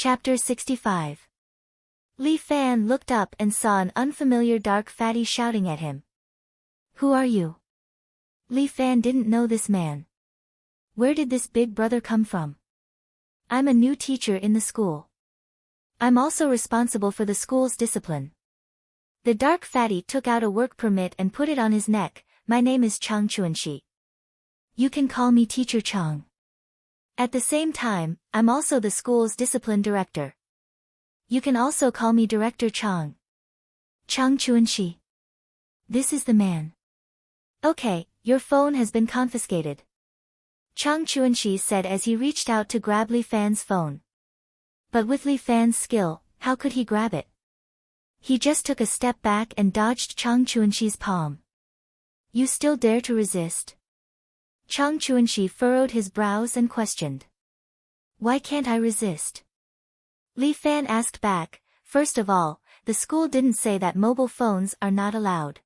Chapter 65. Li Fan looked up and saw an unfamiliar dark fatty shouting at him. Who are you? Li Fan didn't know this man. Where did this big brother come from? I'm a new teacher in the school. I'm also responsible for the school's discipline. The dark fatty took out a work permit and put it on his neck. My name is Chang Chuanxi. You can call me Teacher Chang. At the same time, I'm also the school's discipline director. You can also call me Director Chang. Chang Chuanxi. This is the man. Okay, your phone has been confiscated. Chang Chuanxi said as he reached out to grab Li Fan's phone. But with Li Fan's skill, how could he grab it? He just took a step back and dodged Chang Chuanxi's palm. You still dare to resist? Chang Chuanxi furrowed his brows and questioned. Why can't I resist? Li Fan asked back. First of all, the school didn't say that mobile phones are not allowed.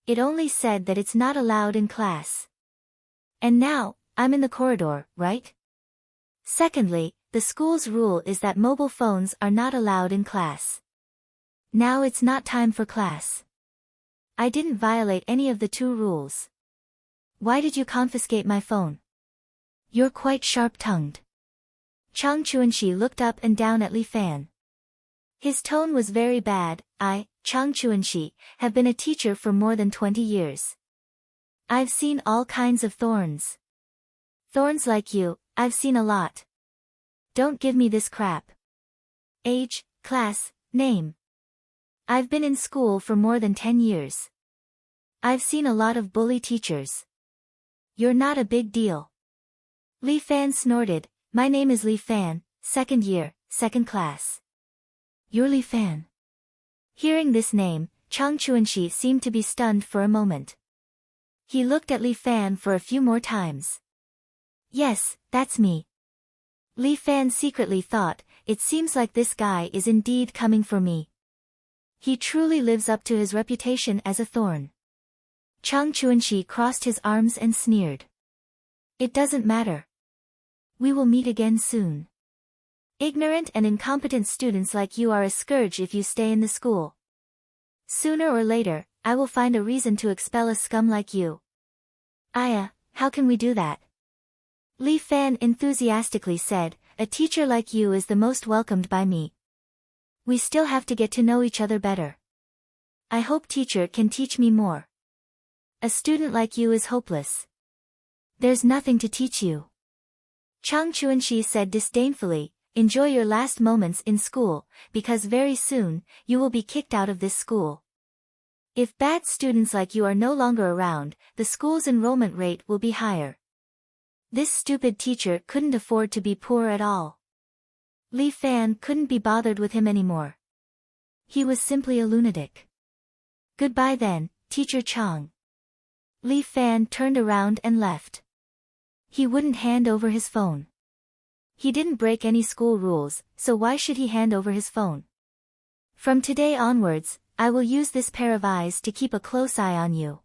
It only said that it's not allowed in class. And now, I'm in the corridor, right? Secondly, the school's rule is that mobile phones are not allowed in class. Now it's not time for class. I didn't violate any of the two rules. Why did you confiscate my phone? You're quite sharp-tongued. Chang Chuanxi looked up and down at Li Fan. His tone was very bad. I, Chang Chuanxi, have been a teacher for more than 20 years. I've seen all kinds of thorns. Thorns like you, I've seen a lot. Don't give me this crap. Age, class, name. I've been in school for more than 10 years. I've seen a lot of bully teachers. You're not a big deal. Li Fan snorted. My name is Li Fan, second year, second class. You're Li Fan. Hearing this name, Chang Chuanxi seemed to be stunned for a moment. He looked at Li Fan for a few more times. Yes, that's me. Li Fan secretly thought, it seems like this guy is indeed coming for me. He truly lives up to his reputation as a thorn. Chang Chuanxi crossed his arms and sneered. It doesn't matter. We will meet again soon. Ignorant and incompetent students like you are a scourge if you stay in the school. Sooner or later, I will find a reason to expel a scum like you. Aya, how can we do that? Li Fan enthusiastically said, a teacher like you is the most welcomed by me. We still have to get to know each other better. I hope teacher can teach me more. A student like you is hopeless. There's nothing to teach you. Chang Chuanxi said disdainfully, enjoy your last moments in school, because very soon, you will be kicked out of this school. If bad students like you are no longer around, the school's enrollment rate will be higher. This stupid teacher couldn't afford to be poor at all. Li Fan couldn't be bothered with him anymore. He was simply a lunatic. Goodbye then, Teacher Chang. Li Fan turned around and left. He wouldn't hand over his phone. He didn't break any school rules, so why should he hand over his phone? From today onwards, I will use this pair of eyes to keep a close eye on you.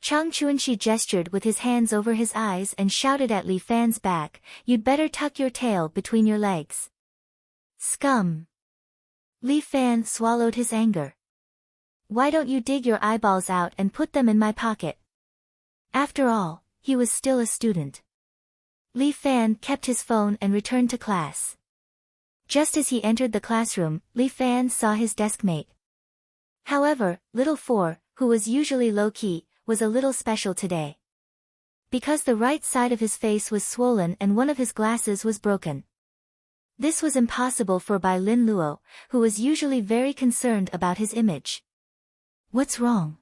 Chang Chuanxi gestured with his hands over his eyes and shouted at Li Fan's back, you'd better tuck your tail between your legs. Scum! Li Fan swallowed his anger. Why don't you dig your eyeballs out and put them in my pocket? After all, he was still a student. Li Fan kept his phone and returned to class. Just as he entered the classroom, Li Fan saw his deskmate. However, Little Four, who was usually low-key, was a little special today. Because the right side of his face was swollen and one of his glasses was broken. This was impossible for Bai Lin Luo, who was usually very concerned about his image. What's wrong?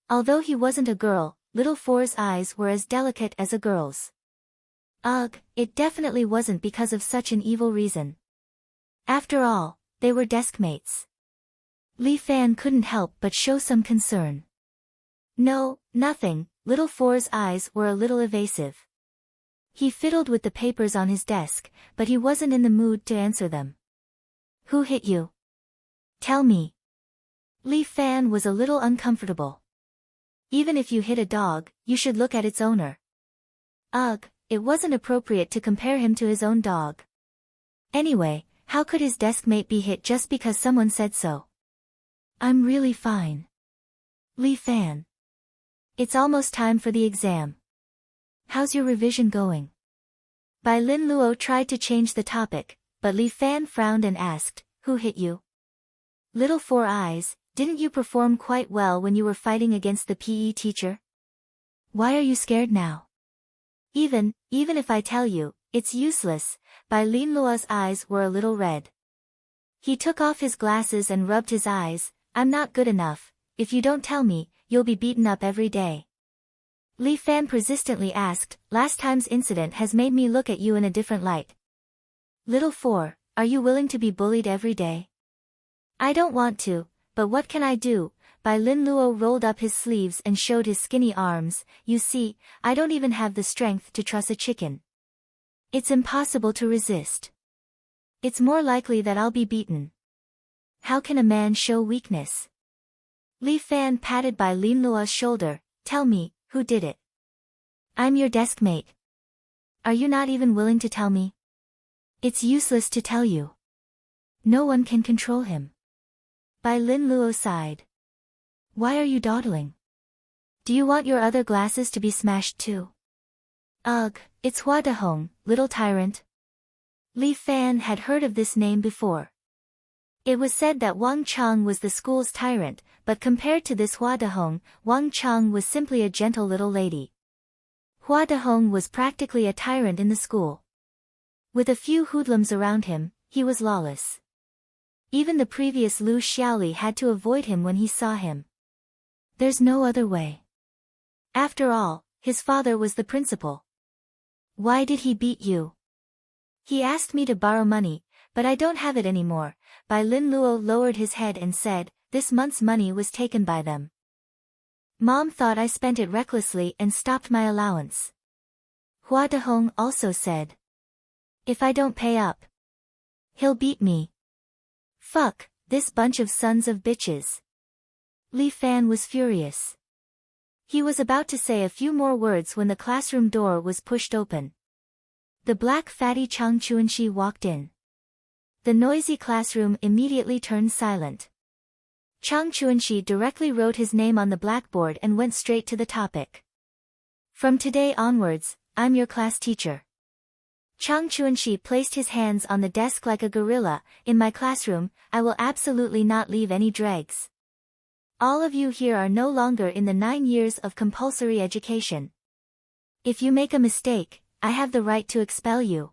Although he wasn't a girl, Little Four's eyes were as delicate as a girl's. Ugh, it definitely wasn't because of such an evil reason. After all, they were deskmates. Li Fan couldn't help but show some concern. No, nothing, Little Four's eyes were a little evasive. He fiddled with the papers on his desk, but he wasn't in the mood to answer them. Who hit you? Tell me. Li Fan was a little uncomfortable. Even if you hit a dog, you should look at its owner. Ugh, it wasn't appropriate to compare him to his own dog. Anyway, how could his deskmate be hit just because someone said so? I'm really fine. Li Fan. It's almost time for the exam. How's your revision going? Bai Lin Luo tried to change the topic, but Li Fan frowned and asked, who hit you? Little Four Eyes, didn't you perform quite well when you were fighting against the PE teacher? Why are you scared now? Even if I tell you, it's useless. Bai Lin Luo's eyes were a little red. He took off his glasses and rubbed his eyes. I'm not good enough. If you don't tell me, you'll be beaten up every day. Li Fan persistently asked, last time's incident has made me look at you in a different light. Little Four, are you willing to be bullied every day? I don't want to, but what can I do? Bai Lin Luo rolled up his sleeves and showed his skinny arms. You see, I don't even have the strength to truss a chicken. It's impossible to resist. It's more likely that I'll be beaten. How can a man show weakness? Li Fan patted Bai Lin Luo's shoulder. Tell me, who did it? I'm your deskmate. Are you not even willing to tell me? It's useless to tell you. No one can control him. Bai Lin Luo sighed. Why are you dawdling? Do you want your other glasses to be smashed too? Ugh, it's Hua Dahong, little tyrant. Li Fan had heard of this name before. It was said that Wang Chang was the school's tyrant, but compared to this Hua Dahong, Wang Chang was simply a gentle little lady. Hua Dahong was practically a tyrant in the school. With a few hoodlums around him, he was lawless. Even the previous Lu Xiaoli had to avoid him when he saw him. There's no other way. After all, his father was the principal. Why did he beat you? He asked me to borrow money, but I don't have it anymore. Bai Lin Luo lowered his head and said, this month's money was taken by them. Mom thought I spent it recklessly and stopped my allowance. Hua Dahong also said, if I don't pay up, he'll beat me. Fuck, this bunch of sons of bitches. Li Fan was furious. He was about to say a few more words when the classroom door was pushed open. The black fatty Chang Chuanxi walked in. The noisy classroom immediately turned silent. Chang Chuanxi directly wrote his name on the blackboard and went straight to the topic. From today onwards, I'm your class teacher. Chang Chuanxi placed his hands on the desk like a gorilla. In my classroom, I will absolutely not leave any dregs. All of you here are no longer in the 9 years of compulsory education. If you make a mistake, I have the right to expel you.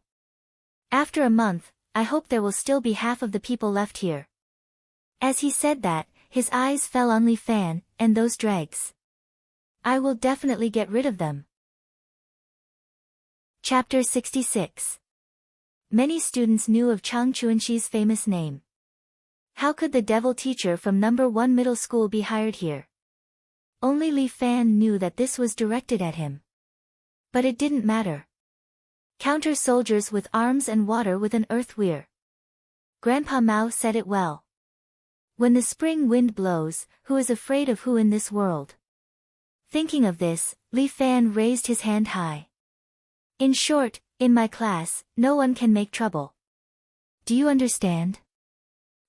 After a month, I hope there will still be half of the people left here. As he said that, his eyes fell on Li Fan, and those dregs. I will definitely get rid of them. Chapter 66. Many students knew of Chang Chuanxi's famous name. How could the devil teacher from No. 1 middle school be hired here? Only Li Fan knew that this was directed at him. But it didn't matter. Counter soldiers with arms and water with an earth weir. Grandpa Mao said it well. When the spring wind blows, who is afraid of who in this world? Thinking of this, Li Fan raised his hand high. In short, in my class, no one can make trouble. Do you understand?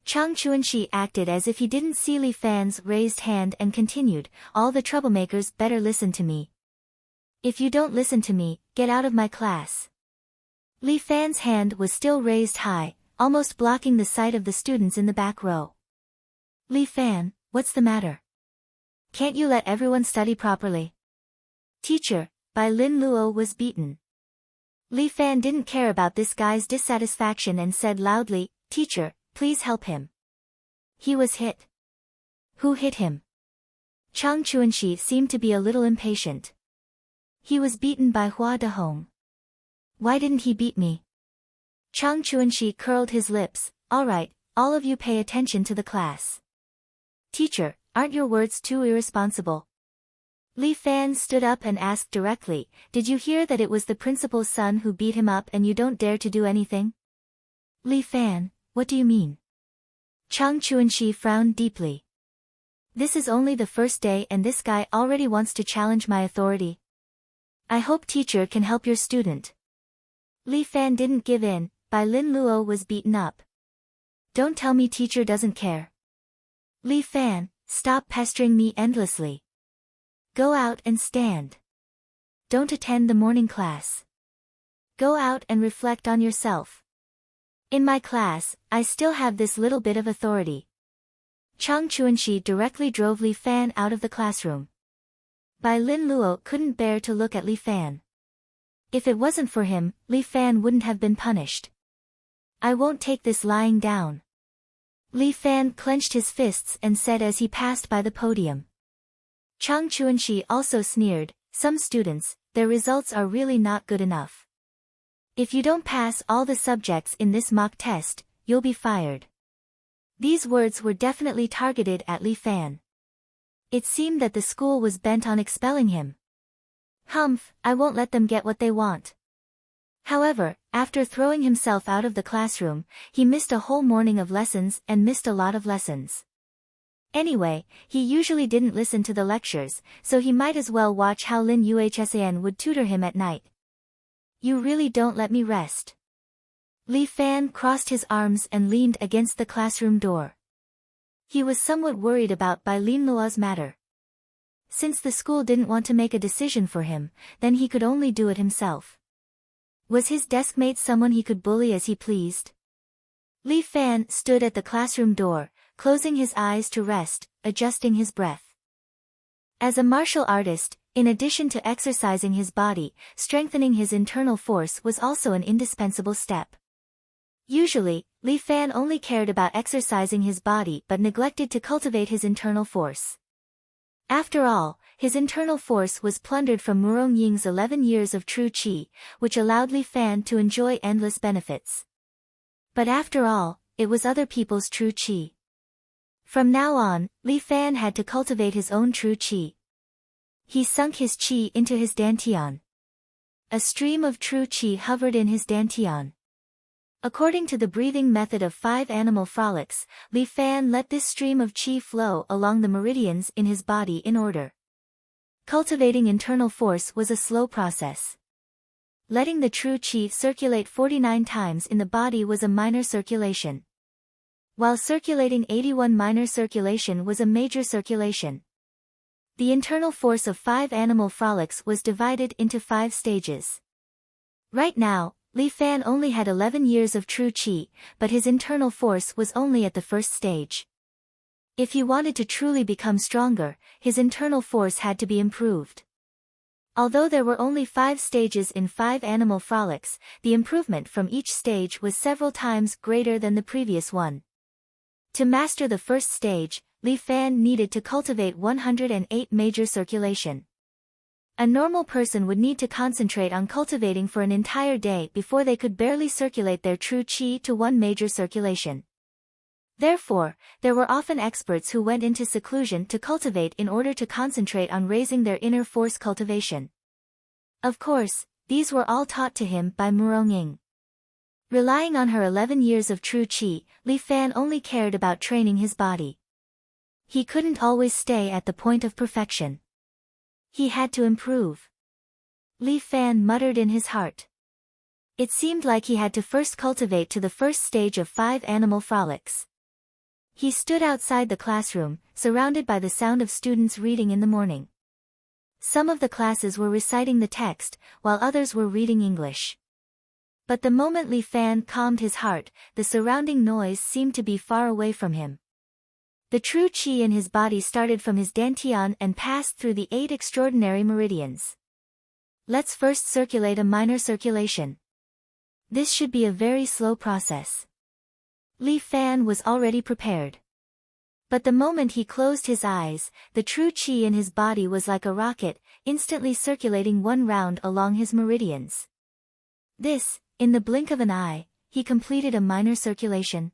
Chang Chuanxi acted as if he didn't see Li Fan's raised hand and continued, all the troublemakers better listen to me. If you don't listen to me, get out of my class. Li Fan's hand was still raised high, almost blocking the sight of the students in the back row. Li Fan, what's the matter? Can't you let everyone study properly? Teacher, Bai Lin Luo was beaten. Li Fan didn't care about this guy's dissatisfaction and said loudly, Teacher, please help him. He was hit. Who hit him? Chang Chuanxi seemed to be a little impatient. He was beaten by Hua Dahong. Why didn't he beat me? Chang Chuanxi curled his lips. All right, all of you pay attention to the class. Teacher, aren't your words too irresponsible? Li Fan stood up and asked directly, did you hear that it was the principal's son who beat him up and you don't dare to do anything? Li Fan, what do you mean? Chang Chuanxi frowned deeply. This is only the first day and this guy already wants to challenge my authority. I hope teacher can help your student. Li Fan didn't give in. Bai Lin Luo was beaten up. Don't tell me teacher doesn't care. Li Fan, stop pestering me endlessly. Go out and stand. Don't attend the morning class. Go out and reflect on yourself. In my class, I still have this little bit of authority. Chang Chuanxi directly drove Li Fan out of the classroom. Bai Lin Luo couldn't bear to look at Li Fan. If it wasn't for him, Li Fan wouldn't have been punished. I won't take this lying down. Li Fan clenched his fists and said as he passed by the podium. Chang Chuanxi also sneered, some students, their results are really not good enough. If you don't pass all the subjects in this mock test, you'll be fired. These words were definitely targeted at Li Fan. It seemed that the school was bent on expelling him. Humph, I won't let them get what they want. However, after throwing himself out of the classroom, he missed a whole morning of lessons and missed a lot of lessons. Anyway, he usually didn't listen to the lectures, so he might as well watch how Lin Yuhsan would tutor him at night. You really don't let me rest. Li Fan crossed his arms and leaned against the classroom door. He was somewhat worried about Bai Lin Luo's matter. Since the school didn't want to make a decision for him, then he could only do it himself. Was his deskmate someone he could bully as he pleased? Li Fan stood at the classroom door, closing his eyes to rest, adjusting his breath. As a martial artist, in addition to exercising his body, strengthening his internal force was also an indispensable step. Usually, Li Fan only cared about exercising his body but neglected to cultivate his internal force. After all, his internal force was plundered from Murong Ying's 11 years of true qi, which allowed Li Fan to enjoy endless benefits. But after all, it was other people's true qi. From now on, Li Fan had to cultivate his own true qi. He sunk his qi into his dantian. A stream of true qi hovered in his dantian. According to the breathing method of 5 animal frolics, Li Fan let this stream of qi flow along the meridians in his body in order. Cultivating internal force was a slow process. Letting the true qi circulate 49 times in the body was a minor circulation. While circulating 81 minor circulation was a major circulation. The internal force of 5 animal frolics was divided into 5 stages. Right now, Li Fan only had 11 years of true qi, but his internal force was only at the first stage. If he wanted to truly become stronger, his internal force had to be improved. Although there were only 5 stages in 5 animal frolics, the improvement from each stage was several times greater than the previous one. To master the first stage, Li Fan needed to cultivate 108 major circulation. A normal person would need to concentrate on cultivating for an entire day before they could barely circulate their true qi to 1 major circulation. Therefore, there were often experts who went into seclusion to cultivate in order to concentrate on raising their inner force cultivation. Of course, these were all taught to him by Murong Ying. Relying on her 11 years of true qi, Li Fan only cared about training his body. He couldn't always stay at the point of perfection. He had to improve. Li Fan muttered in his heart. It seemed like he had to first cultivate to the first stage of 5 animal frolics. He stood outside the classroom, surrounded by the sound of students reading in the morning. Some of the classes were reciting the text, while others were reading English. But the moment Li Fan calmed his heart, the surrounding noise seemed to be far away from him. The true qi in his body started from his dantian and passed through the 8 extraordinary meridians. Let's first circulate a minor circulation. This should be a very slow process. Li Fan was already prepared. But the moment he closed his eyes, the true qi in his body was like a rocket, instantly circulating 1 round along his meridians. This, in the blink of an eye, he completed a minor circulation.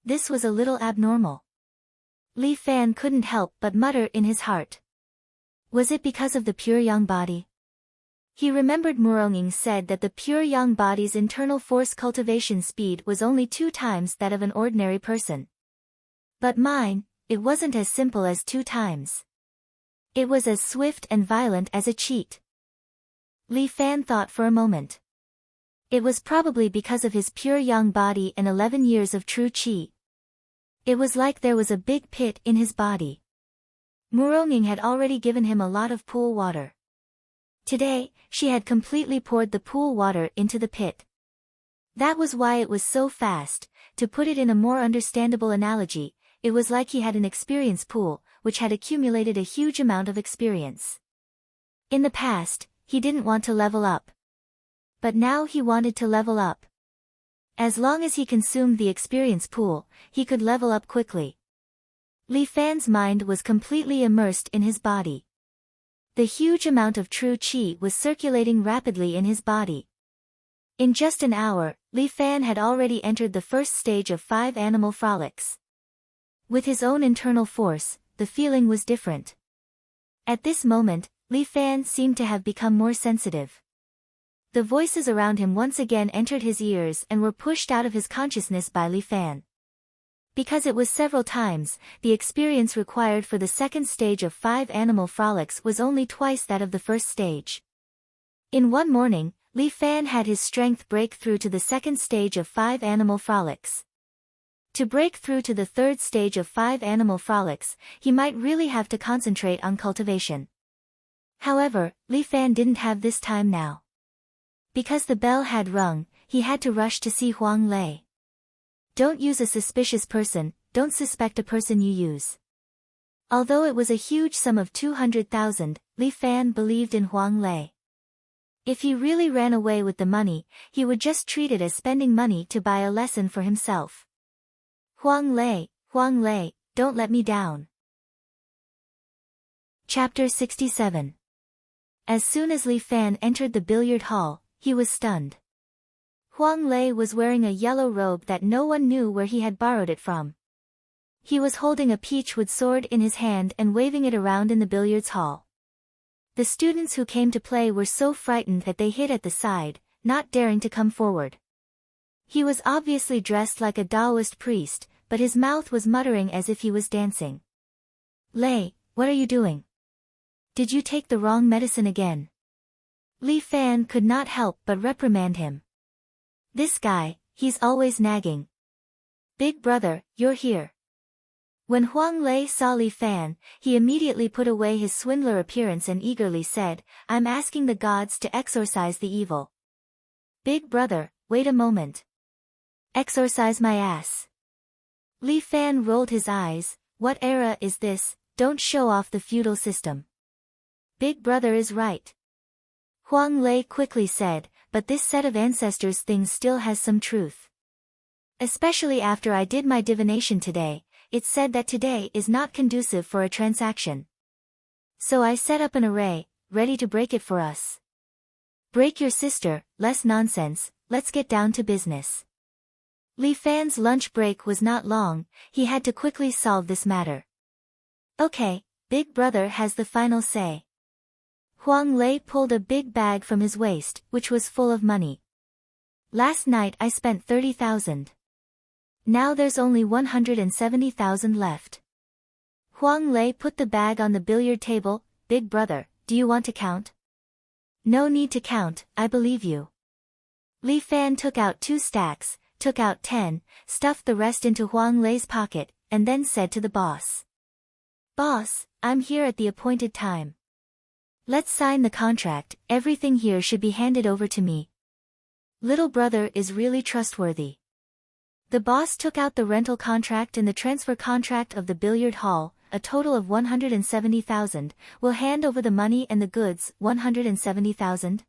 This was a little abnormal. Li Fan couldn't help but mutter in his heart. Was it because of the pure yang body? He remembered Murong Ying said that the pure yang body's internal force cultivation speed was only 2 times that of an ordinary person. But mine, it wasn't as simple as 2 times. It was as swift and violent as a cheat. Li Fan thought for a moment. It was probably because of his pure young body and 11 years of true qi. It was like there was a big pit in his body. Muronging had already given him a lot of pool water. Today, she had completely poured the pool water into the pit. That was why it was so fast. To put it in a more understandable analogy, it was like he had an experience pool, which had accumulated a huge amount of experience. In the past, he didn't want to level up. But now he wanted to level up. As long as he consumed the experience pool, he could level up quickly. Li Fan's mind was completely immersed in his body. The huge amount of true qi was circulating rapidly in his body. In just an hour, Li Fan had already entered the first stage of 5 animal frolics. With his own internal force, the feeling was different. At this moment, Li Fan seemed to have become more sensitive. The voices around him once again entered his ears and were pushed out of his consciousness by Li Fan. Because it was several times, the experience required for the second stage of 5 animal frolics was only twice that of the first stage. In one morning, Li Fan had his strength break through to the second stage of 5 animal frolics. To break through to the third stage of 5 animal frolics, he might really have to concentrate on cultivation. However, Li Fan didn't have this time now. Because the bell had rung, he had to rush to see Huang Lei. Don't use a suspicious person, don't suspect a person you use. Although it was a huge sum of 200,000, Li Fan believed in Huang Lei. If he really ran away with the money, he would just treat it as spending money to buy a lesson for himself. Huang Lei, don't let me down. Chapter 67. As soon as Li Fan entered the billiard hall, he was stunned. Huang Lei was wearing a yellow robe that no one knew where he had borrowed it from. He was holding a peachwood sword in his hand and waving it around in the billiards hall. The students who came to play were so frightened that they hid at the side, not daring to come forward. He was obviously dressed like a Taoist priest, but his mouth was muttering as if he was dancing. Lei, what are you doing? Did you take the wrong medicine again? Li Fan could not help but reprimand him. This guy, he's always nagging. Big brother, you're here. When Huang Lei saw Li Fan, he immediately put away his swindler appearance and eagerly said, I'm asking the gods to exorcise the evil. Big brother, wait a moment. Exorcise my ass. Li Fan rolled his eyes, what era is this? Don't show off the feudal system. Big brother is right. Huang Lei quickly said, but this set of ancestors things still has some truth. Especially after I did my divination today, it said that today is not conducive for a transaction. So I set up an array, ready to break it for us. Break your sister, less nonsense, let's get down to business. Li Fan's lunch break was not long, he had to quickly solve this matter. Okay, Big brother has the final say. Huang Lei pulled a big bag from his waist, which was full of money. Last night I spent 30,000. Now there's only 170,000 left. Huang Lei put the bag on the billiard table. Big brother, do you want to count? No need to count, I believe you. Li Fan took out 2 stacks, took out 10, stuffed the rest into Huang Lei's pocket, and then said to the boss. Boss, I'm here at the appointed time. Let's sign the contract, everything here should be handed over to me. Little brother is really trustworthy. The boss took out the rental contract and the transfer contract of the billiard hall, a total of 170,000, will hand over the money and the goods, 170,000?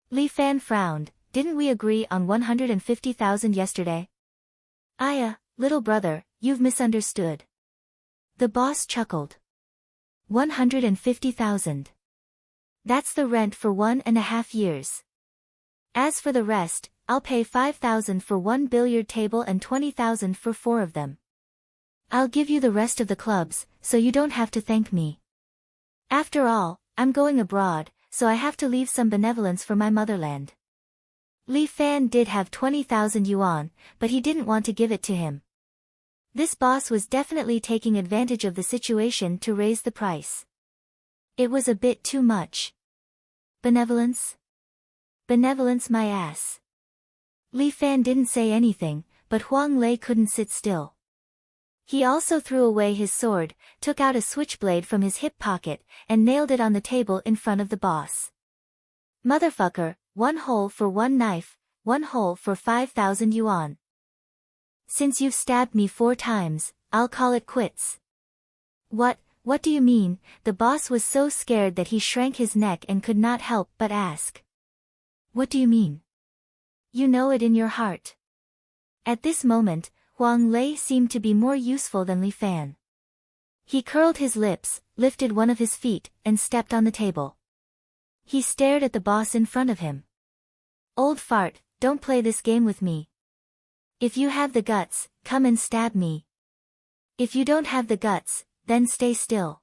Li Fan frowned, didn't we agree on 150,000 yesterday? Aya, little brother, you've misunderstood. The boss chuckled. 150,000. That's the rent for 1.5 years. As for the rest, I'll pay 5,000 for 1 billiard table and 20,000 for 4 of them. I'll give you the rest of the clubs, so you don't have to thank me. After all, I'm going abroad, so I have to leave some benevolence for my motherland. Li Fan did have 20,000 yuan, but he didn't want to give it to him. This boss was definitely taking advantage of the situation to raise the price. It was a bit too much. Benevolence? Benevolence my ass. Li Fan didn't say anything, but Huang Lei couldn't sit still. He also threw away his sword, took out a switchblade from his hip pocket, and nailed it on the table in front of the boss. Motherfucker, 1 hole for 1 knife, 1 hole for 5,000 yuan. Since you've stabbed me 4 times, I'll call it quits. What do you mean? The boss was so scared that he shrank his neck and could not help but ask. What do you mean? You know it in your heart. At this moment, Huang Lei seemed to be more useful than Li Fan. He curled his lips, lifted one of his feet, and stepped on the table. He stared at the boss in front of him. Old fart, don't play this game with me. If you have the guts, come and stab me. If you don't have the guts, then stay still.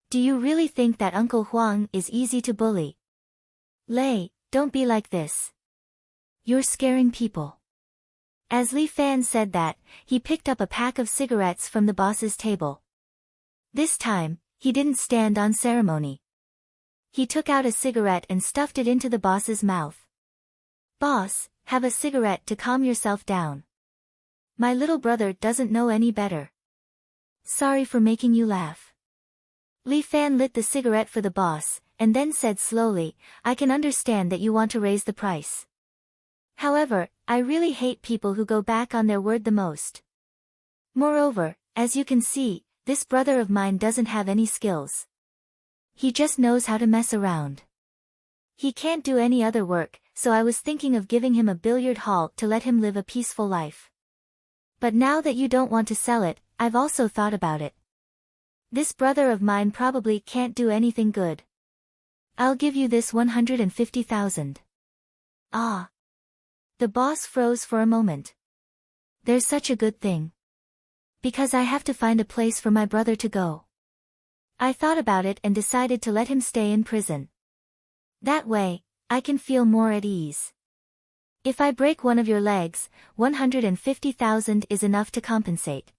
Do you really think that Uncle Huang is easy to bully? Lei, don't be like this. You're scaring people. As Li Fan said that, he picked up a pack of cigarettes from the boss's table. This time, he didn't stand on ceremony. He took out a cigarette and stuffed it into the boss's mouth. Boss, have a cigarette to calm yourself down. My little brother doesn't know any better. Sorry for making you laugh. Li Fan lit the cigarette for the boss, and then said slowly, I can understand that you want to raise the price. However, I really hate people who go back on their word the most. Moreover, as you can see, this brother of mine doesn't have any skills. He just knows how to mess around. He can't do any other work, so I was thinking of giving him a billiard hall to let him live a peaceful life. But now that you don't want to sell it, I've also thought about it. This brother of mine probably can't do anything good. I'll give you this 150,000. Ah. The boss froze for a moment. There's such a good thing. Because I have to find a place for my brother to go. I thought about it and decided to let him stay in prison. That way, I can feel more at ease. If I break one of your legs, 150,000 is enough to compensate.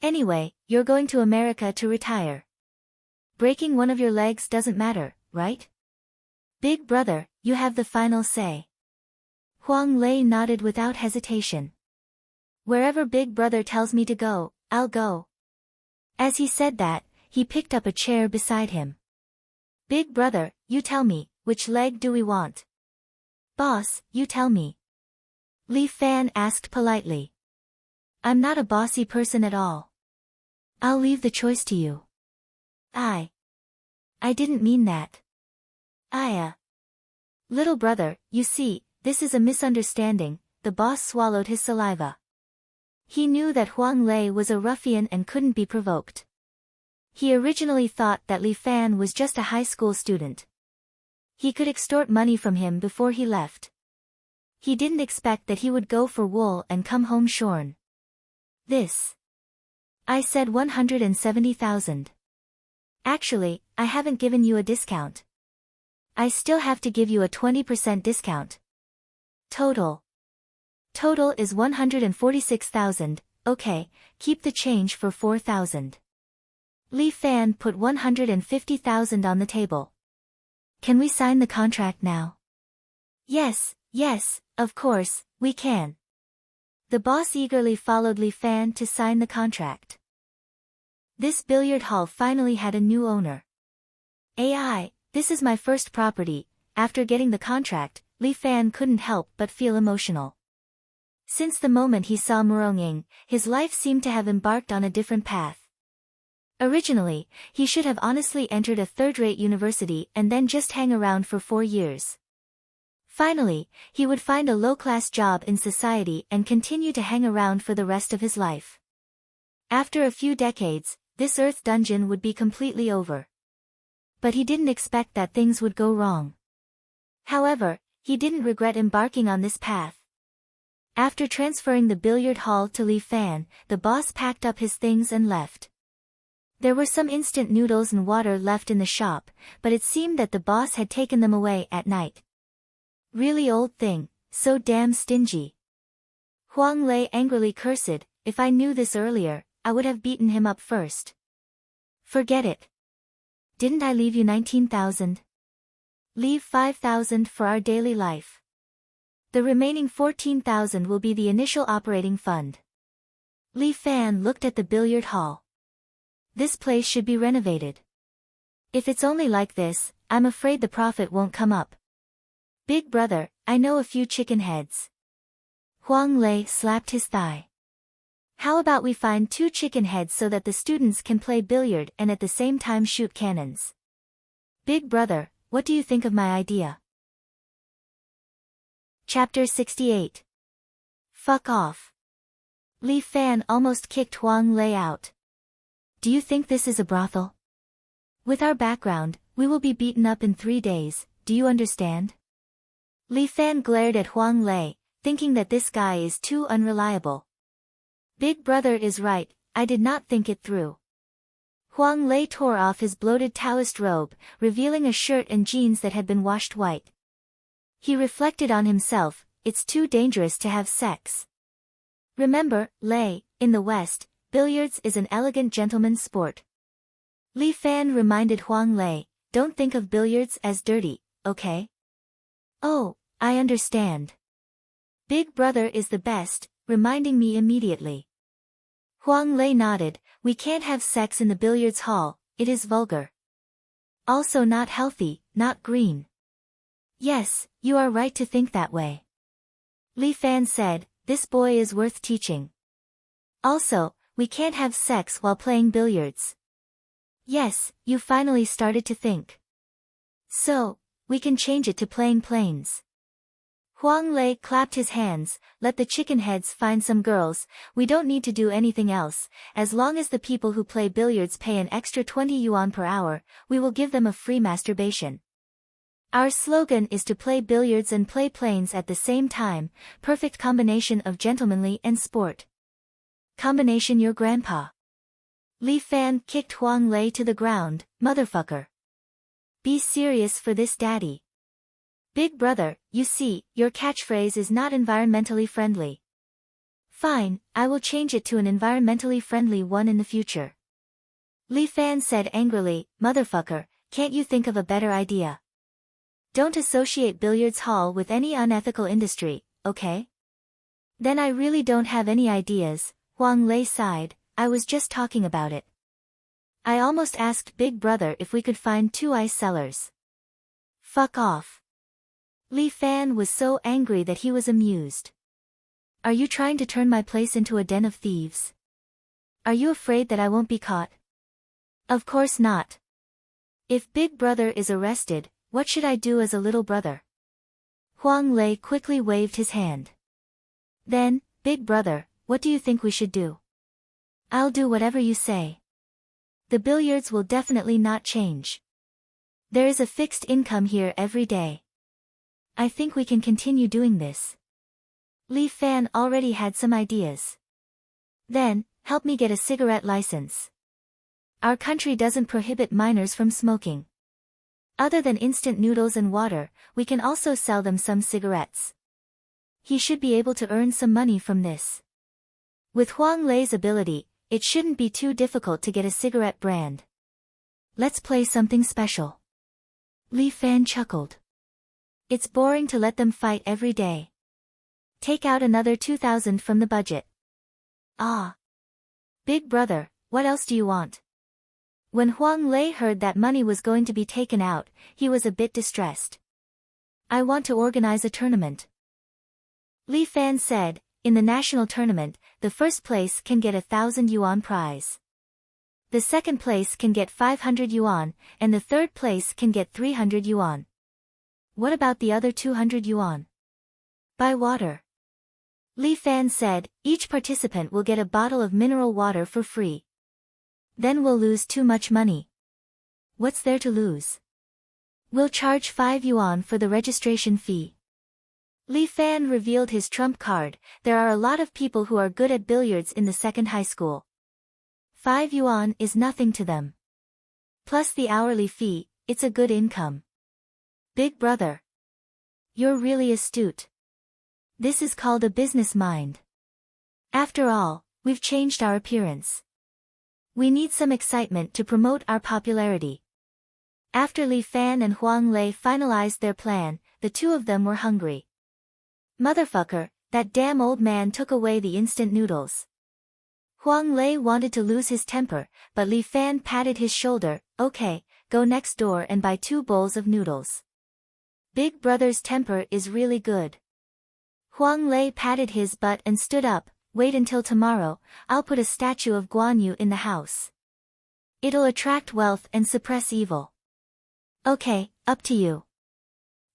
Anyway, you're going to America to retire. Breaking one of your legs doesn't matter, right? Big brother, you have the final say. Huang Lei nodded without hesitation. Wherever Big Brother tells me to go, I'll go. As he said that, he picked up a chair beside him. Big Brother, you tell me, which leg do we want? Boss, you tell me. Li Fan asked politely. I'm not a bossy person at all. I'll leave the choice to you. I didn't mean that. Little brother, you see, this is a misunderstanding, the boss swallowed his saliva. He knew that Huang Lei was a ruffian and couldn't be provoked. He originally thought that Li Fan was just a high school student. He could extort money from him before he left. He didn't expect that he would go for wool and come home shorn. I said 170,000. Actually, I haven't given you a discount. I still have to give you a 20% discount. Total is 146,000, okay, keep the change for 4,000. Li Fan put 150,000 on the table. Can we sign the contract now? Yes, of course, we can. The boss eagerly followed Li Fan to sign the contract. This billiard hall finally had a new owner. This is my first property. After getting the contract, Li Fan couldn't help but feel emotional. Since the moment he saw Muronging, his life seemed to have embarked on a different path. Originally, he should have honestly entered a third-rate university and then just hang around for 4 years. Finally, he would find a low-class job in society and continue to hang around for the rest of his life. After a few decades, this earth dungeon would be completely over. But he didn't expect that things would go wrong. However, he didn't regret embarking on this path. After transferring the billiard hall to Li Fan, the boss packed up his things and left. There were some instant noodles and water left in the shop, but it seemed that the boss had taken them away at night. Really old thing, so damn stingy. Huang Lei angrily cursed, if I knew this earlier, I would have beaten him up first. Forget it. Didn't I leave you 19,000? Leave 5,000 for our daily life. The remaining 14,000 will be the initial operating fund. Li Fan looked at the billiard hall. This place should be renovated. If it's only like this, I'm afraid the profit won't come up. Big brother, I know a few chicken heads. Huang Lei slapped his thigh. How about we find 2 chicken heads so that the students can play billiard and at the same time shoot cannons? Big brother, what do you think of my idea? Chapter 68. Fuck off. Li Fan almost kicked Huang Lei out. Do you think this is a brothel? With our background, we will be beaten up in 3 days, do you understand? Li Fan glared at Huang Lei, thinking that this guy is too unreliable. Big brother is right, I did not think it through. Huang Lei tore off his bloated Taoist robe, revealing a shirt and jeans that had been washed white. He reflected on himself, it's too dangerous to have sex. Remember, Lei, in the West, billiards is an elegant gentleman's sport. Li Fan reminded Huang Lei, don't think of billiards as dirty, okay? Oh, I understand. Big brother is the best, reminding me immediately. Huang Lei nodded, we can't have sex in the billiards hall, it is vulgar. Also not healthy, not green. Yes, you are right to think that way. Li Fan said, this boy is worth teaching. Also, we can't have sex while playing billiards. Yes, you finally started to think. So, we can change it to playing planes. Huang Lei clapped his hands, let the chicken heads find some girls, we don't need to do anything else, as long as the people who play billiards pay an extra 20 yuan per hour, we will give them a free masturbation. Our slogan is to play billiards and play planes at the same time, perfect combination of gentlemanly and sport. Combination your grandpa. Li Fan kicked Huang Lei to the ground, motherfucker. Be serious for this daddy. Big brother, you see, your catchphrase is not environmentally friendly. Fine, I will change it to an environmentally friendly one in the future. Li Fan said angrily, motherfucker, can't you think of a better idea? Don't associate billiards hall with any unethical industry, okay? Then I really don't have any ideas, Huang Lei sighed, I was just talking about it. I almost asked Big Brother if we could find 2 ice sellers. Fuck off. Li Fan was so angry that he was amused. Are you trying to turn my place into a den of thieves? Are you afraid that I won't be caught? Of course not. If Big Brother is arrested, what should I do as a little brother? Huang Lei quickly waved his hand. Then, Big Brother, what do you think we should do? I'll do whatever you say. The billiards will definitely not change. There is a fixed income here every day. I think we can continue doing this. Li Fan already had some ideas. Then, help me get a cigarette license. Our country doesn't prohibit minors from smoking. Other than instant noodles and water, we can also sell them some cigarettes. He should be able to earn some money from this. With Huang Lei's ability, it shouldn't be too difficult to get a cigarette brand. Let's play something special. Li Fan chuckled. It's boring to let them fight every day. Take out another 2,000 from the budget. Ah. Big brother, what else do you want? When Huang Lei heard that money was going to be taken out, he was a bit distressed. I want to organize a tournament. Li Fan said, in the national tournament, the first place can get 1,000 yuan prize. The second place can get 500 yuan, and the third place can get 300 yuan. What about the other 200 yuan? Buy water. Li Fan said, each participant will get a bottle of mineral water for free. Then we'll lose too much money. What's there to lose? We'll charge 5 yuan for the registration fee. Li Fan revealed his trump card, there are a lot of people who are good at billiards in the second high school. 5 yuan is nothing to them. Plus the hourly fee, it's a good income. Big brother. You're really astute. This is called a business mind. After all, we've changed our appearance. We need some excitement to promote our popularity. After Li Fan and Huang Lei finalized their plan, the two of them were hungry. Motherfucker, that damn old man took away the instant noodles. Huang Lei wanted to lose his temper, but Li Fan patted his shoulder. Okay, go next door and buy 2 bowls of noodles. Big brother's temper is really good. Huang Lei patted his butt and stood up. Wait until tomorrow, I'll put a statue of Guan Yu in the house. It'll attract wealth and suppress evil. Okay, up to you.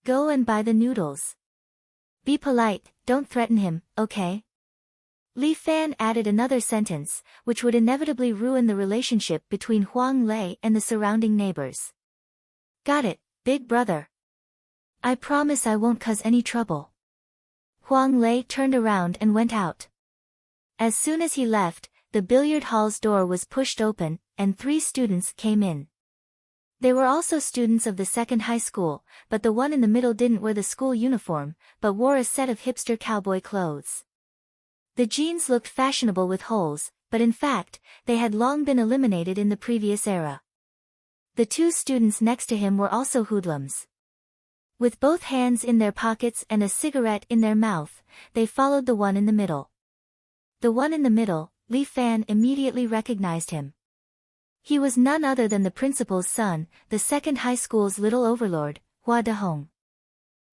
Go and buy the noodles. Be polite, don't threaten him, okay? Li Fan added another sentence, which would inevitably ruin the relationship between Huang Lei and the surrounding neighbors. Got it, big brother. I promise I won't cause any trouble. Huang Lei turned around and went out. As soon as he left, the billiard hall's door was pushed open, and 3 students came in. They were also students of the second high school, but the one in the middle didn't wear the school uniform, but wore a set of hipster cowboy clothes. The jeans looked fashionable with holes, but in fact, they had long been eliminated in the previous era. The 2 students next to him were also hoodlums. With both hands in their pockets and a cigarette in their mouth, they followed the one in the middle. The one in the middle, Li Fan immediately recognized him. He was none other than the principal's son, the second high school's little overlord, Hua Dehong.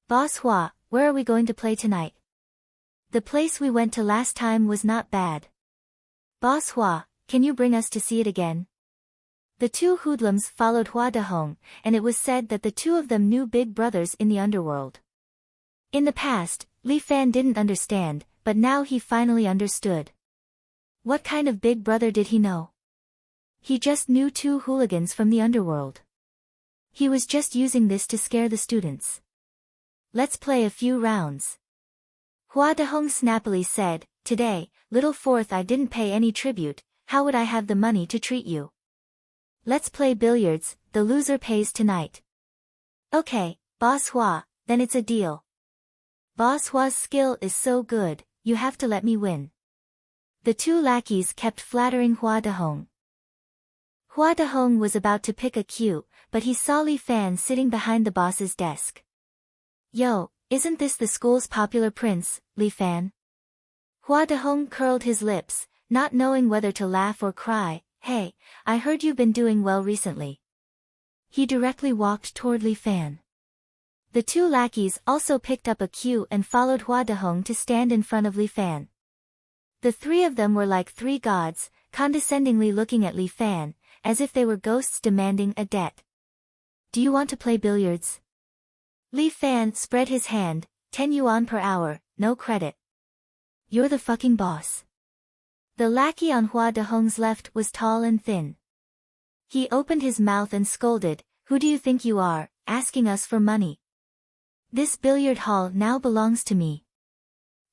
Boss Hua, where are we going to play tonight? The place we went to last time was not bad. Boss Hua, can you bring us to see it again? The 2 hoodlums followed Hua Dehong, and it was said that the 2 of them knew big brothers in the underworld. In the past, Li Fan didn't understand, but now he finally understood. What kind of big brother did he know? He just knew 2 hooligans from the underworld. He was just using this to scare the students. Let's play a few rounds. Hua Dehong snappily said, Today, little fourth, I didn't pay any tribute, how would I have the money to treat you? Let's play billiards, the loser pays tonight. Okay, Boss Hua, then it's a deal. Boss Hua's skill is so good, you have to let me win. The 2 lackeys kept flattering Hua Dehong. Hua Dehong was about to pick a cue, but he saw Li Fan sitting behind the boss's desk. Yo, isn't this the school's popular prince, Li Fan? Hua Dehong curled his lips, not knowing whether to laugh or cry. Hey, I heard you've been doing well recently. He directly walked toward Li Fan. The 2 lackeys also picked up a cue and followed Hua Dehong to stand in front of Li Fan. The 3 of them were like 3 gods, condescendingly looking at Li Fan, as if they were ghosts demanding a debt. Do you want to play billiards? Li Fan spread his hand, 10 yuan per hour, no credit. You're the fucking boss. The lackey on Hua Dehong's left was tall and thin. He opened his mouth and scolded, Who do you think you are, asking us for money? This billiard hall now belongs to me.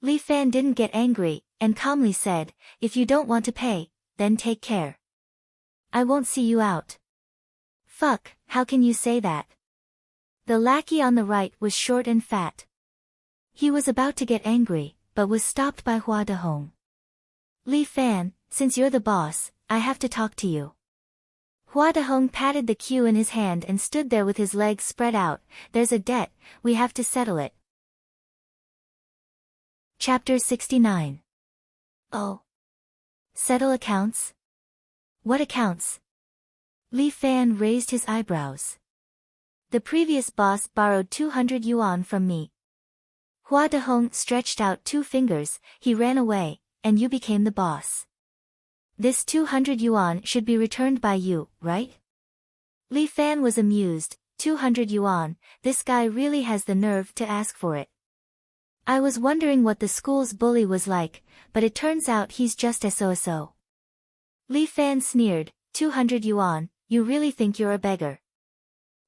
Li Fan didn't get angry, and calmly said, If you don't want to pay, then take care. I won't see you out. Fuck, how can you say that? The lackey on the right was short and fat. He was about to get angry, but was stopped by Hua Dehong. Li Fan, since you're the boss, I have to talk to you. Hua Dehong patted the cue in his hand and stood there with his legs spread out. There's a debt, we have to settle it. Chapter 69. Oh. Settle accounts? What accounts? Li Fan raised his eyebrows. The previous boss borrowed 200 yuan from me. Hua Dehong stretched out 2 fingers, he ran away, and you became the boss. This 200 yuan should be returned by you, right? Li Fan was amused, 200 yuan, this guy really has the nerve to ask for it. I was wondering what the school's bully was like, but it turns out he's just so. Li Fan sneered, 200 yuan, you really think you're a beggar?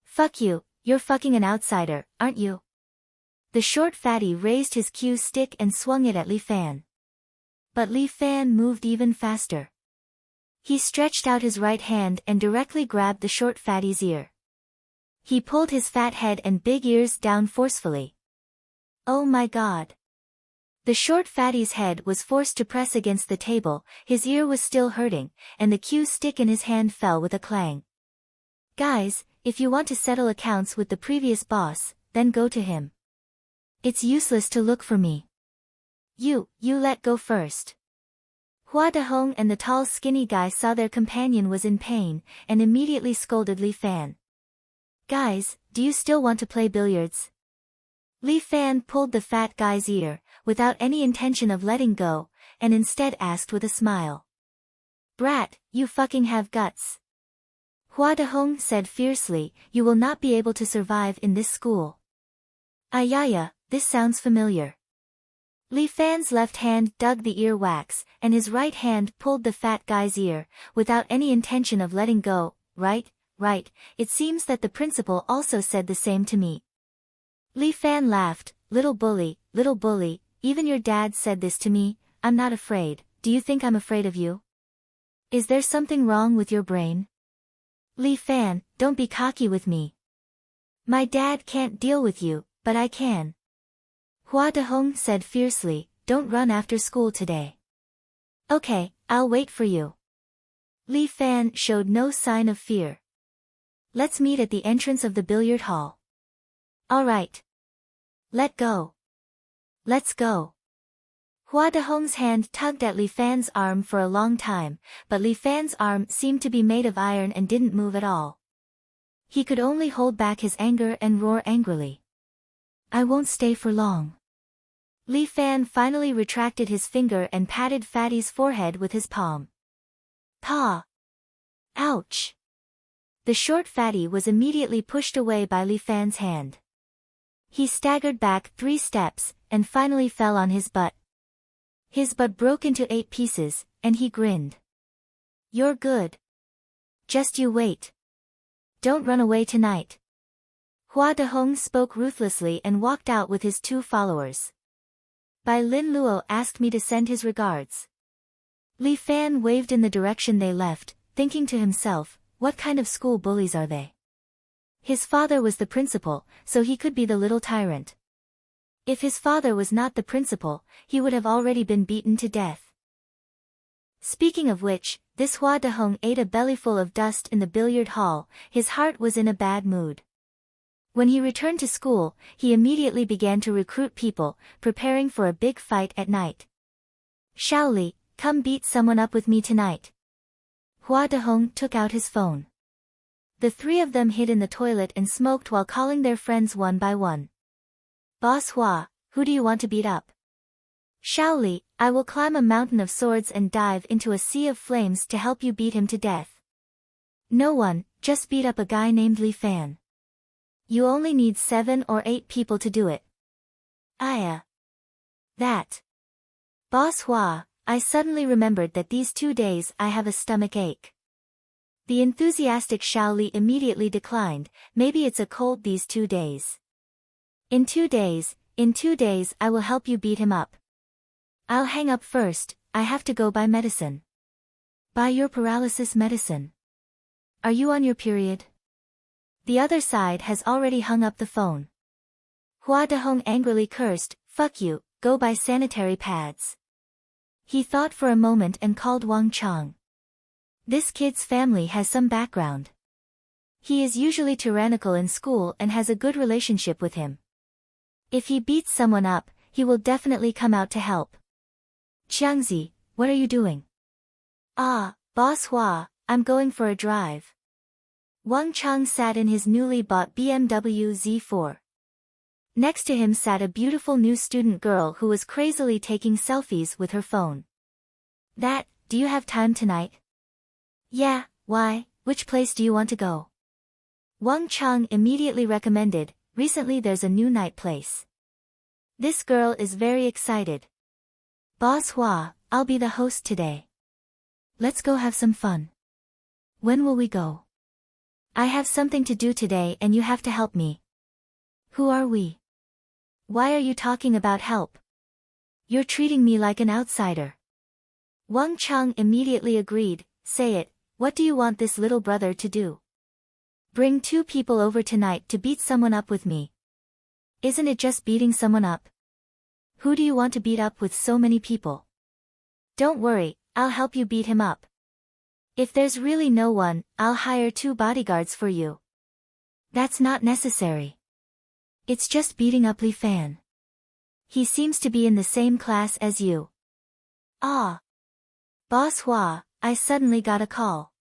Fuck you, you're fucking an outsider, aren't you? The short fatty raised his cue stick and swung it at Li Fan. But Li Fan moved even faster. He stretched out his right hand and directly grabbed the short fatty's ear. He pulled his fat head and big ears down forcefully. Oh my god. The short fatty's head was forced to press against the table, his ear was still hurting, and the cue stick in his hand fell with a clang. Guys, if you want to settle accounts with the previous boss, then go to him. It's useless to look for me. You let go first. Hua Dehong and the tall skinny guy saw their companion was in pain, and immediately scolded Li Fan. Guys, do you still want to play billiards? Li Fan pulled the fat guy's ear, without any intention of letting go, and instead asked with a smile. Brat, you fucking have guts. Hua Dehong said fiercely, you will not be able to survive in this school. Ayaya, this sounds familiar. Li Fan's left hand dug the ear wax, and his right hand pulled the fat guy's ear, without any intention of letting go. Right, it seems that the principal also said the same to me. Li Fan laughed, little bully, even your dad said this to me. I'm not afraid. Do you think I'm afraid of you? Is there something wrong with your brain? Li Fan, don't be cocky with me. My dad can't deal with you, but I can. Hua Dehong said fiercely, don't run after school today. Okay, I'll wait for you. Li Fan showed no sign of fear. Let's meet at the entrance of the billiard hall. All right. Let's go. Hua Dehong's hand tugged at Li Fan's arm for a long time, but Li Fan's arm seemed to be made of iron and didn't move at all. He could only hold back his anger and roar angrily. I won't stay for long. Li Fan finally retracted his finger and patted Fatty's forehead with his palm. Paw! Ouch! The short Fatty was immediately pushed away by Li Fan's hand. He staggered back 3 steps, and finally fell on his butt. His butt broke into 8 pieces, and he grinned. You're good. Just you wait. Don't run away tonight. Hua Dehong spoke ruthlessly and walked out with his 2 followers. Bai Lin Luo asked me to send his regards. Li Fan waved in the direction they left, thinking to himself, what kind of school bullies are they? His father was the principal, so he could be the little tyrant. If his father was not the principal, he would have already been beaten to death. Speaking of which, this Hua Dehong ate a bellyful of dust in the billiard hall. His heart was in a bad mood. When he returned to school, he immediately began to recruit people, preparing for a big fight at night. Shaoli, come beat someone up with me tonight. Hua Dehong took out his phone. The 3 of them hid in the toilet and smoked while calling their friends one by one. Boss Hua, who do you want to beat up? Shaoli, I will climb a mountain of swords and dive into a sea of flames to help you beat him to death. No one, just beat up a guy named Li Fan. You only need 7 or 8 people to do it. That. Boss Hua, I suddenly remembered that these 2 days I have a stomach ache. The enthusiastic Shaoli immediately declined, maybe it's a cold these 2 days. In 2 days I will help you beat him up. I'll hang up first, I have to go buy medicine. Buy your paralysis medicine. Are you on your period? The other side has already hung up the phone. Hua Dehong angrily cursed, fuck you, go buy sanitary pads. He thought for a moment and called Wang Chang. This kid's family has some background. He is usually tyrannical in school and has a good relationship with him. If he beats someone up, he will definitely come out to help. Qiangzi, what are you doing? Boss Hua, I'm going for a drive. Wang Chang sat in his newly bought BMW Z4. Next to him sat a beautiful new student girl who was crazily taking selfies with her phone. Do you have time tonight? Yeah, why, which place do you want to go? Wang Chang immediately recommended, recently there's a new night place. This girl is very excited. Boss Hua, I'll be the host today. Let's go have some fun. When will we go? I have something to do today and you have to help me. Who are we? Why are you talking about help? You're treating me like an outsider. Wang Chang immediately agreed, say it, what do you want this little brother to do? Bring 2 people over tonight to beat someone up with me. Isn't it just beating someone up? Who do you want to beat up with so many people? Don't worry, I'll help you beat him up. If there's really no one, I'll hire 2 bodyguards for you. That's not necessary. It's just beating up Li Fan. He seems to be in the same class as you. Ah. Boss Hua, I suddenly got a call.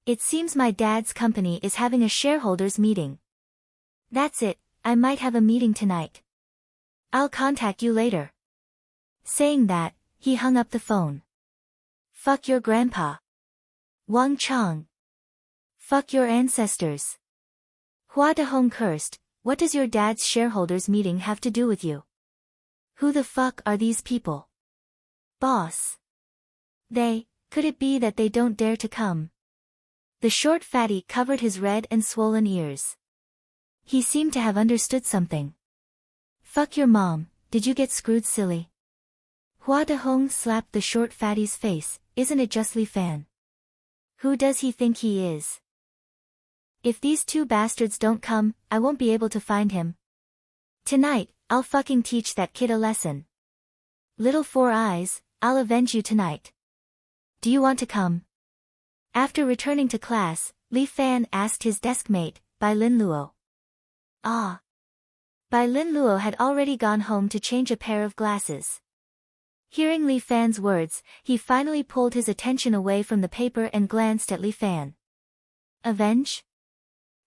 It seems my dad's company is having a shareholders meeting. That's it, I might have a meeting tonight. I'll contact you later. Saying that, he hung up the phone. Fuck your grandpa. Wang Chang. Fuck your ancestors. Hua Dehong cursed, what does your dad's shareholders meeting have to do with you? Who the fuck are these people? Boss. Could it be that they don't dare to come? The short fatty covered his red and swollen ears. He seemed to have understood something. Fuck your mom, did you get screwed silly? Hua Dehong slapped the short fatty's face, isn't it just Li Fan? Who does he think he is? If these two bastards don't come, I won't be able to find him. Tonight, I'll fucking teach that kid a lesson. Little Four Eyes, I'll avenge you tonight. Do you want to come? After returning to class, Li Fan asked his deskmate, Bai Lin Luo. Ah. Bai Lin Luo had already gone home to change a pair of glasses. Hearing Li Fan's words, he finally pulled his attention away from the paper and glanced at Li Fan. Avenge?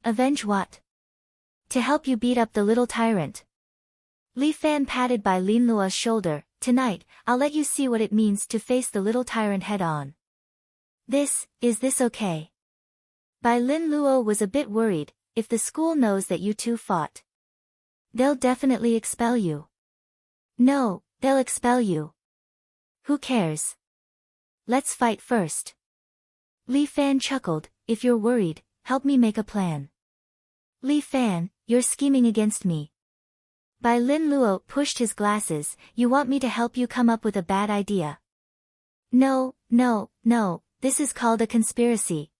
Avenge what? To help you beat up the little tyrant. Li Fan patted Bai Lin Luo's shoulder. Tonight, I'll let you see what it means to face the little tyrant head on. Is this okay? Bai Lin Luo was a bit worried, if the school knows that you two fought. They'll definitely expel you. No, they'll expel you. Who cares? Let's fight first. Li Fan chuckled, if you're worried, help me make a plan. Li Fan, you're scheming against me. Bai Lin Luo pushed his glasses, you want me to help you come up with a bad idea. No, this is called a conspiracy.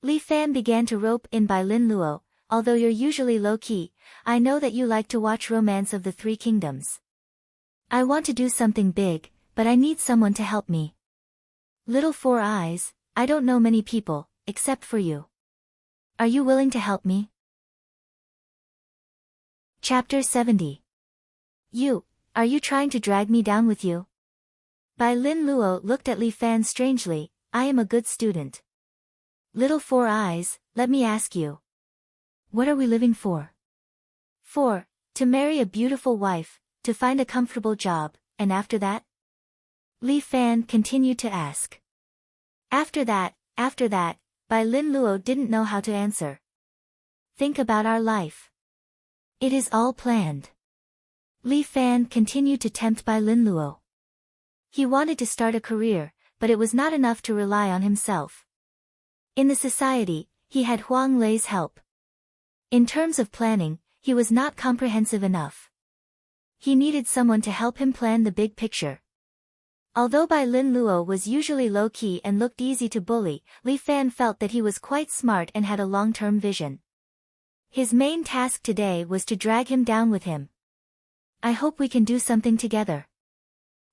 Li Fan began to rope in Bai Lin Luo, although you're usually low-key, I know that you like to watch Romance of the Three Kingdoms. I want to do something big, but I need someone to help me. Little Four Eyes, I don't know many people, except for you. Are you willing to help me? Chapter 70. Are you trying to drag me down with you? Bai Lin Luo looked at Li Fan strangely, I am a good student. Little Four Eyes, let me ask you. What are we living for? To marry a beautiful wife, to find a comfortable job, and after that? Li Fan continued to ask. After that, Bai Lin Luo didn't know how to answer. Think about our life. It is all planned. Li Fan continued to tempt Bai Lin Luo. He wanted to start a career, but it was not enough to rely on himself. In the society, he had Huang Lei's help. In terms of planning, he was not comprehensive enough. He needed someone to help him plan the big picture. Although Bai Lin Luo was usually low-key and looked easy to bully, Li Fan felt that he was quite smart and had a long-term vision. His main task today was to drag him down with him. I hope we can do something together.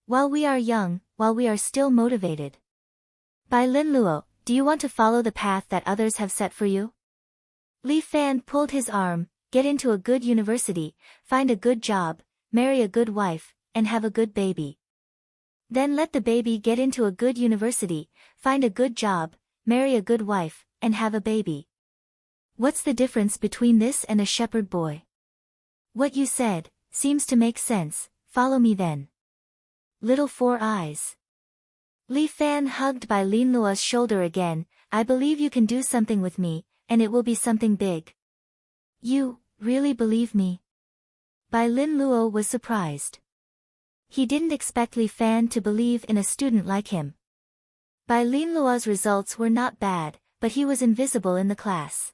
While we are young, while we are still motivated. Bai Lin Luo, do you want to follow the path that others have set for you? Li Fan pulled his arm, get into a good university, find a good job, marry a good wife, and have a good baby. Then let the baby get into a good university, find a good job, marry a good wife, and have a baby. What's the difference between this and a shepherd boy? What you said seems to make sense, follow me then. Little Four Eyes. Li Fan hugged Bai Lin Luo's shoulder again, I believe you can do something with me, and it will be something big. You really believe me? Bai Lin Luo was surprised. He didn't expect Li Fan to believe in a student like him. Bai Lin Luo's results were not bad, but he was invisible in the class.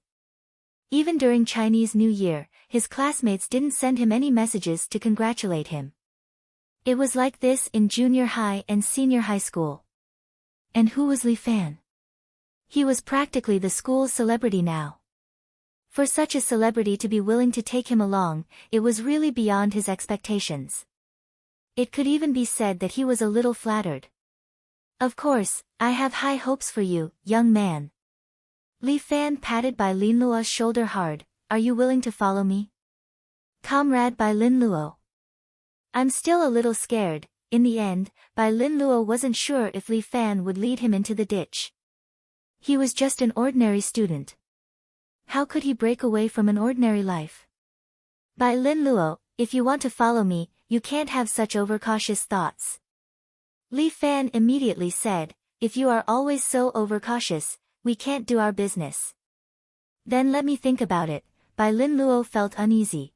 Even during Chinese New Year, his classmates didn't send him any messages to congratulate him. It was like this in junior high and senior high school. And who was Li Fan? He was practically the school's celebrity now. For such a celebrity to be willing to take him along, it was really beyond his expectations. It could even be said that he was a little flattered. Of course, I have high hopes for you, young man. Li Fan patted Bai Lin Luo's shoulder hard, are you willing to follow me? Comrade Bai Lin Luo. I'm still a little scared. In the end, Bai Lin Luo wasn't sure if Li Fan would lead him into the ditch. He was just an ordinary student. How could he break away from an ordinary life? Bai Lin Luo, if you want to follow me, you can't have such overcautious thoughts. Li Fan immediately said, if you are always so overcautious, we can't do our business. Then let me think about it. Bai Lin Luo felt uneasy.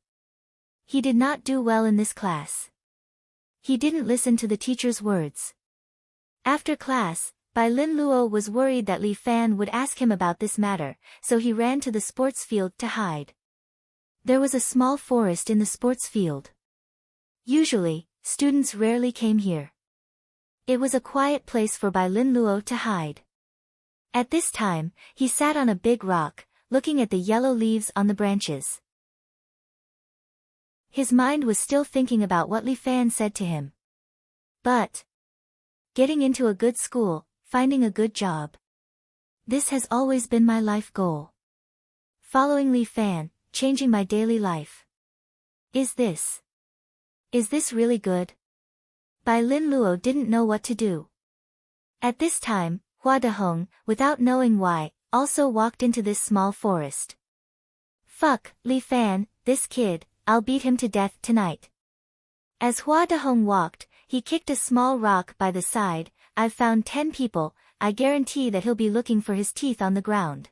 He did not do well in this class. He didn't listen to the teacher's words. After class, Bai Lin Luo was worried that Li Fan would ask him about this matter, so he ran to the sports field to hide. There was a small forest in the sports field. Usually, students rarely came here. It was a quiet place for Bai Lin Luo to hide. At this time, he sat on a big rock, looking at the yellow leaves on the branches. His mind was still thinking about what Li Fan said to him. But getting into a good school, finding a good job. This has always been my life goal. Following Li Fan, changing my daily life. Is this really good? Bai Lin Luo didn't know what to do. At this time, Hua Dehong, without knowing why, also walked into this small forest. Fuck, Li Fan, this kid, I'll beat him to death tonight. As Hua Dehong walked, he kicked a small rock by the side. I've found 10 people, I guarantee that he'll be looking for his teeth on the ground.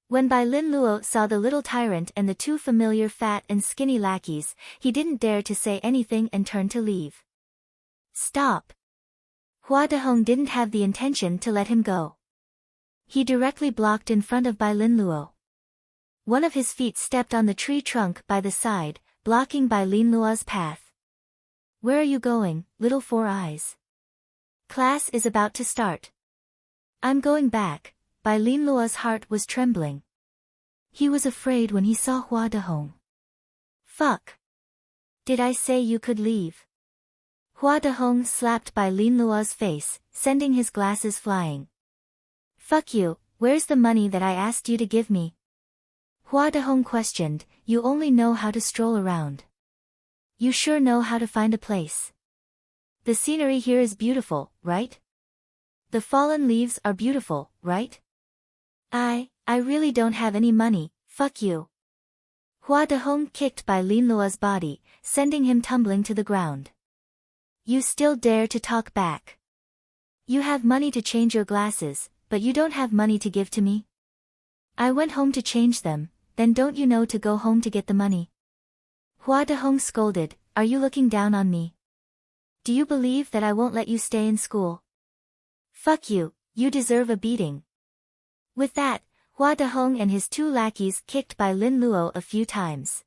When Bai Lin Luo saw the little tyrant and the two familiar fat and skinny lackeys, he didn't dare to say anything and turned to leave. Stop. Hua Dehong didn't have the intention to let him go. He directly blocked in front of Bai Lin Luo. One of his feet stepped on the tree trunk by the side, blocking Bai Lin Luo's path. Where are you going, little four eyes? Class is about to start. I'm going back. Bai Lin Luo's heart was trembling. He was afraid when he saw Hua Dehong. Fuck. Did I say you could leave? Hua Dehong slapped Bai Lin Luo's face, sending his glasses flying. Fuck you, where's the money that I asked you to give me? Hua Dehong questioned, you only know how to stroll around. You sure know how to find a place. The scenery here is beautiful, right? The fallen leaves are beautiful, right? I really don't have any money, fuck you. Hua Dehong kicked Bai Lin Luo's body, sending him tumbling to the ground. You still dare to talk back. You have money to change your glasses, but you don't have money to give to me? I went home to change them, then don't you know to go home to get the money? Hua Dehong scolded, are you looking down on me? Do you believe that I won't let you stay in school? Fuck you, you deserve a beating. With that, Hua Dehong and his two lackeys kicked Bai Lin Luo a few times.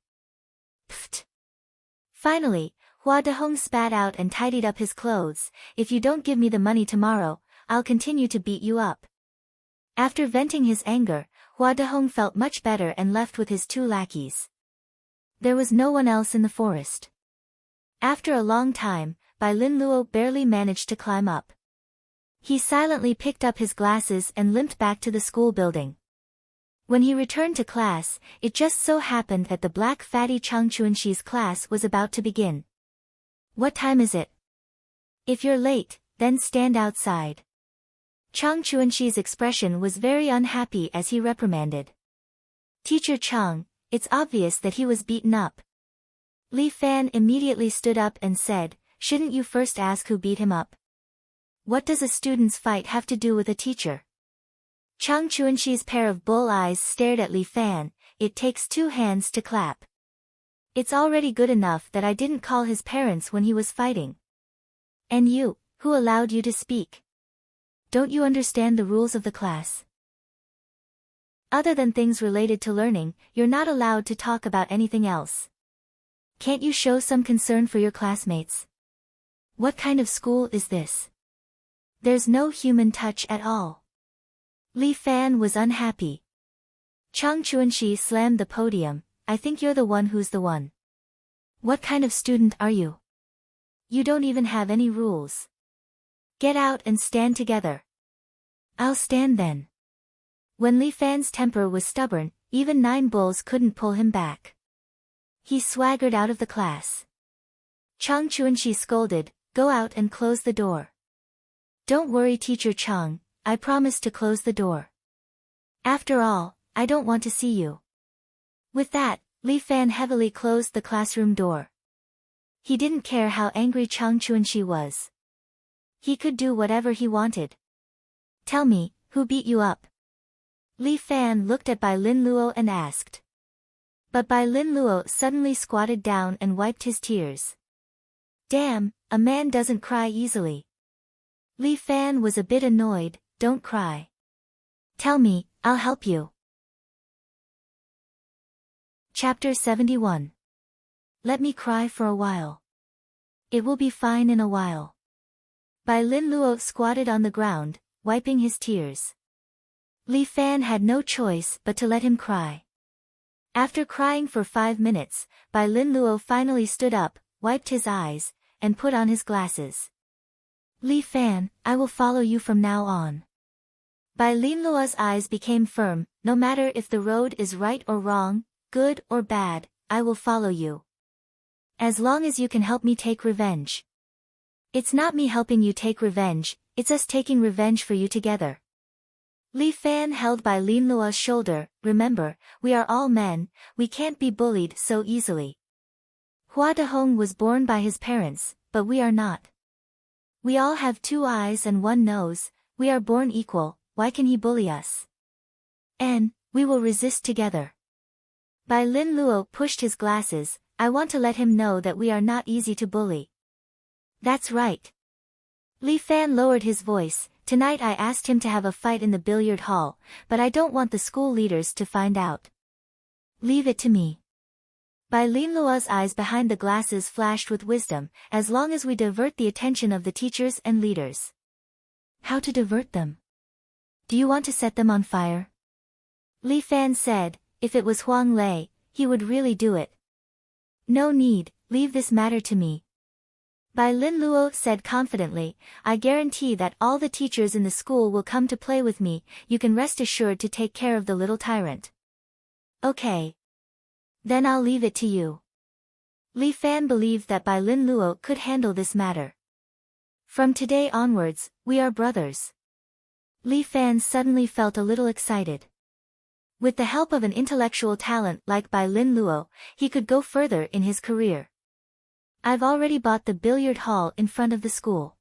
Pfft. Finally, Hua Dehong spat out and tidied up his clothes, if you don't give me the money tomorrow, I'll continue to beat you up. After venting his anger, Hua Dehong felt much better and left with his two lackeys. There was no one else in the forest. After a long time, Bai Lin Luo barely managed to climb up. He silently picked up his glasses and limped back to the school building. When he returned to class, it just so happened that the black fatty Chang Chuanxi's class was about to begin. What time is it? If you're late, then stand outside. Chang Chuanxi's expression was very unhappy as he reprimanded. Teacher Chang, it's obvious that he was beaten up. Li Fan immediately stood up and said, shouldn't you first ask who beat him up? What does a student's fight have to do with a teacher? Chang Chuanxi's pair of bull eyes stared at Li Fan, it takes two hands to clap. It's already good enough that I didn't call his parents when he was fighting. And you, who allowed you to speak? Don't you understand the rules of the class? Other than things related to learning, you're not allowed to talk about anything else. Can't you show some concern for your classmates? What kind of school is this? There's no human touch at all. Li Fan was unhappy. Chang Chuanxi slammed the podium, I think you're the one who's the one. What kind of student are you? You don't even have any rules. Get out and stand together. I'll stand then. When Li Fan's temper was stubborn, even 9 bulls couldn't pull him back. He swaggered out of the class. Chang Chuanxi scolded, "Go out and close the door." "Don't worry, Teacher Chang, I promise to close the door. After all, I don't want to see you." With that, Li Fan heavily closed the classroom door. He didn't care how angry Chang Chuanxi was. He could do whatever he wanted. "Tell me, who beat you up?" Li Fan looked at Bai Lin Luo and asked. But Bai Lin Luo suddenly squatted down and wiped his tears. Damn, a man doesn't cry easily. Li Fan was a bit annoyed. "Don't cry. Tell me, I'll help you." Chapter 71. Let me cry for a while. It will be fine in a while. Bai Lin Luo squatted on the ground, wiping his tears. Li Fan had no choice but to let him cry. After crying for 5 minutes, Bai Lin Luo finally stood up, wiped his eyes, and put on his glasses. "Li Fan, I will follow you from now on." Bai Lin Luo's eyes became firm. "No matter if the road is right or wrong, good or bad, I will follow you. As long as you can help me take revenge." "It's not me helping you take revenge, it's us taking revenge for you together." Li Fan held Bai Lin Luo's shoulder. "Remember, we are all men, we can't be bullied so easily. Hua Dehong was born by his parents, but we are not. We all have 2 eyes and 1 nose, we are born equal, why can he bully us? And, we will resist together." Bai Lin Luo pushed his glasses. "I want to let him know that we are not easy to bully." "That's right." Li Fan lowered his voice. "Tonight I asked him to have a fight in the billiard hall, but I don't want the school leaders to find out. Leave it to me." Bai Lin Luo's eyes behind the glasses flashed with wisdom. "As long as we divert the attention of the teachers and leaders." "How to divert them? Do you want to set them on fire?" Li Fan said. "If it was Huang Lei, he would really do it." "No need, leave this matter to me." Bai Lin Luo said confidently. "I guarantee that all the teachers in the school will come to play with me, you can rest assured to take care of the little tyrant." "Okay. Then I'll leave it to you." Li Fan believed that Bai Lin Luo could handle this matter. "From today onwards, we are brothers." Li Fan suddenly felt a little excited. With the help of an intellectual talent like Bai Lin Luo, he could go further in his career. "I've already bought the billiard hall in front of the school,"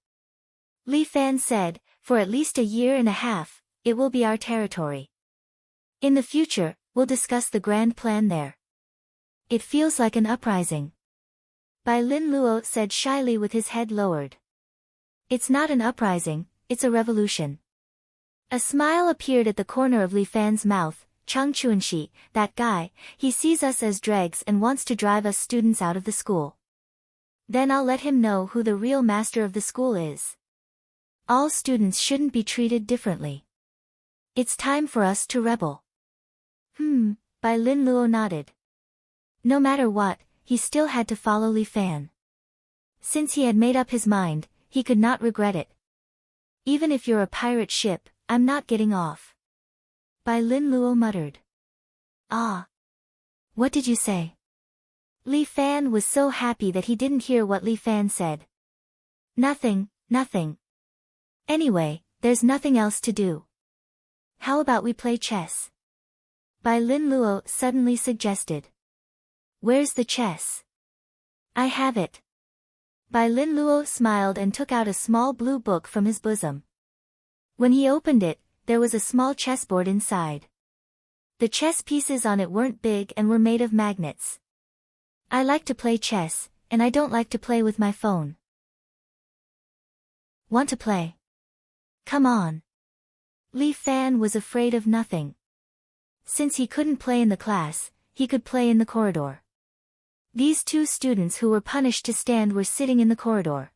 Li Fan said. "For at least a year and a half, it will be our territory. In the future, we'll discuss the grand plan there." "It feels like an uprising," Bai Lin Luo said shyly with his head lowered. "It's not an uprising, it's a revolution." A smile appeared at the corner of Li Fan's mouth. "Chang Chuanxi, that guy, he sees us as dregs and wants to drive us students out of the school. Then I'll let him know who the real master of the school is. All students shouldn't be treated differently. It's time for us to rebel." Bai Lin Luo nodded. No matter what, he still had to follow Li Fan. Since he had made up his mind, he could not regret it. "Even if you're a pirate ship, I'm not getting off," Bai Lin Luo muttered. "Ah. What did you say?" Li Fan was so happy that he didn't hear what Li Fan said. Nothing. Anyway, there's nothing else to do. How about we play chess?" Bai Lin Luo suddenly suggested. "Where's the chess?" "I have it." Bai Lin Luo smiled and took out a small blue book from his bosom. When he opened it, there was a small chessboard inside. The chess pieces on it weren't big and were made of magnets. "I like to play chess, and I don't like to play with my phone." "Want to play? Come on." Li Fan was afraid of nothing. Since he couldn't play in the class, he could play in the corridor. These 2 students who were punished to stand were sitting in the corridor.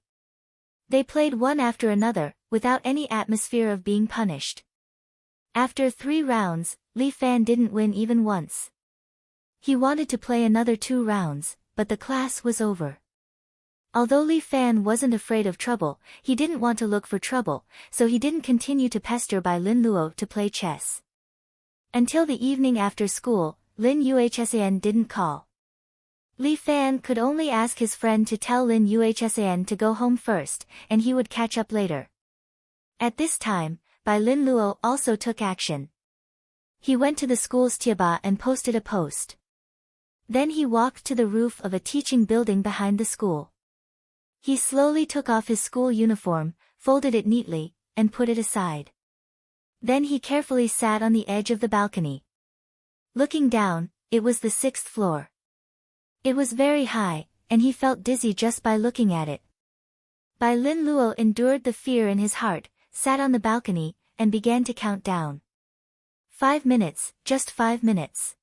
They played one after another, without any atmosphere of being punished. After 3 rounds, Li Fan didn't win even once. He wanted to play another 2 rounds, but the class was over. Although Li Fan wasn't afraid of trouble, he didn't want to look for trouble, so he didn't continue to pester Bai Lin Luo to play chess. Until the evening after school, Lin Yuhsan didn't call. Li Fan could only ask his friend to tell Lin Yuhsan to go home first, and he would catch up later. At this time, Bai Lin Luo also took action. He went to the school's tiaba and posted a post. Then he walked to the roof of a teaching building behind the school. He slowly took off his school uniform, folded it neatly, and put it aside. Then he carefully sat on the edge of the balcony. Looking down, it was the 6th floor. It was very high, and he felt dizzy just by looking at it. Bai Lin Luo endured the fear in his heart, sat on the balcony, and began to count down. 5 minutes, just 5 minutes.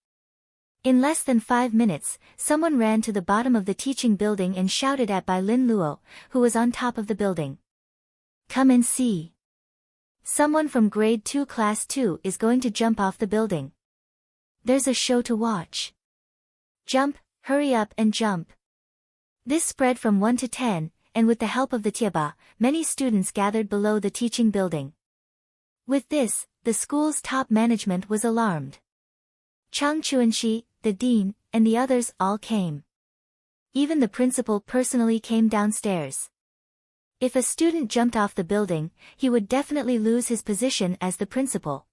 In less than 5 minutes, someone ran to the bottom of the teaching building and shouted at Bai Lin Luo, who was on top of the building. Come and see. Someone from grade 2 class 2 is going to jump off the building. There's a show to watch. Jump, hurry up and jump. This spread from 1 to 10, and with the help of the tiaba, many students gathered below the teaching building. With this, the school's top management was alarmed. Chang Chuanxi, the dean, and the others all came. Even the principal personally came downstairs. If a student jumped off the building, he would definitely lose his position as the principal.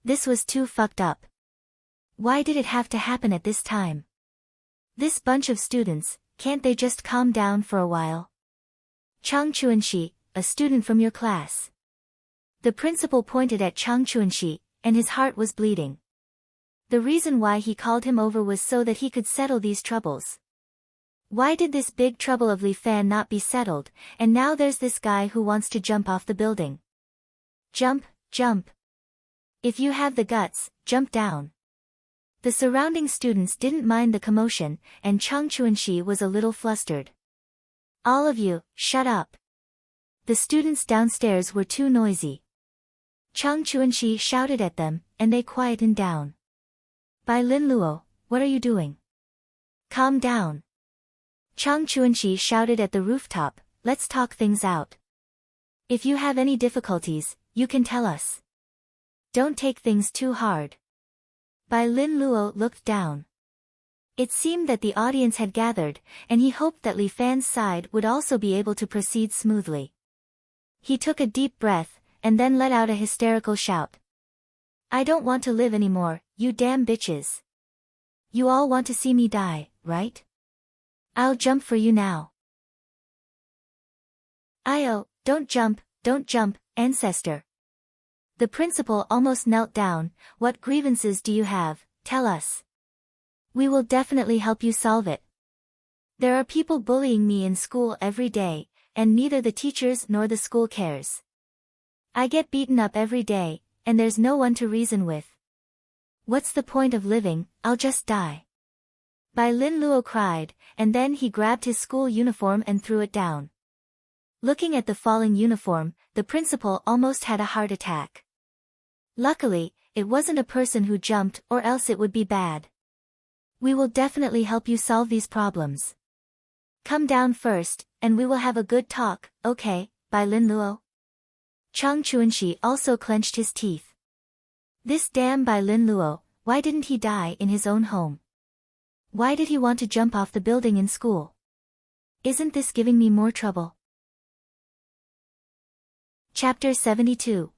This was too fucked up. Why did it have to happen at this time? This bunch of students, can't they just calm down for a while? Chang Chuanxi, a student from your class. The principal pointed at Chang Chuanxi, and his heart was bleeding. The reason why he called him over was so that he could settle these troubles. Why did this big trouble of Li Fan not be settled, and now there's this guy who wants to jump off the building? Jump, jump. If you have the guts, jump down. The surrounding students didn't mind the commotion, and Chang Chuanxi was a little flustered. All of you, shut up. The students downstairs were too noisy. Chang Chuanxi shouted at them, and they quietened down. Bai Lin Luo, what are you doing? Calm down. Chang Chuanxi shouted at the rooftop, let's talk things out. If you have any difficulties, you can tell us. Don't take things too hard. Bai Lin Luo looked down. It seemed that the audience had gathered, and he hoped that Li Fan's side would also be able to proceed smoothly. He took a deep breath, and then let out a hysterical shout. I don't want to live anymore, you damn bitches. You all want to see me die, right? I'll jump for you now. Io, don't jump, ancestor. The principal almost knelt down. What grievances do you have? Tell us. We will definitely help you solve it. There are people bullying me in school every day, and neither the teachers nor the school cares. I get beaten up every day, and there's no one to reason with. What's the point of living? I'll just die. Bai Lin Luo cried, and then he grabbed his school uniform and threw it down. Looking at the falling uniform, the principal almost had a heart attack. Luckily, it wasn't a person who jumped, or else it would be bad. We will definitely help you solve these problems. Come down first, and we will have a good talk, okay, Bai Lin Luo? Chang Chuanxi also clenched his teeth. This damn Bai Lin Luo, why didn't he die in his own home? Why did he want to jump off the building in school? Isn't this giving me more trouble? Chapter 72.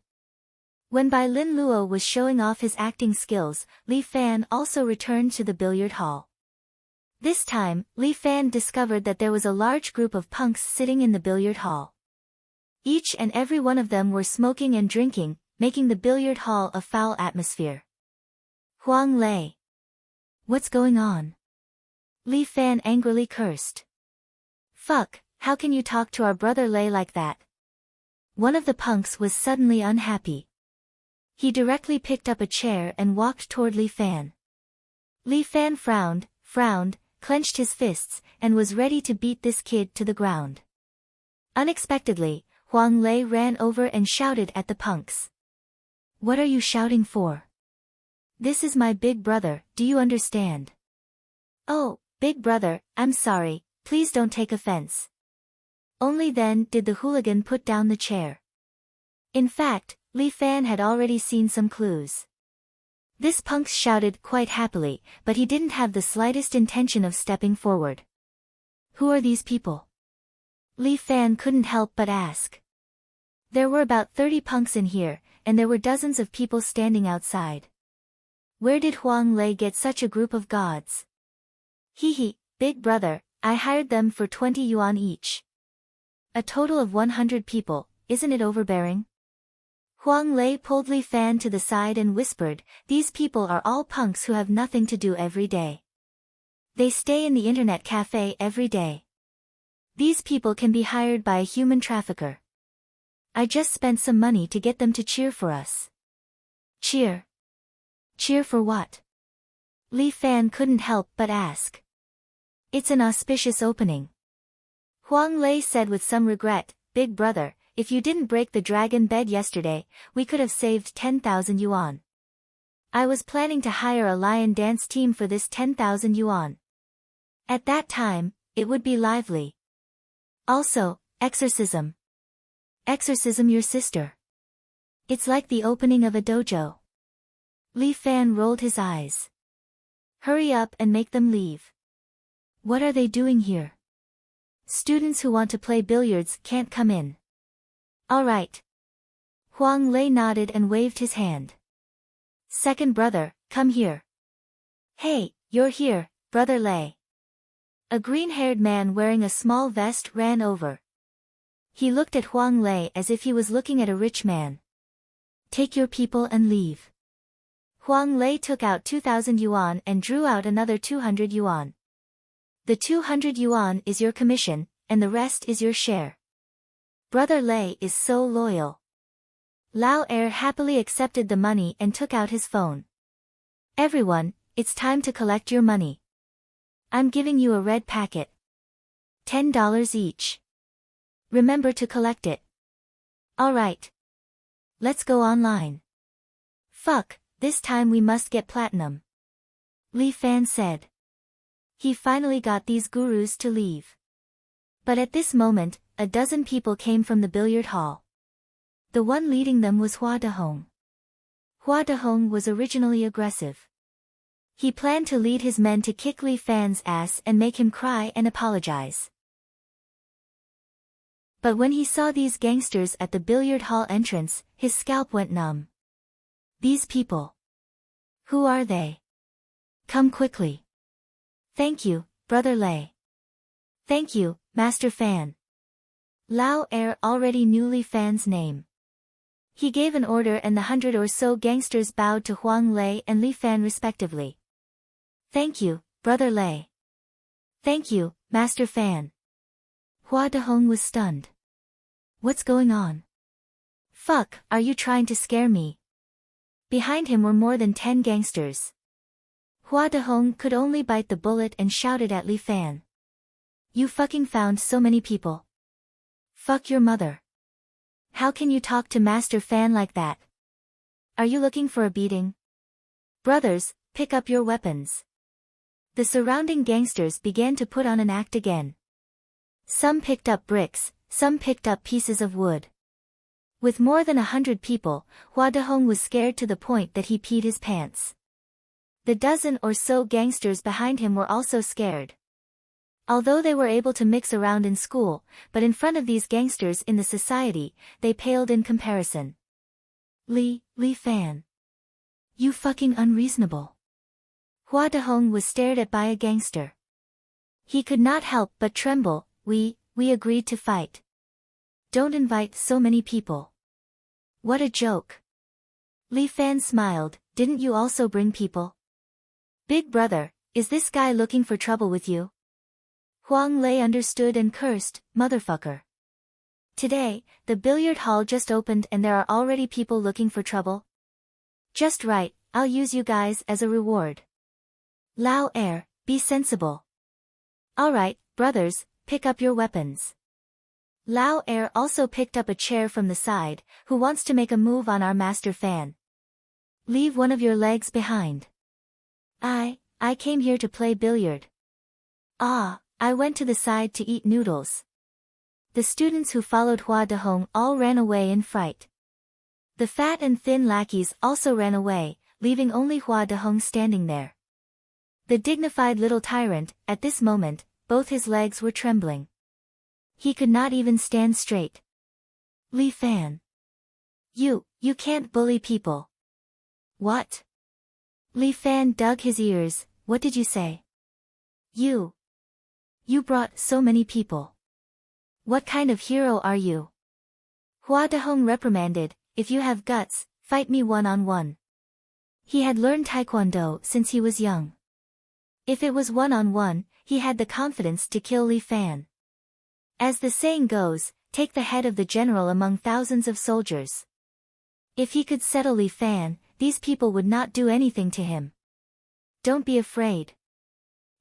When Bai Lin Luo was showing off his acting skills, Li Fan also returned to the billiard hall. This time, Li Fan discovered that there was a large group of punks sitting in the billiard hall. Each and every one of them were smoking and drinking, making the billiard hall a foul atmosphere. Huang Lei. What's going on? Li Fan angrily cursed. Fuck, how can you talk to our brother Lei like that? One of the punks was suddenly unhappy. He directly picked up a chair and walked toward Li Fan. Li Fan frowned, clenched his fists, and was ready to beat this kid to the ground. Unexpectedly, Huang Lei ran over and shouted at the punks. What are you shouting for? This is my big brother, do you understand? Oh, big brother, I'm sorry, please don't take offense. Only then did the hooligan put down the chair. In fact, Li Fan had already seen some clues. This punk shouted quite happily, but he didn't have the slightest intention of stepping forward. Who are these people? Li Fan couldn't help but ask. There were about 30 punks in here, and there were dozens of people standing outside. Where did Huang Lei get such a group of gods? Hee, big brother, I hired them for 20 yuan each. A total of 100 people, isn't it overbearing? Huang Lei pulled Li Fan to the side and whispered, these people are all punks who have nothing to do every day. They stay in the internet cafe every day. These people can be hired by a human trafficker. I just spent some money to get them to cheer for us. Cheer? Cheer for what? Li Fan couldn't help but ask. It's an auspicious opening. Huang Lei said with some regret, big brother, if you didn't break the dragon bed yesterday, we could have saved 10,000 yuan. I was planning to hire a lion dance team for this 10,000 yuan. At that time, it would be lively. Also, exorcism. Exorcism your sister. It's like the opening of a dojo. Li Fan rolled his eyes. Hurry up and make them leave. What are they doing here? Students who want to play billiards can't come in. All right. Huang Lei nodded and waved his hand. Second brother, come here. Hey, you're here, brother Lei. A green-haired man wearing a small vest ran over. He looked at Huang Lei as if he was looking at a rich man. Take your people and leave. Huang Lei took out 2,000 yuan and drew out another 200 yuan. The 200 yuan is your commission, and the rest is your share. Brother Lei is so loyal. Lao Er happily accepted the money and took out his phone. Everyone, it's time to collect your money. I'm giving you a red packet. $10 each. Remember to collect it. Alright. Let's go online. Fuck, this time we must get platinum. Li Fan said. He finally got these gurus to leave. But at this moment, a dozen people came from the billiard hall. The one leading them was Hua Dehong. Hua Dehong was originally aggressive. He planned to lead his men to kick Li Fan's ass and make him cry and apologize. But when he saw these gangsters at the billiard hall entrance, his scalp went numb. These people. Who are they? Come quickly. Thank you, brother Lei. Thank you, Master Fan. Lao Er already knew Li Fan's name. He gave an order and the 100 or so gangsters bowed to Huang Lei and Li Fan respectively. Thank you, brother Lei. Thank you, Master Fan. Hua Dehong was stunned. What's going on? Fuck, are you trying to scare me? Behind him were more than 10 gangsters. Hua Dehong could only bite the bullet and shouted at Li Fan. You fucking found so many people. Fuck your mother. How can you talk to Master Fan like that? Are you looking for a beating? Brothers, pick up your weapons. The surrounding gangsters began to put on an act again. Some picked up bricks, some picked up pieces of wood. With more than 100 people, Hua Dehong was scared to the point that he peed his pants. The dozen or so gangsters behind him were also scared. Although they were able to mix around in school, but in front of these gangsters in the society, they paled in comparison. Li Fan. You fucking unreasonable. Hua Dehong was stared at by a gangster. He could not help but tremble. We agreed to fight. Don't invite so many people. What a joke. Li Fan smiled, didn't you also bring people? Big brother, is this guy looking for trouble with you? Huang Lei understood and cursed, motherfucker. Today, the billiard hall just opened and there are already people looking for trouble? Just right, I'll use you guys as a reward. Lao Er, be sensible. Alright, brothers, pick up your weapons. Lao Er also picked up a chair from the side. Who wants to make a move on our Master Fan? Leave one of your legs behind. I came here to play billiard. I went to the side to eat noodles. The students who followed Hua Dehong all ran away in fright. The fat and thin lackeys also ran away, leaving only Hua Dehong standing there. The dignified little tyrant, at this moment, both his legs were trembling. He could not even stand straight. Li Fan. You can't bully people. What? Li Fan dug his ears. What did you say? You brought so many people. What kind of hero are you? Hua Dehong reprimanded, if you have guts, fight me one-on-one. He had learned Taekwondo since he was young. If it was one-on-one, he had the confidence to kill Li Fan. As the saying goes, take the head of the general among thousands of soldiers. If he could settle Li Fan, these people would not do anything to him. Don't be afraid.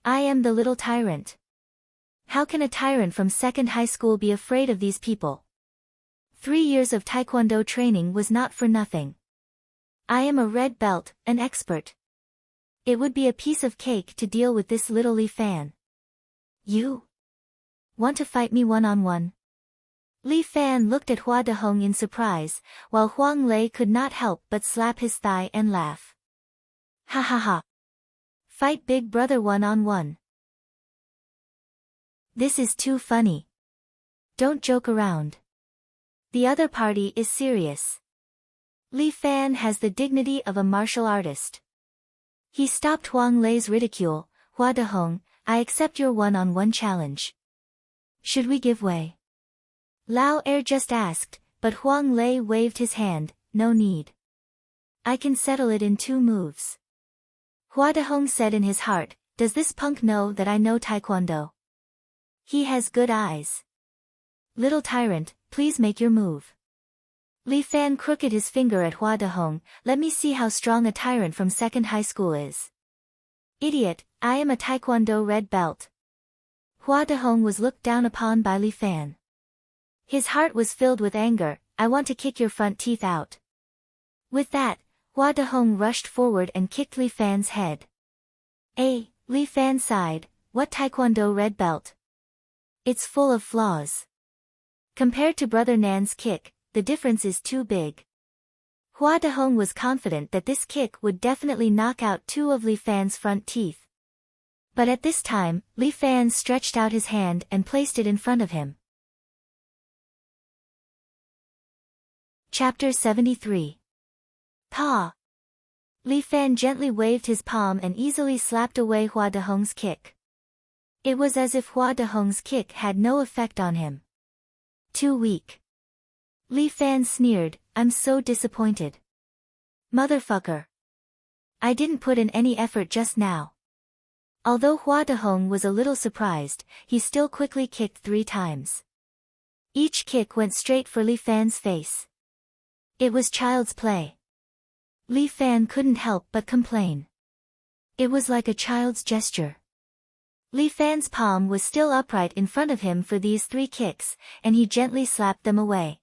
I am the little tyrant. How can a tyrant from second high school be afraid of these people? 3 years of Taekwondo training was not for nothing. I am a red belt, an expert. It would be a piece of cake to deal with this little Li Fan. You want to fight me one-on-one? Li Fan looked at Hua Dehong in surprise, while Huang Lei could not help but slap his thigh and laugh. Ha ha ha. Fight big brother one-on-one. This is too funny. Don't joke around. The other party is serious. Li Fan has the dignity of a martial artist. He stopped Huang Lei's ridicule. Hua Dehong, I accept your one-on-one challenge. Should we give way? Lao Er just asked, but Huang Lei waved his hand, no need. I can settle it in 2 moves. Hua Dehong said in his heart, does this punk know that I know Taekwondo? He has good eyes. Little tyrant, please make your move. Li Fan crooked his finger at Hua Dehong, let me see how strong a tyrant from second high school is. Idiot, I am a Taekwondo red belt. Hua Dehong was looked down upon by Li Fan. His heart was filled with anger, I want to kick your front teeth out. With that, Hua Dehong rushed forward and kicked Li Fan's head. Li Fan sighed, what Taekwondo red belt? It's full of flaws. Compared to Brother Nan's kick, the difference is too big. Hua Dehong was confident that this kick would definitely knock out 2 of Li Fan's front teeth. But at this time, Li Fan stretched out his hand and placed it in front of him. Chapter 73. Pa. Li Fan gently waved his palm and easily slapped away Hua Dehong's kick. It was as if Hua Dehong's kick had no effect on him. Too weak. Li Fan sneered, I'm so disappointed. Motherfucker. I didn't put in any effort just now. Although Hua Dehong was a little surprised, he still quickly kicked 3 times. Each kick went straight for Li Fan's face. It was child's play. Li Fan couldn't help but complain. It was like a child's gesture. Li Fan's palm was still upright in front of him for these 3 kicks, and he gently slapped them away.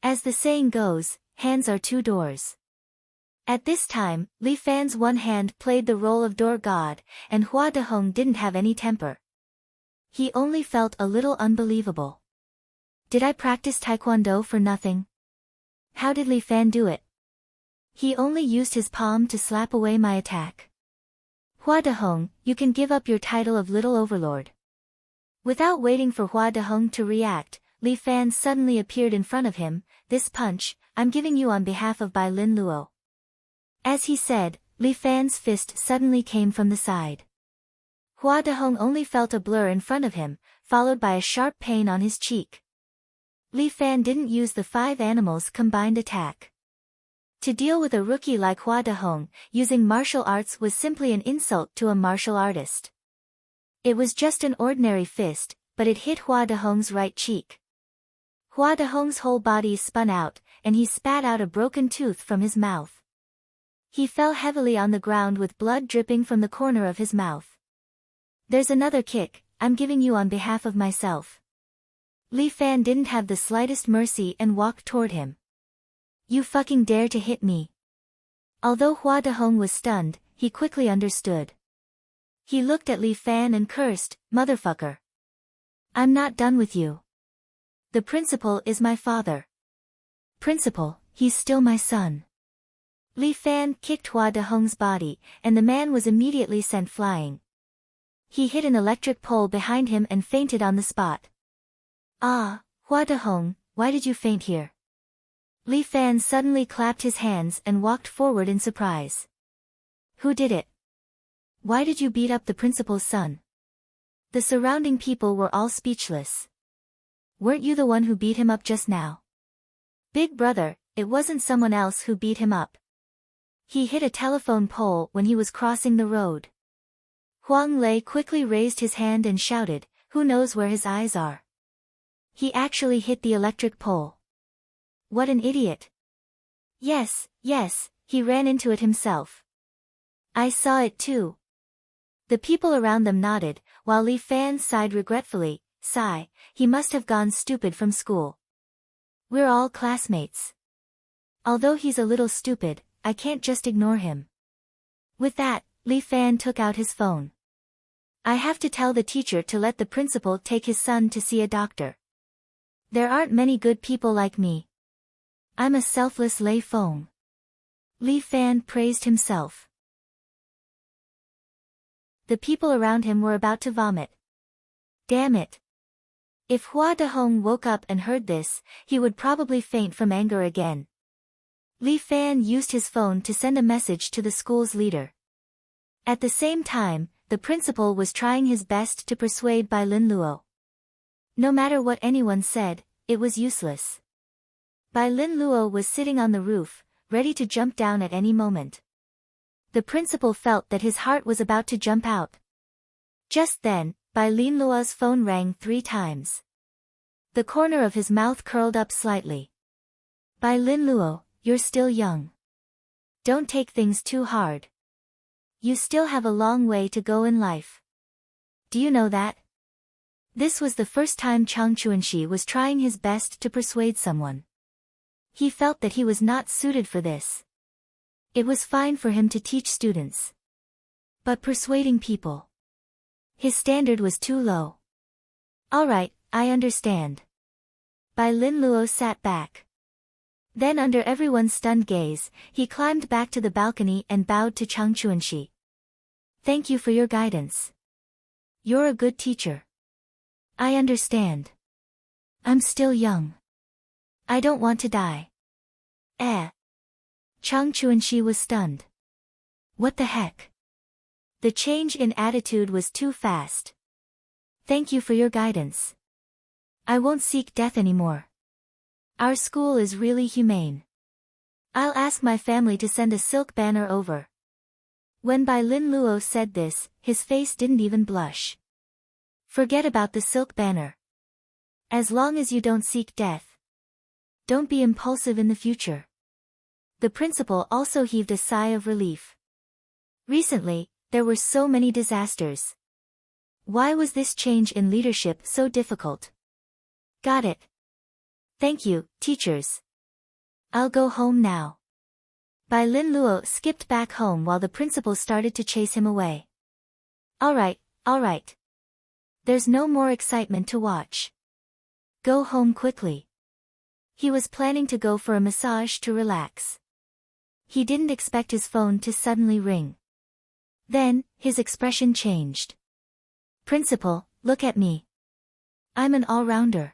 As the saying goes, hands are 2 doors. At this time, Li Fan's one hand played the role of door god, and Hua Dehong didn't have any temper. He only felt a little unbelievable. Did I practice Taekwondo for nothing? How did Li Fan do it? He only used his palm to slap away my attack. Hua Dehong, you can give up your title of Little Overlord. Without waiting for Hua Dehong to react, Li Fan suddenly appeared in front of him, this punch, I'm giving you on behalf of Bai Lin Luo. As he said, Li Fan's fist suddenly came from the side. Hua Dehong only felt a blur in front of him, followed by a sharp pain on his cheek. Li Fan didn't use the 5 animals combined attack. To deal with a rookie like Hua Dehong, using martial arts was simply an insult to a martial artist. It was just an ordinary fist, but it hit Hua Dehong's right cheek. Hua Dehong's whole body spun out, and he spat out a broken tooth from his mouth. He fell heavily on the ground with blood dripping from the corner of his mouth. There's another kick, I'm giving you on behalf of myself. Li Fan didn't have the slightest mercy and walked toward him. You fucking dare to hit me. Although Hua Dehong was stunned, he quickly understood. He looked at Li Fan and cursed, motherfucker. I'm not done with you. The principal is my father. Principal, he's still my son. Li Fan kicked Hua Dehong's body, and the man was immediately sent flying. He hit an electric pole behind him and fainted on the spot. Ah, Hua Dehong, why did you faint here? Li Fan suddenly clapped his hands and walked forward in surprise. Who did it? Why did you beat up the principal's son? The surrounding people were all speechless. Weren't you the one who beat him up just now? Big brother, it wasn't someone else who beat him up. He hit a telephone pole when he was crossing the road. Huang Lei quickly raised his hand and shouted, who knows where his eyes are? He actually hit the electric pole. What an idiot. Yes, he ran into it himself. I saw it too. The people around them nodded, while Li Fan sighed regretfully, sigh, he must have gone stupid from school. We're all classmates. Although he's a little stupid, I can't just ignore him. With that, Li Fan took out his phone. I have to tell the teacher to let the principal take his son to see a doctor. There aren't many good people like me. I'm a selfless Lei Feng. Li Fan praised himself. The people around him were about to vomit. Damn it. If Hua Dehong woke up and heard this, he would probably faint from anger again. Li Fan used his phone to send a message to the school's leader. At the same time, the principal was trying his best to persuade Bai Lin Luo. No matter what anyone said, it was useless. Bai Lin Luo was sitting on the roof, ready to jump down at any moment. The principal felt that his heart was about to jump out. Just then, Bai Lin Luo's phone rang 3 times. The corner of his mouth curled up slightly. Bai Lin Luo, you're still young. Don't take things too hard. You still have a long way to go in life. Do you know that? This was the first time Chang Chuanxi was trying his best to persuade someone. He felt that he was not suited for this. It was fine for him to teach students. But persuading people. His standard was too low. Alright, I understand. Bai Lin Luo sat back. Then under everyone's stunned gaze, he climbed back to the balcony and bowed to Chang Chuanxi. Thank you for your guidance. You're a good teacher. I understand. I'm still young. I don't want to die. Chang Chuanxi was stunned. What the heck? The change in attitude was too fast. Thank you for your guidance. I won't seek death anymore. Our school is really humane. I'll ask my family to send a silk banner over. When Bai Lin Luo said this, his face didn't even blush. Forget about the silk banner. As long as you don't seek death. Don't be impulsive in the future. The principal also heaved a sigh of relief. Recently, there were so many disasters. Why was this change in leadership so difficult? Got it. Thank you, teachers. I'll go home now. Bai Lin Luo skipped back home while the principal started to chase him away. Alright. There's no more excitement to watch. Go home quickly. He was planning to go for a massage to relax. He didn't expect his phone to suddenly ring. Then, his expression changed. Principal, look at me. I'm an all-rounder.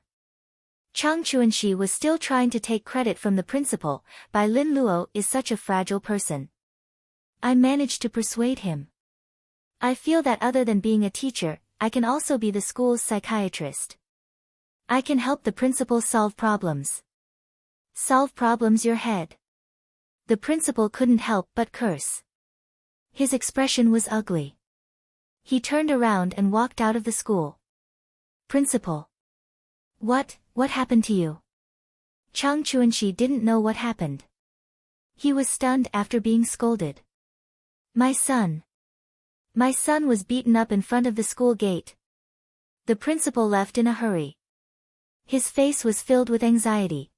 Chang Chuanxi was still trying to take credit from the principal. Bai Lin Luo is such a fragile person. I managed to persuade him. I feel that other than being a teacher, I can also be the school's psychiatrist. I can help the principal solve problems. Solve problems your head. The principal couldn't help but curse. His expression was ugly. He turned around and walked out of the school. Principal. What happened to you? Chang Chuanxi didn't know what happened. He was stunned after being scolded. My son. My son was beaten up in front of the school gate. The principal left in a hurry. His face was filled with anxiety.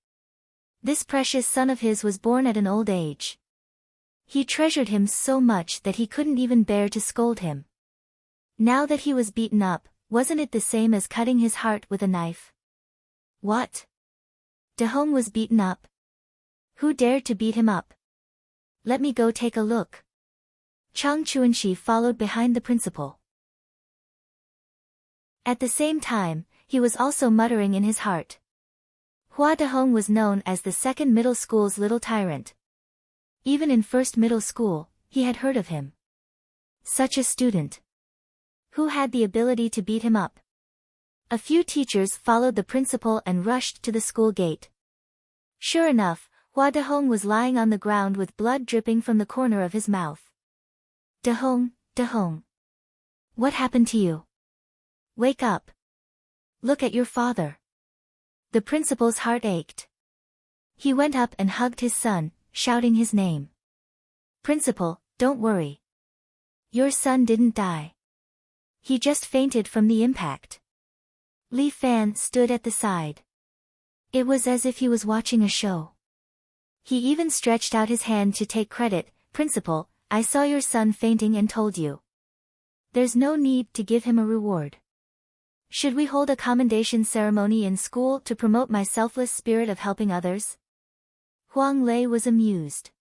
This precious son of his was born at an old age. He treasured him so much that he couldn't even bear to scold him. Now that he was beaten up, wasn't it the same as cutting his heart with a knife? What? Dehong was beaten up? Who dared to beat him up? Let me go take a look. Chang Chuanxi followed behind the principal. At the same time, he was also muttering in his heart. Hua Dehong was known as the second middle school's little tyrant. Even in first middle school, he had heard of him. Such a student. Who had the ability to beat him up? A few teachers followed the principal and rushed to the school gate. Sure enough, Hua Dehong was lying on the ground with blood dripping from the corner of his mouth. Dehong, Dehong. What happened to you? Wake up. Look at your father. The principal's heart ached. He went up and hugged his son, shouting his name. Principal, don't worry. Your son didn't die. He just fainted from the impact. Li Fan stood at the side. It was as if he was watching a show. He even stretched out his hand to take credit. Principal, I saw your son fainting and told you. There's no need to give him a reward. Should we hold a commendation ceremony in school to promote my selfless spirit of helping others? Huang Lei was amused.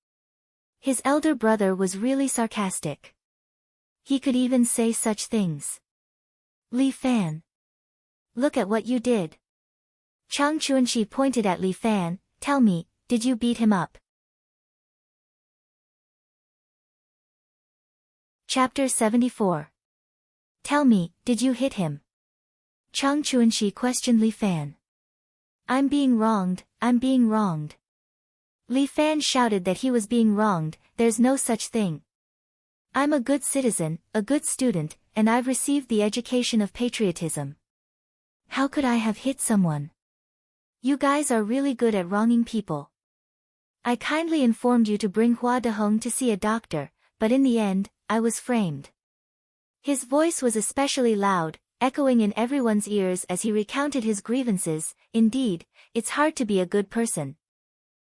His elder brother was really sarcastic. He could even say such things. Li Fan. Look at what you did. Chang Chuanxi pointed at Li Fan. Tell me, did you beat him up? Chapter 74. Tell me, did you hit him? Chang Chuanxi questioned Li Fan. I'm being wronged, I'm being wronged. Li Fan shouted that he was being wronged. There's no such thing. I'm a good citizen, a good student, and I've received the education of patriotism. How could I have hit someone? You guys are really good at wronging people. I kindly informed you to bring Hua Dehong to see a doctor, but in the end, I was framed. His voice was especially loud, echoing in everyone's ears as he recounted his grievances. Indeed, it's hard to be a good person.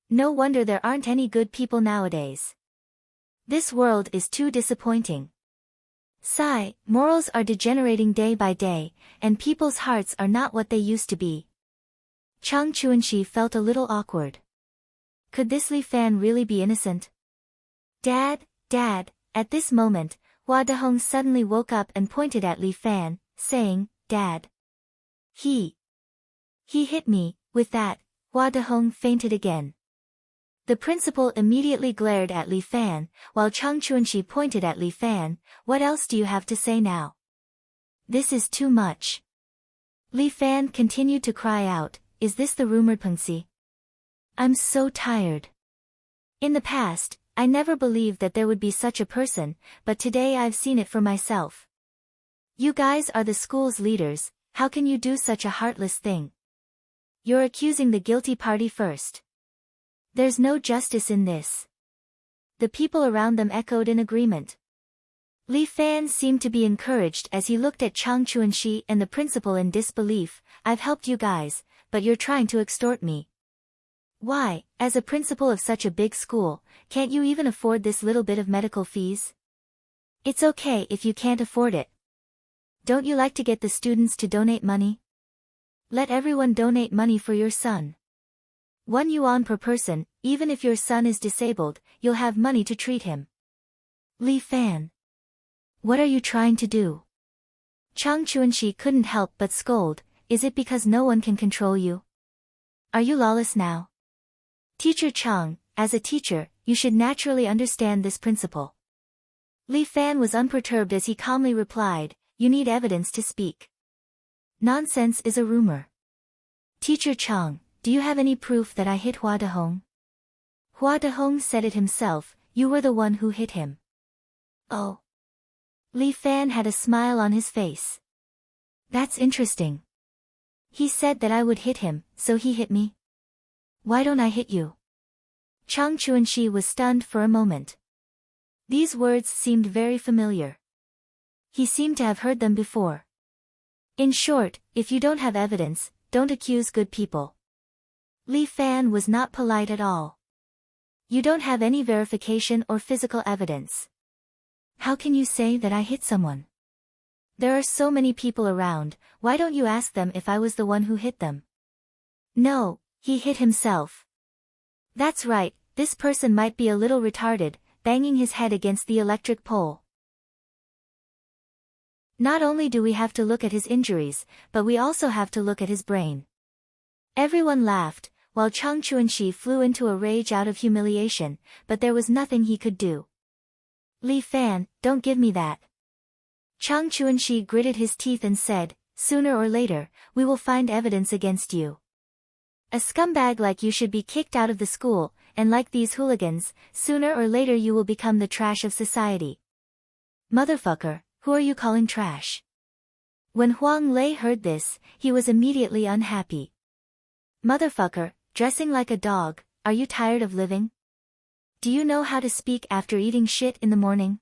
No wonder there aren't any good people nowadays. This world is too disappointing. Sigh, morals are degenerating day by day, and people's hearts are not what they used to be. Chang Chuanxi felt a little awkward. Could this Li Fan really be innocent? Dad, Dad, at this moment, Hua Dehong suddenly woke up and pointed at Li Fan, saying, Dad. He hit me. With that, Hua Dehong fainted again. The principal immediately glared at Li Fan, while Chang Chuanxi pointed at Li Fan. What else do you have to say now? This is too much. Li Fan continued to cry out, is this the rumored Pengxi? I'm so tired. In the past, I never believed that there would be such a person, but today I've seen it for myself. You guys are the school's leaders, how can you do such a heartless thing? You're accusing the guilty party first. There's no justice in this. The people around them echoed in agreement. Li Fan seemed to be encouraged as he looked at Chang Chuanxi and the principal in disbelief. I've helped you guys, but you're trying to extort me. Why, as a principal of such a big school, can't you even afford this little bit of medical fees? It's okay if you can't afford it. Don't you like to get the students to donate money? Let everyone donate money for your son. 1 yuan per person. Even if your son is disabled, you'll have money to treat him. Li Fan. What are you trying to do? Chang Chuanxi couldn't help but scold. Is it because no one can control you? Are you lawless now? Teacher Chang, as a teacher, you should naturally understand this principle. Li Fan was unperturbed as he calmly replied, you need evidence to speak. Nonsense is a rumor. Teacher Chang, do you have any proof that I hit Hua Dehong? Hua Dehong said it himself, you were the one who hit him. Oh. Li Fan had a smile on his face. That's interesting. He said that I would hit him, so he hit me. Why don't I hit you? Chang Chuanxi was stunned for a moment. These words seemed very familiar. He seemed to have heard them before. In short, if you don't have evidence, don't accuse good people. Li Fan was not polite at all. You don't have any verification or physical evidence. How can you say that I hit someone? There are so many people around, why don't you ask them if I was the one who hit them? No, he hit himself. That's right, this person might be a little retarded, banging his head against the electric pole. Not only do we have to look at his injuries, but we also have to look at his brain. Everyone laughed, while Chang Chuanxi flew into a rage out of humiliation, but there was nothing he could do. Li Fan, don't give me that. Chang Chuanxi gritted his teeth and said, sooner or later, we will find evidence against you. A scumbag like you should be kicked out of the school, and like these hooligans, sooner or later you will become the trash of society. Motherfucker, who are you calling trash? When Huang Lei heard this, he was immediately unhappy. Motherfucker, dressing like a dog, are you tired of living? Do you know how to speak after eating shit in the morning?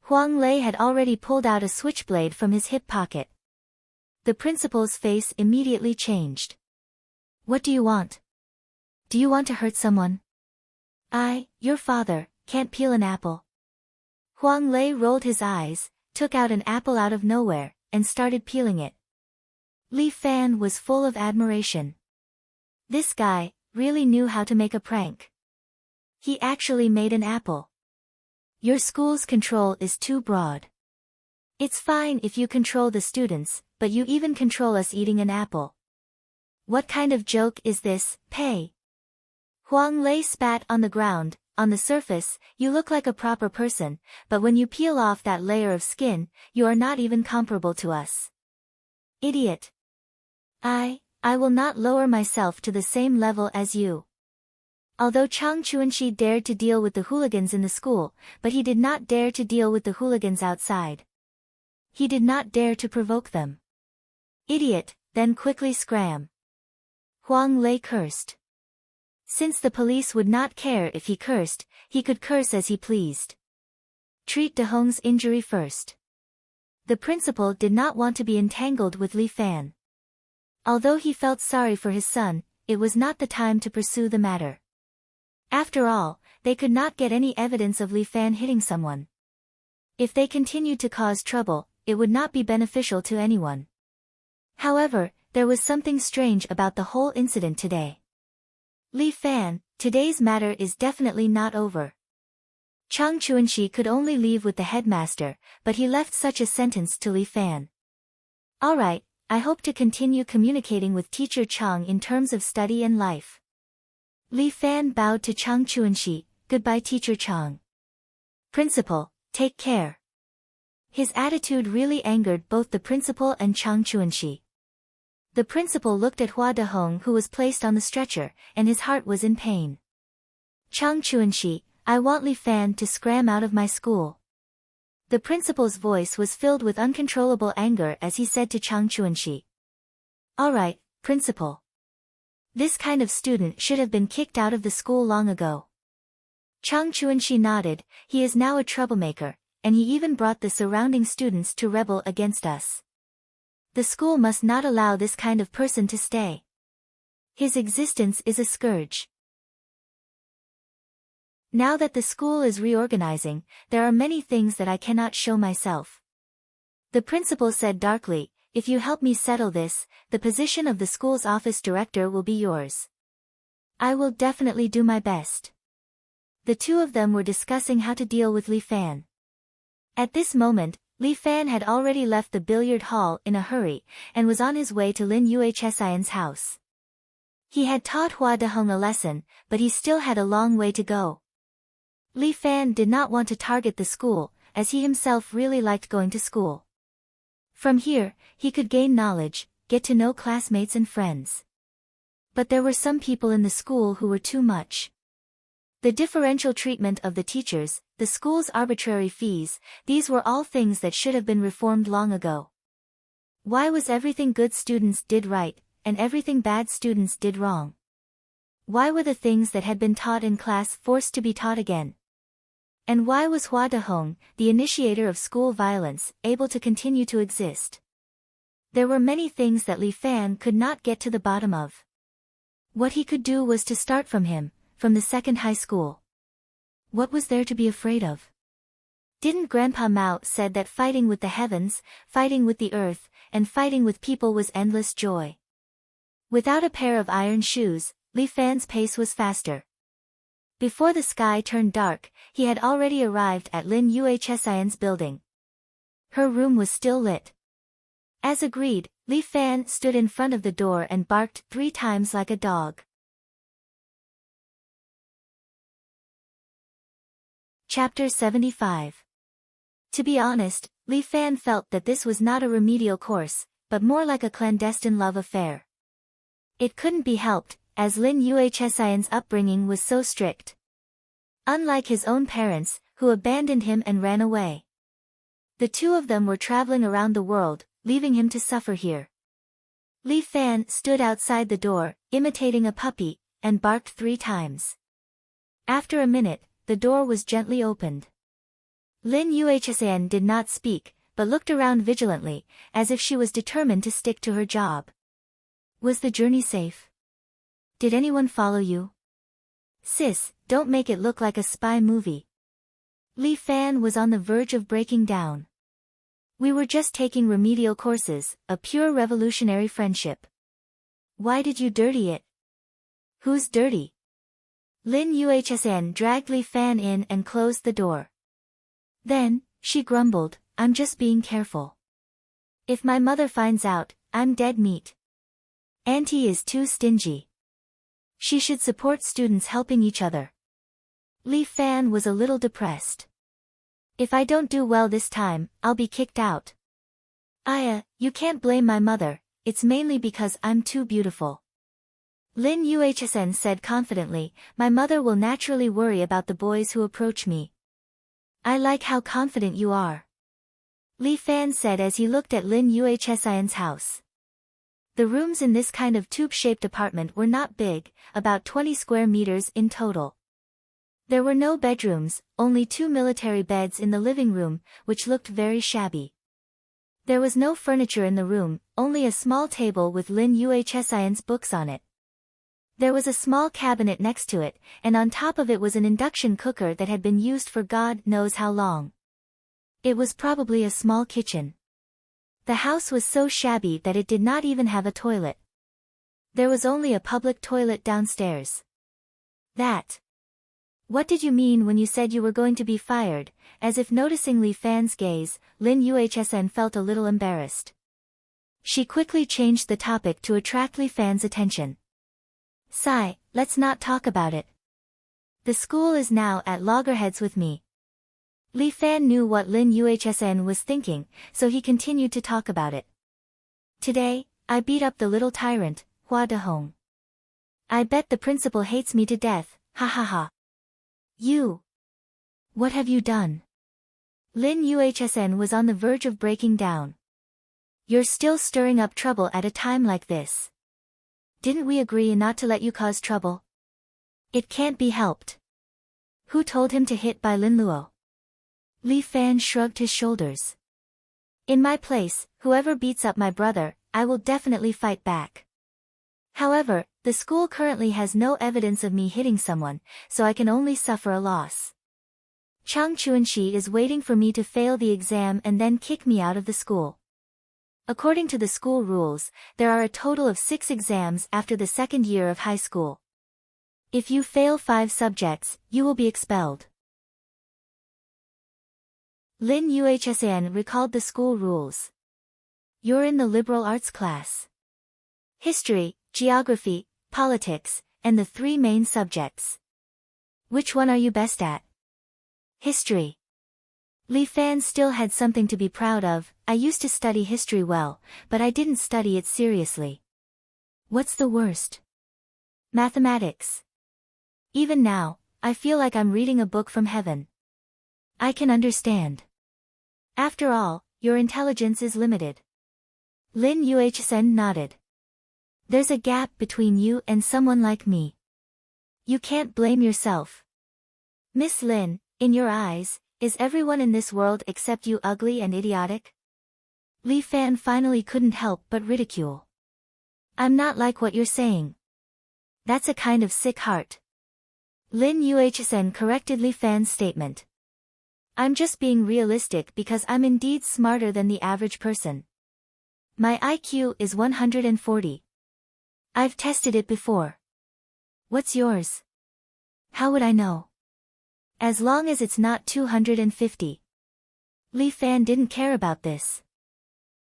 Huang Lei had already pulled out a switchblade from his hip pocket. The principal's face immediately changed. What do you want? Do you want to hurt someone? Your father, can't peel an apple. Huang Lei rolled his eyes, took out an apple out of nowhere, and started peeling it. Li Fan was full of admiration. This guy really knew how to make a prank. He actually made an apple. Your school's control is too broad. It's fine if you control the students, but you even control us eating an apple. What kind of joke is this, Pei? Huang Lei spat on the ground. On the surface, you look like a proper person, but when you peel off that layer of skin, you are not even comparable to us. Idiot. I will not lower myself to the same level as you. Although Chang Chuanxi dared to deal with the hooligans in the school, but he did not dare to deal with the hooligans outside. He did not dare to provoke them. Idiot, then quickly scram. Huang Lei cursed. Since the police would not care if he cursed, he could curse as he pleased. Treat De Hong's injury first. The principal did not want to be entangled with Li Fan. Although he felt sorry for his son, it was not the time to pursue the matter. After all, they could not get any evidence of Li Fan hitting someone. If they continued to cause trouble, it would not be beneficial to anyone. However, there was something strange about the whole incident today. Li Fan, today's matter is definitely not over. Chang Chuanxi could only leave with the headmaster, but he left such a sentence to Li Fan. Alright, I hope to continue communicating with Teacher Chang in terms of study and life. Li Fan bowed to Chang Chuanxi, goodbye Teacher Chang. Principal, take care. His attitude really angered both the principal and Chang Chuanxi. The principal looked at Hua Dehong who was placed on the stretcher, and his heart was in pain. Chang Chuanxi, I want Li Fan to scram out of my school. The principal's voice was filled with uncontrollable anger as he said to Chang Chuanxi. Alright, principal. This kind of student should have been kicked out of the school long ago. Chang Chuanxi nodded, he is now a troublemaker, and he even brought the surrounding students to rebel against us. The school must not allow this kind of person to stay. His existence is a scourge. Now that the school is reorganizing, there are many things that I cannot show myself. The principal said darkly, if you help me settle this, the position of the school's office director will be yours. I will definitely do my best. The two of them were discussing how to deal with Li Fan. At this moment, Li Fan had already left the billiard hall in a hurry, and was on his way to Lin Yuhsian's house. He had taught Hua Dehong a lesson, but he still had a long way to go. Li Fan did not want to target the school, as he himself really liked going to school. From here, he could gain knowledge, get to know classmates and friends. But there were some people in the school who were too much. The differential treatment of the teachers, the school's arbitrary fees, these were all things that should have been reformed long ago. Why was everything good students did right, and everything bad students did wrong? Why were the things that had been taught in class forced to be taught again? And why was Hua Dehong, the initiator of school violence, able to continue to exist? There were many things that Li Fan could not get to the bottom of. What he could do was to start from him, from the second high school. What was there to be afraid of? Didn't Grandpa Mao said that fighting with the heavens, fighting with the earth, and fighting with people was endless joy? Without a pair of iron shoes, Li Fan's pace was faster. Before the sky turned dark, he had already arrived at Lin Yuhsin's building. Her room was still lit. As agreed, Li Fan stood in front of the door and barked 3 times like a dog. Chapter 75. To be honest, Li Fan felt that this was not a remedial course, but more like a clandestine love affair. It couldn't be helped, as Lin Yuhsin's upbringing was so strict. Unlike his own parents, who abandoned him and ran away. The two of them were traveling around the world, leaving him to suffer here. Li Fan stood outside the door, imitating a puppy, and barked 3 times. After a minute, the door was gently opened. Lin Yuhsin did not speak, but looked around vigilantly, as if she was determined to stick to her job. Was the journey safe? Did anyone follow you? Sis, don't make it look like a spy movie. Li Fan was on the verge of breaking down. We were just taking remedial courses, a pure revolutionary friendship. Why did you dirty it? Who's dirty? Lin Yuhsin dragged Li Fan in and closed the door. Then, she grumbled, I'm just being careful. If my mother finds out, I'm dead meat. Auntie is too stingy. She should support students helping each other. Li Fan was a little depressed. If I don't do well this time, I'll be kicked out. Aya, you can't blame my mother, it's mainly because I'm too beautiful. Lin Yuhsin said confidently, my mother will naturally worry about the boys who approach me. I like how confident you are. Li Fan said as he looked at Lin Yuhsin's house. The rooms in this kind of tube-shaped apartment were not big, about 20 square meters in total. There were no bedrooms, only 2 military beds in the living room, which looked very shabby. There was no furniture in the room, only a small table with Lin Yuhsin's books on it. There was a small cabinet next to it, and on top of it was an induction cooker that had been used for God knows how long. It was probably a small kitchen. The house was so shabby that it did not even have a toilet. There was only a public toilet downstairs. What did you mean when you said you were going to be fired? As if noticing Li Fan's gaze, Lin Yuhsin felt a little embarrassed. She quickly changed the topic to attract Li Fan's attention. Sigh, let's not talk about it. The school is now at loggerheads with me. Li Fan knew what Lin Yuhsin was thinking, so he continued to talk about it. Today, I beat up the little tyrant, Hua Dehong. I bet the principal hates me to death, ha ha ha. You! What have you done? Lin Yuhsin was on the verge of breaking down. You're still stirring up trouble at a time like this. Didn't we agree not to let you cause trouble? It can't be helped. Who told him to hit by Lin Luo? Li Fan shrugged his shoulders. In my place, whoever beats up my brother, I will definitely fight back. However, the school currently has no evidence of me hitting someone, so I can only suffer a loss. Chang Chuanxi is waiting for me to fail the exam and then kick me out of the school. According to the school rules, there are a total of 6 exams after the 2nd year of high school. If you fail 5 subjects, you will be expelled. Lin Yuhsin recalled the school rules. You're in the liberal arts class. History, geography, politics, and the 3 main subjects. Which one are you best at? History. Li Fan still had something to be proud of. I used to study history well, but I didn't study it seriously. What's the worst? Mathematics. Even now, I feel like I'm reading a book from heaven. I can understand. After all, your intelligence is limited. Lin Yuhsin nodded. There's a gap between you and someone like me. You can't blame yourself. Miss Lin, in your eyes, is everyone in this world except you ugly and idiotic? Li Fan finally couldn't help but ridicule. I'm not like what you're saying. That's a kind of sick heart. Lin Yuhsin corrected Li Fan's statement. I'm just being realistic because I'm indeed smarter than the average person. My IQ is 140. I've tested it before. What's yours? How would I know? As long as it's not 250. Li Fan didn't care about this.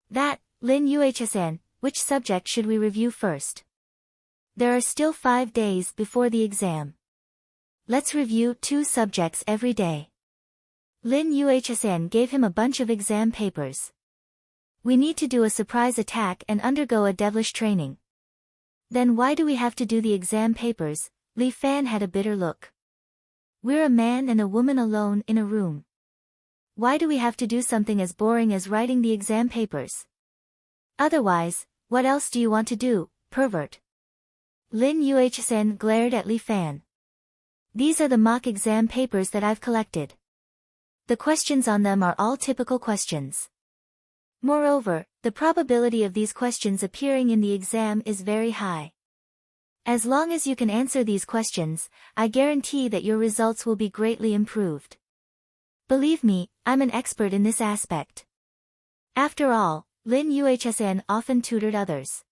Lin Yuhsn, which subject should we review first? There are still 5 days before the exam. Let's review 2 subjects every day. Lin Yuhsn gave him a bunch of exam papers. We need to do a surprise attack and undergo a devilish training. Then why do we have to do the exam papers? Li Fan had a bitter look. We're a man and a woman alone in a room. Why do we have to do something as boring as writing the exam papers? Otherwise, what else do you want to do, pervert? Lin Yuhsn glared at Li Fan. These are the mock exam papers that I've collected. The questions on them are all typical questions. Moreover, the probability of these questions appearing in the exam is very high. As long as you can answer these questions, I guarantee that your results will be greatly improved. Believe me, I'm an expert in this aspect. After all, Lin Yuhsn often tutored others.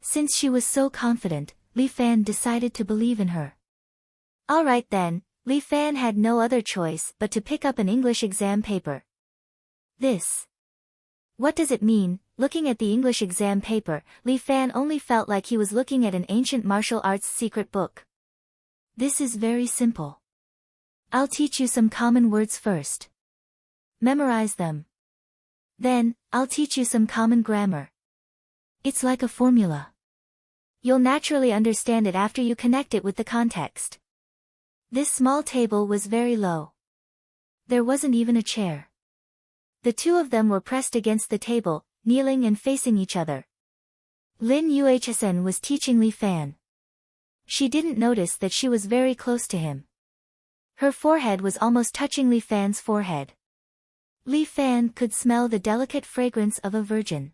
Since she was so confident, Li Fan decided to believe in her. Alright then, Li Fan had no other choice but to pick up an English exam paper. What does it mean? Looking at the English exam paper, Li Fan only felt like he was looking at an ancient martial arts secret book. This is very simple. I'll teach you some common words first. Memorize them. Then, I'll teach you some common grammar. It's like a formula. You'll naturally understand it after you connect it with the context. This small table was very low. There wasn't even a chair. The 2 of them were pressed against the table, kneeling and facing each other. Lin Yuhsn was teaching Li Fan. She didn't notice that she was very close to him. Her forehead was almost touching Li Fan's forehead. Li Fan could smell the delicate fragrance of a virgin.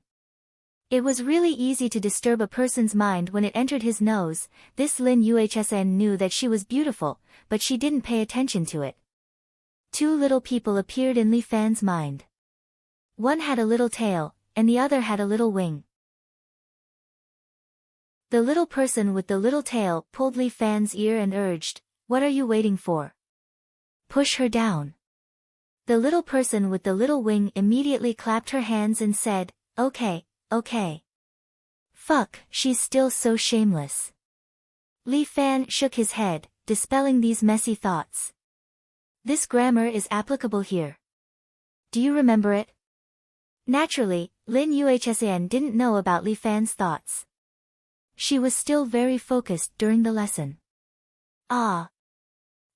It was really easy to disturb a person's mind when it entered his nose. This Lin Yuhsn knew that she was beautiful, but she didn't pay attention to it. 2 little people appeared in Li Fan's mind. One had a little tail, and the other had a little wing. The little person with the little tail pulled Li Fan's ear and urged, "What are you waiting for? Push her down." The little person with the little wing immediately clapped her hands and said, "Okay, okay. Fuck, she's still so shameless." Li Fan shook his head, dispelling these messy thoughts. This grammar is applicable here. Do you remember it? Naturally, Lin Yuhsn didn't know about Li Fan's thoughts. She was still very focused during the lesson.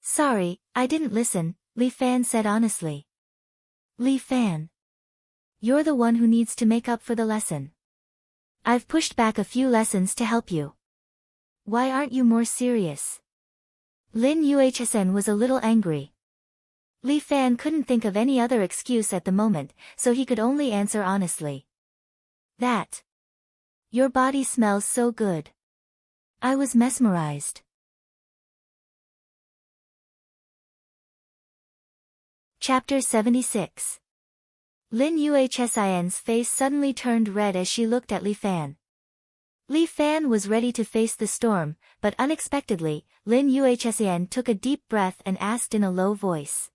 Sorry, I didn't listen, Li Fan said honestly. Li Fan. You're the one who needs to make up for the lesson. I've pushed back a few lessons to help you. Why aren't you more serious? Lin Yuhsn was a little angry. Li Fan couldn't think of any other excuse at the moment, so he could only answer honestly. Your body smells so good. I was mesmerized. Chapter 76. Lin Yuhsn's face suddenly turned red as she looked at Li Fan. Li Fan was ready to face the storm, but unexpectedly, Lin Yuhsn took a deep breath and asked in a low voice.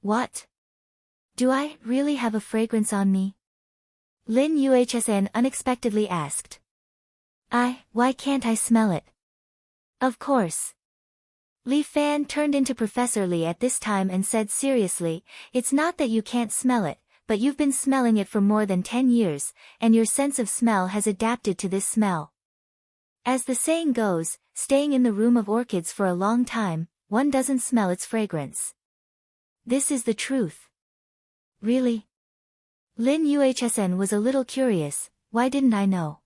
What? Do I really have a fragrance on me? Lin Yuhsn unexpectedly asked. Why can't I smell it? Of course. Li Fan turned into Professor Li at this time and said seriously, it's not that you can't smell it, but you've been smelling it for more than 10 years, and your sense of smell has adapted to this smell. As the saying goes, staying in the room of orchids for a long time, one doesn't smell its fragrance. This is the truth. Really? Lin Yuhsn was a little curious, why didn't I know?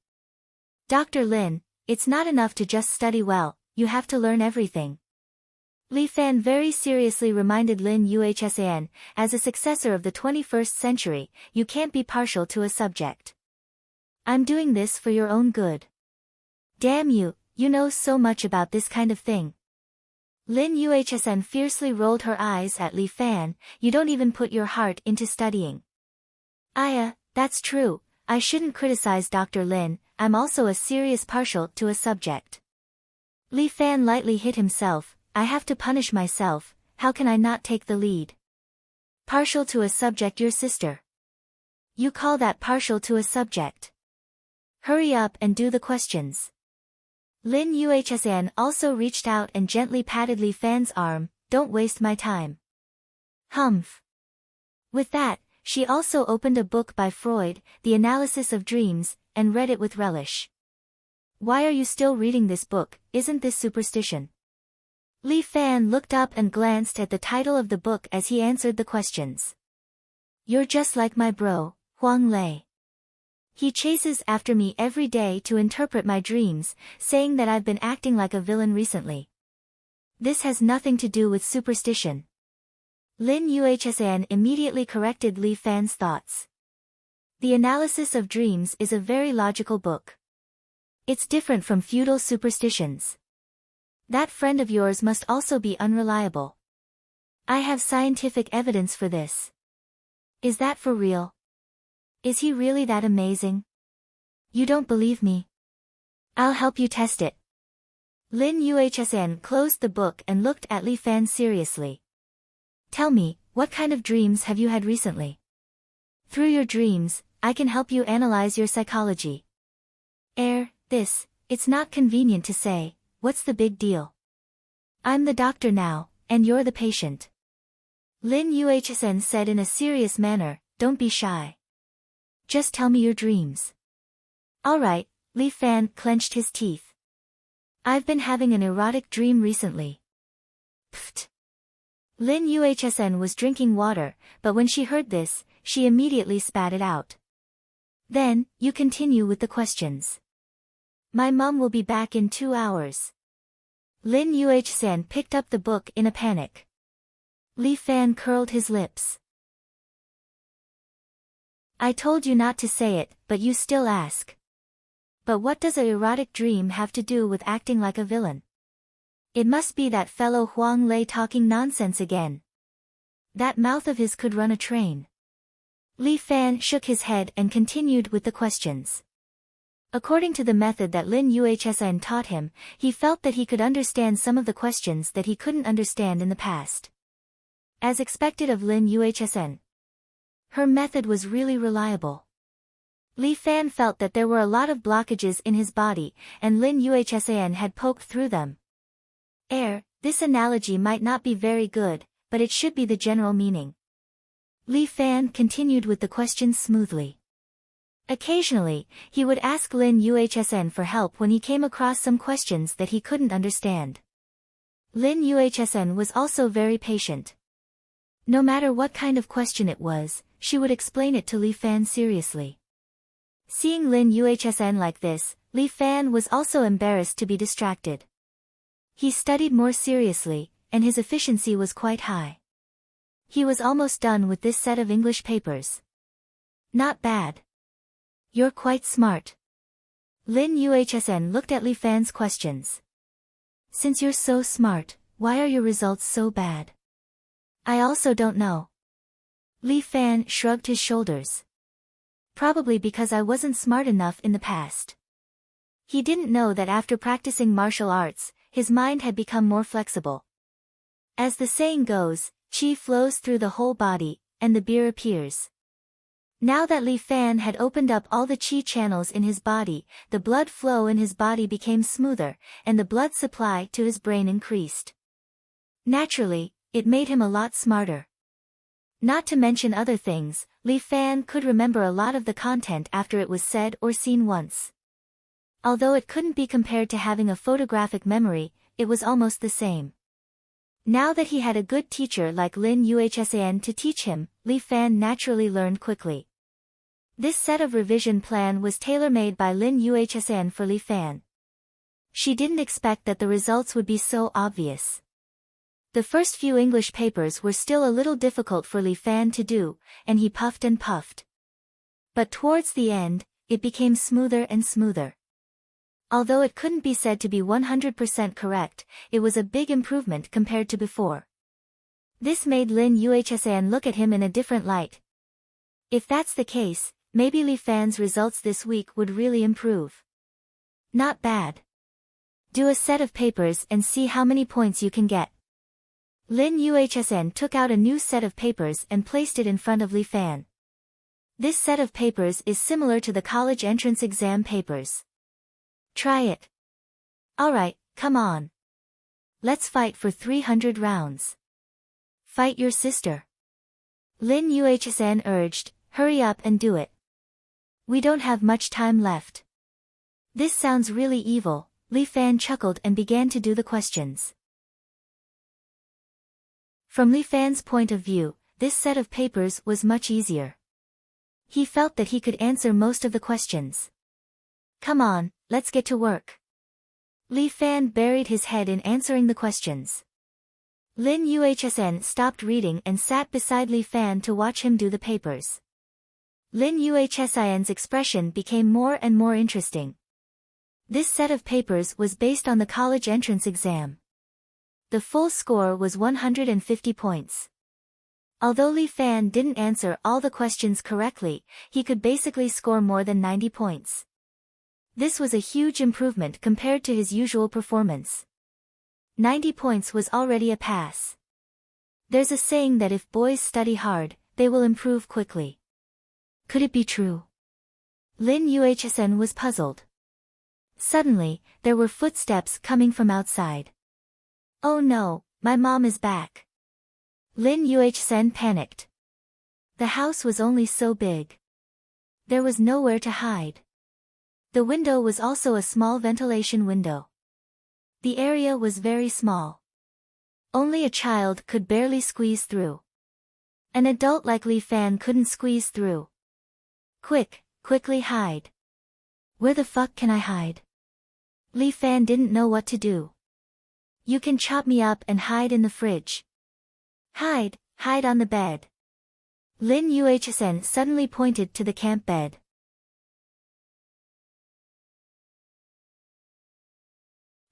Dr. Lin, it's not enough to just study well, you have to learn everything. Li Fan very seriously reminded Lin Yuhsn, as a successor of the 21st century, you can't be partial to a subject. I'm doing this for your own good. Damn you, you know so much about this kind of thing. Lin Yuhsn fiercely rolled her eyes at Li Fan, you don't even put your heart into studying. That's true, I shouldn't criticize Dr. Lin, I'm also a serious partial to a subject. Li Fan lightly hit himself. I have to punish myself, how can I not take the lead? Partial to a subject, your sister. You call that partial to a subject? Hurry up and do the questions. Lin Yuhsan also reached out and gently patted Li Fan's arm. Don't waste my time. Humph. With that, she also opened a book by Freud, The Analysis of Dreams, and read it with relish. Why are you still reading this book? Isn't this superstition? Li Fan looked up and glanced at the title of the book as he answered the questions. You're just like my bro, Huang Lei. He chases after me every day to interpret my dreams, saying that I've been acting like a villain recently. This has nothing to do with superstition. Lin Yuhsan immediately corrected Li Fan's thoughts. The Analysis of Dreams is a very logical book. It's different from feudal superstitions. That friend of yours must also be unreliable. I have scientific evidence for this. Is that for real? Is he really that amazing? You don't believe me? I'll help you test it. Lin Yuhsan closed the book and looked at Li Fan seriously. Tell me, what kind of dreams have you had recently? Through your dreams, I can help you analyze your psychology. It's not convenient to say. What's the big deal? I'm the doctor now, and you're the patient. Lin Yuhsan said in a serious manner, don't be shy. Just tell me your dreams. Alright, Li Fan clenched his teeth. I've been having an erotic dream recently. Pfft. Lin Yuhsan was drinking water, but when she heard this, she immediately spat it out. Then, you continue with the questions. My mum will be back in 2 hours. Lin Yuhsan picked up the book in a panic. Li Fan curled his lips. I told you not to say it, but you still ask. But what does a erotic dream have to do with acting like a villain? It must be that fellow Huang Lei talking nonsense again. That mouth of his could run a train. Li Fan shook his head and continued with the questions. According to the method that Lin Yuhsan taught him, he felt that he could understand some of the questions that he couldn't understand in the past. As expected of Lin Yuhsan, her method was really reliable. Li Fan felt that there were a lot of blockages in his body, and Lin Yuhsan had poked through them. This analogy might not be very good, but it should be the general meaning. Li Fan continued with the questions smoothly. Occasionally, he would ask Lin Yuhsan for help when he came across some questions that he couldn't understand. Lin Yuhsan was also very patient. No matter what kind of question it was, she would explain it to Li Fan seriously. Seeing Lin Yuhsan like this, Li Fan was also embarrassed to be distracted. He studied more seriously, and his efficiency was quite high. He was almost done with this set of English papers. Not bad. You're quite smart. Lin Yuhsan looked at Li Fan's questions. Since you're so smart, why are your results so bad? I also don't know. Li Fan shrugged his shoulders. Probably because I wasn't smart enough in the past. He didn't know that after practicing martial arts, his mind had become more flexible. As the saying goes, qi flows through the whole body, and the beer appears. Now that Li Fan had opened up all the qi channels in his body, the blood flow in his body became smoother, and the blood supply to his brain increased. Naturally, it made him a lot smarter. Not to mention other things, Li Fan could remember a lot of the content after it was said or seen once. Although it couldn't be compared to having a photographic memory, it was almost the same. Now that he had a good teacher like Lin Yuhsan to teach him, Li Fan naturally learned quickly. This set of revision plan was tailor-made by Lin Yuhsan for Li Fan. She didn't expect that the results would be so obvious. The first few English papers were still a little difficult for Li Fan to do, and he puffed and puffed. But towards the end, it became smoother and smoother. Although it couldn't be said to be 100% correct, it was a big improvement compared to before. This made Lin Yuhsan look at him in a different light. If that's the case, maybe Li Fan's results this week would really improve. Not bad. Do a set of papers and see how many points you can get. Lin Yuhsn took out a new set of papers and placed it in front of Li Fan. This set of papers is similar to the college entrance exam papers. Try it. Alright, come on. Let's fight for 300 rounds. Fight your sister. Lin Yuhsn urged, hurry up and do it. We don't have much time left. This sounds really evil, Li Fan chuckled and began to do the questions. From Li Fan's point of view, this set of papers was much easier. He felt that he could answer most of the questions. Come on, let's get to work. Li Fan buried his head in answering the questions. Lin Yuhsn stopped reading and sat beside Li Fan to watch him do the papers. Lin Yuhsn's expression became more and more interesting. This set of papers was based on the college entrance exam. The full score was 150 points. Although Li Fan didn't answer all the questions correctly, he could basically score more than 90 points. This was a huge improvement compared to his usual performance. 90 points was already a pass. There's a saying that if boys study hard, they will improve quickly. Could it be true? Lin Yuhsn was puzzled. Suddenly, there were footsteps coming from outside. Oh no, my mom is back. Lin Yuhsn panicked. The house was only so big. There was nowhere to hide. The window was also a small ventilation window. The area was very small. Only a child could barely squeeze through. An adult like Li Fan couldn't squeeze through. Quickly hide. Where the fuck can I hide? Li Fan didn't know what to do. You can chop me up and hide in the fridge. Hide on the bed. Lin Yuhsn suddenly pointed to the camp bed.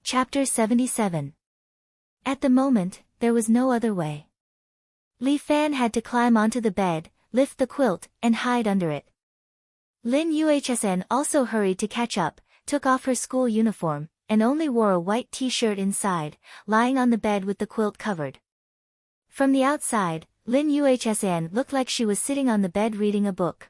Chapter 77. At the moment, there was no other way. Li Fan had to climb onto the bed, lift the quilt, and hide under it. Lin Yuhsn also hurried to catch up, took off her school uniform, and only wore a white t-shirt inside, lying on the bed with the quilt covered. From the outside, Lin Yuhsn looked like she was sitting on the bed reading a book.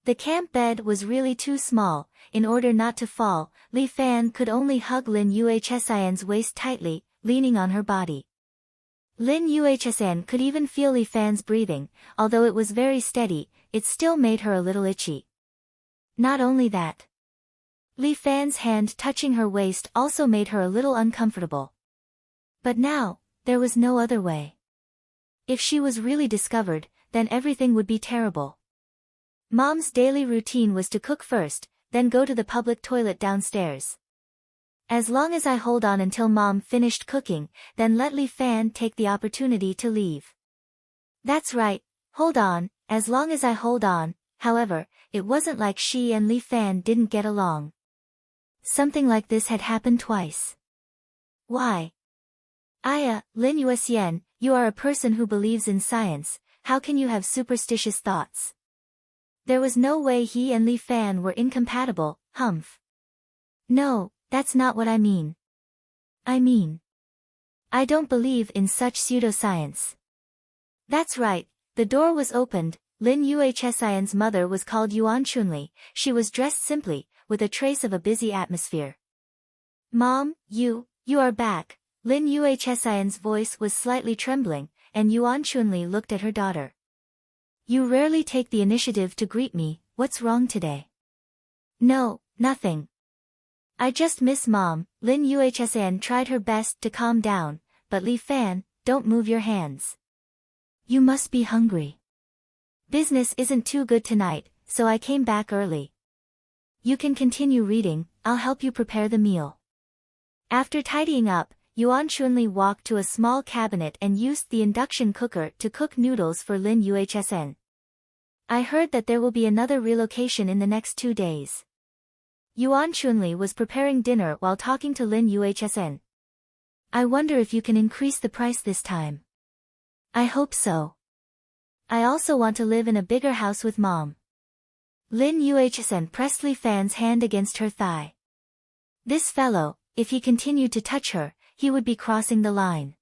The camp bed was really too small. In order not to fall, Li Fan could only hug Lin Yuhsn's waist tightly, leaning on her body. Lin Yuhsn could even feel Li Fan's breathing, although it was very steady, it still made her a little itchy. Not only that. Li Fan's hand touching her waist also made her a little uncomfortable. But now, there was no other way. If she was really discovered, then everything would be terrible. Mom's daily routine was to cook first, then go to the public toilet downstairs. As long as I hold on until Mom finished cooking, then let Li Fan take the opportunity to leave. That's right, hold on, as long as I hold on. However, it wasn't like she and Li Fan didn't get along. Something like this had happened twice. Why? Lin Yuhsn, you are a person who believes in science, how can you have superstitious thoughts? There was no way he and Li Fan were incompatible, humph. No, that's not what I mean. I don't believe in such pseudoscience. That's right, the door was opened. Lin Yuhsn's mother was called Yuan Chunli, she was dressed simply, with a trace of a busy atmosphere. Mom, you are back. Lin Yuhsn's voice was slightly trembling, and Yuan Chunli looked at her daughter. You rarely take the initiative to greet me, what's wrong today? No, nothing. I just miss Mom. Lin Yuhsn tried her best to calm down, but Li Fan, don't move your hands. You must be hungry. Business isn't too good tonight, so I came back early. You can continue reading, I'll help you prepare the meal. After tidying up, Yuan Chunli walked to a small cabinet and used the induction cooker to cook noodles for Lin Yuhsn. I heard that there will be another relocation in the next 2 days. Yuan Chunli was preparing dinner while talking to Lin Yuhsn. I wonder if you can increase the price this time. I hope so. I also want to live in a bigger house with Mom. Lin Yuhsn pressed Li Fan's hand against her thigh. This fellow, if he continued to touch her, he would be crossing the line.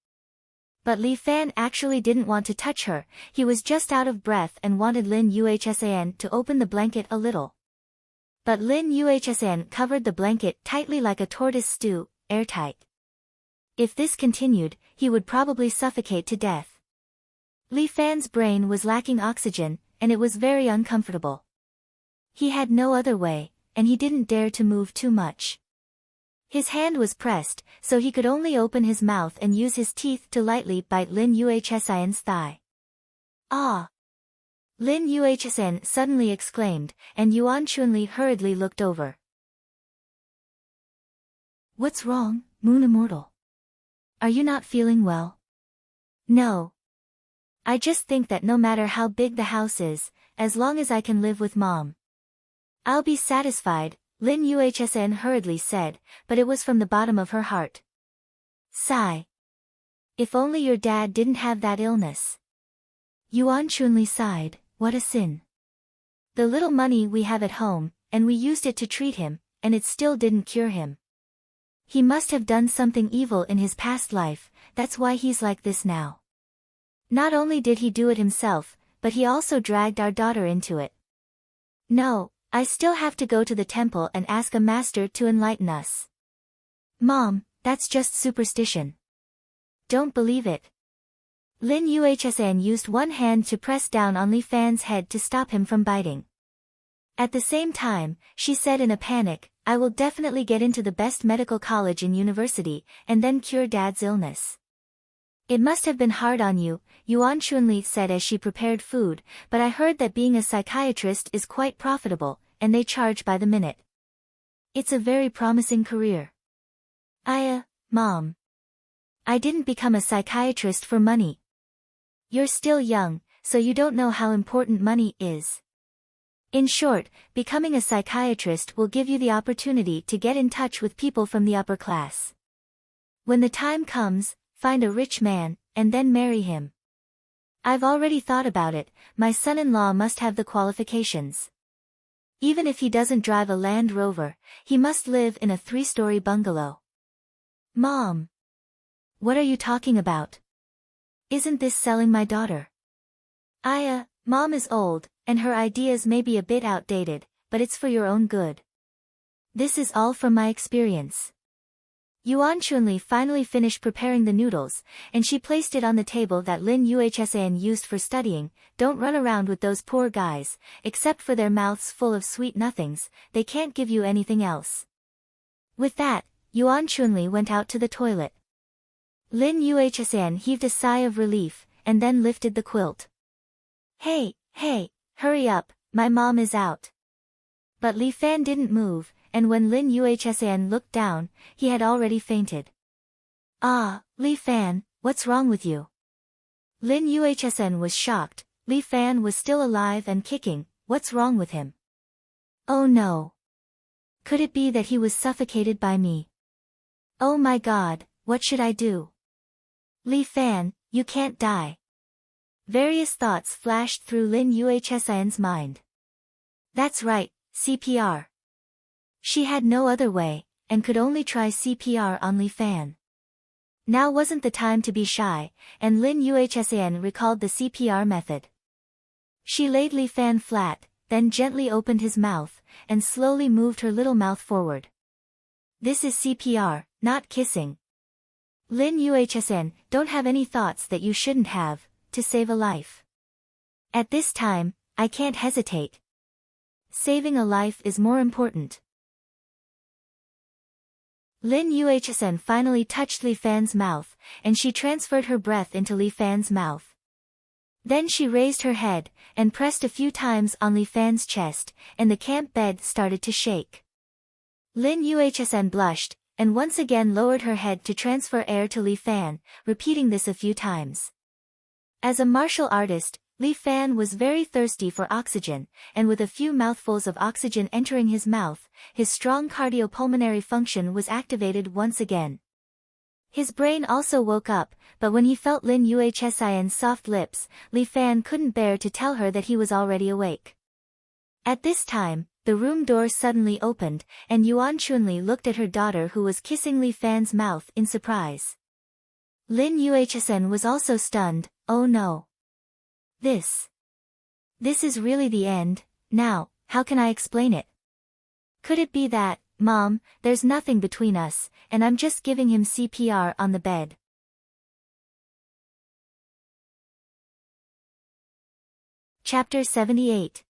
But Li Fan actually didn't want to touch her, he was just out of breath and wanted Lin Yuhsan to open the blanket a little. But Lin Yuhsan covered the blanket tightly like a tortoise stew, airtight. If this continued, he would probably suffocate to death. Li Fan's brain was lacking oxygen, and it was very uncomfortable. He had no other way, and he didn't dare to move too much. His hand was pressed, so he could only open his mouth and use his teeth to lightly bite Lin Yuhsan's thigh. Ah! Lin Yuhsan suddenly exclaimed, and Yuan Chunli hurriedly looked over. What's wrong, Moon Immortal? Are you not feeling well? No. I just think that no matter how big the house is, as long as I can live with Mom, I'll be satisfied, Lin Yuhsan hurriedly said, but it was from the bottom of her heart. Sigh. If only your dad didn't have that illness. Yuan Chunli sighed, what a sin. The little money we have at home, and we used it to treat him, and it still didn't cure him. He must have done something evil in his past life, that's why he's like this now. Not only did he do it himself, but he also dragged our daughter into it. No, I still have to go to the temple and ask a master to enlighten us. Mom, that's just superstition. Don't believe it. Lin Yuhsan used one hand to press down on Li Fan's head to stop him from biting. At the same time, she said in a panic, I will definitely get into the best medical college in university, and then cure Dad's illness. It must have been hard on you, Yuan Chunli said as she prepared food, but I heard that being a psychiatrist is quite profitable, and they charge by the minute. It's a very promising career. Mom. I didn't become a psychiatrist for money. You're still young, so you don't know how important money is. In short, becoming a psychiatrist will give you the opportunity to get in touch with people from the upper class. When the time comes, find a rich man, and then marry him. I've already thought about it, my son-in-law must have the qualifications. Even if he doesn't drive a Land Rover, he must live in a 3-story bungalow. Mom! What are you talking about? Isn't this selling my daughter? Mom is old, and her ideas may be a bit outdated, but it's for your own good. This is all from my experience. Yuan Chunli finally finished preparing the noodles, and she placed it on the table that Lin Yuhsan used for studying. Don't run around with those poor guys, except for their mouths full of sweet nothings, they can't give you anything else. With that, Yuan Chunli went out to the toilet. Lin Yuhsan heaved a sigh of relief, and then lifted the quilt. Hey, hurry up, my mom is out. But Li Fan didn't move, and when Lin Yuhsan looked down, he had already fainted. Li Fan, what's wrong with you? Lin Yuhsan was shocked, Li Fan was still alive and kicking, what's wrong with him? Oh no. Could it be that he was suffocated by me? Oh my God, what should I do? Li Fan, you can't die. Various thoughts flashed through Lin Yuhsan's mind. That's right, CPR. She had no other way, and could only try CPR on Li Fan. Now wasn't the time to be shy, and Lin Yuhsan recalled the CPR method. She laid Li Fan flat, then gently opened his mouth, and slowly moved her little mouth forward. This is CPR, not kissing. Lin Yuhsan, don't have any thoughts that you shouldn't have, to save a life. At this time, I can't hesitate. Saving a life is more important. Lin Yuhsan finally touched Li Fan's mouth, and she transferred her breath into Li Fan's mouth. Then she raised her head, and pressed a few times on Li Fan's chest, and the camp bed started to shake. Lin Yuhsan blushed, and once again lowered her head to transfer air to Li Fan, repeating this a few times. As a martial artist, Li Fan was very thirsty for oxygen, and with a few mouthfuls of oxygen entering his mouth, his strong cardiopulmonary function was activated once again. His brain also woke up, but when he felt Lin Yuhsan's soft lips, Li Fan couldn't bear to tell her that he was already awake. At this time, the room door suddenly opened, and Yuan Chunli looked at her daughter who was kissing Li Fan's mouth in surprise. Lin Yuhsn was also stunned. Oh no. This is really the end. Now, how can I explain it? Could it be that, Mom, there's nothing between us, and I'm just giving him CPR on the bed? Chapter 78.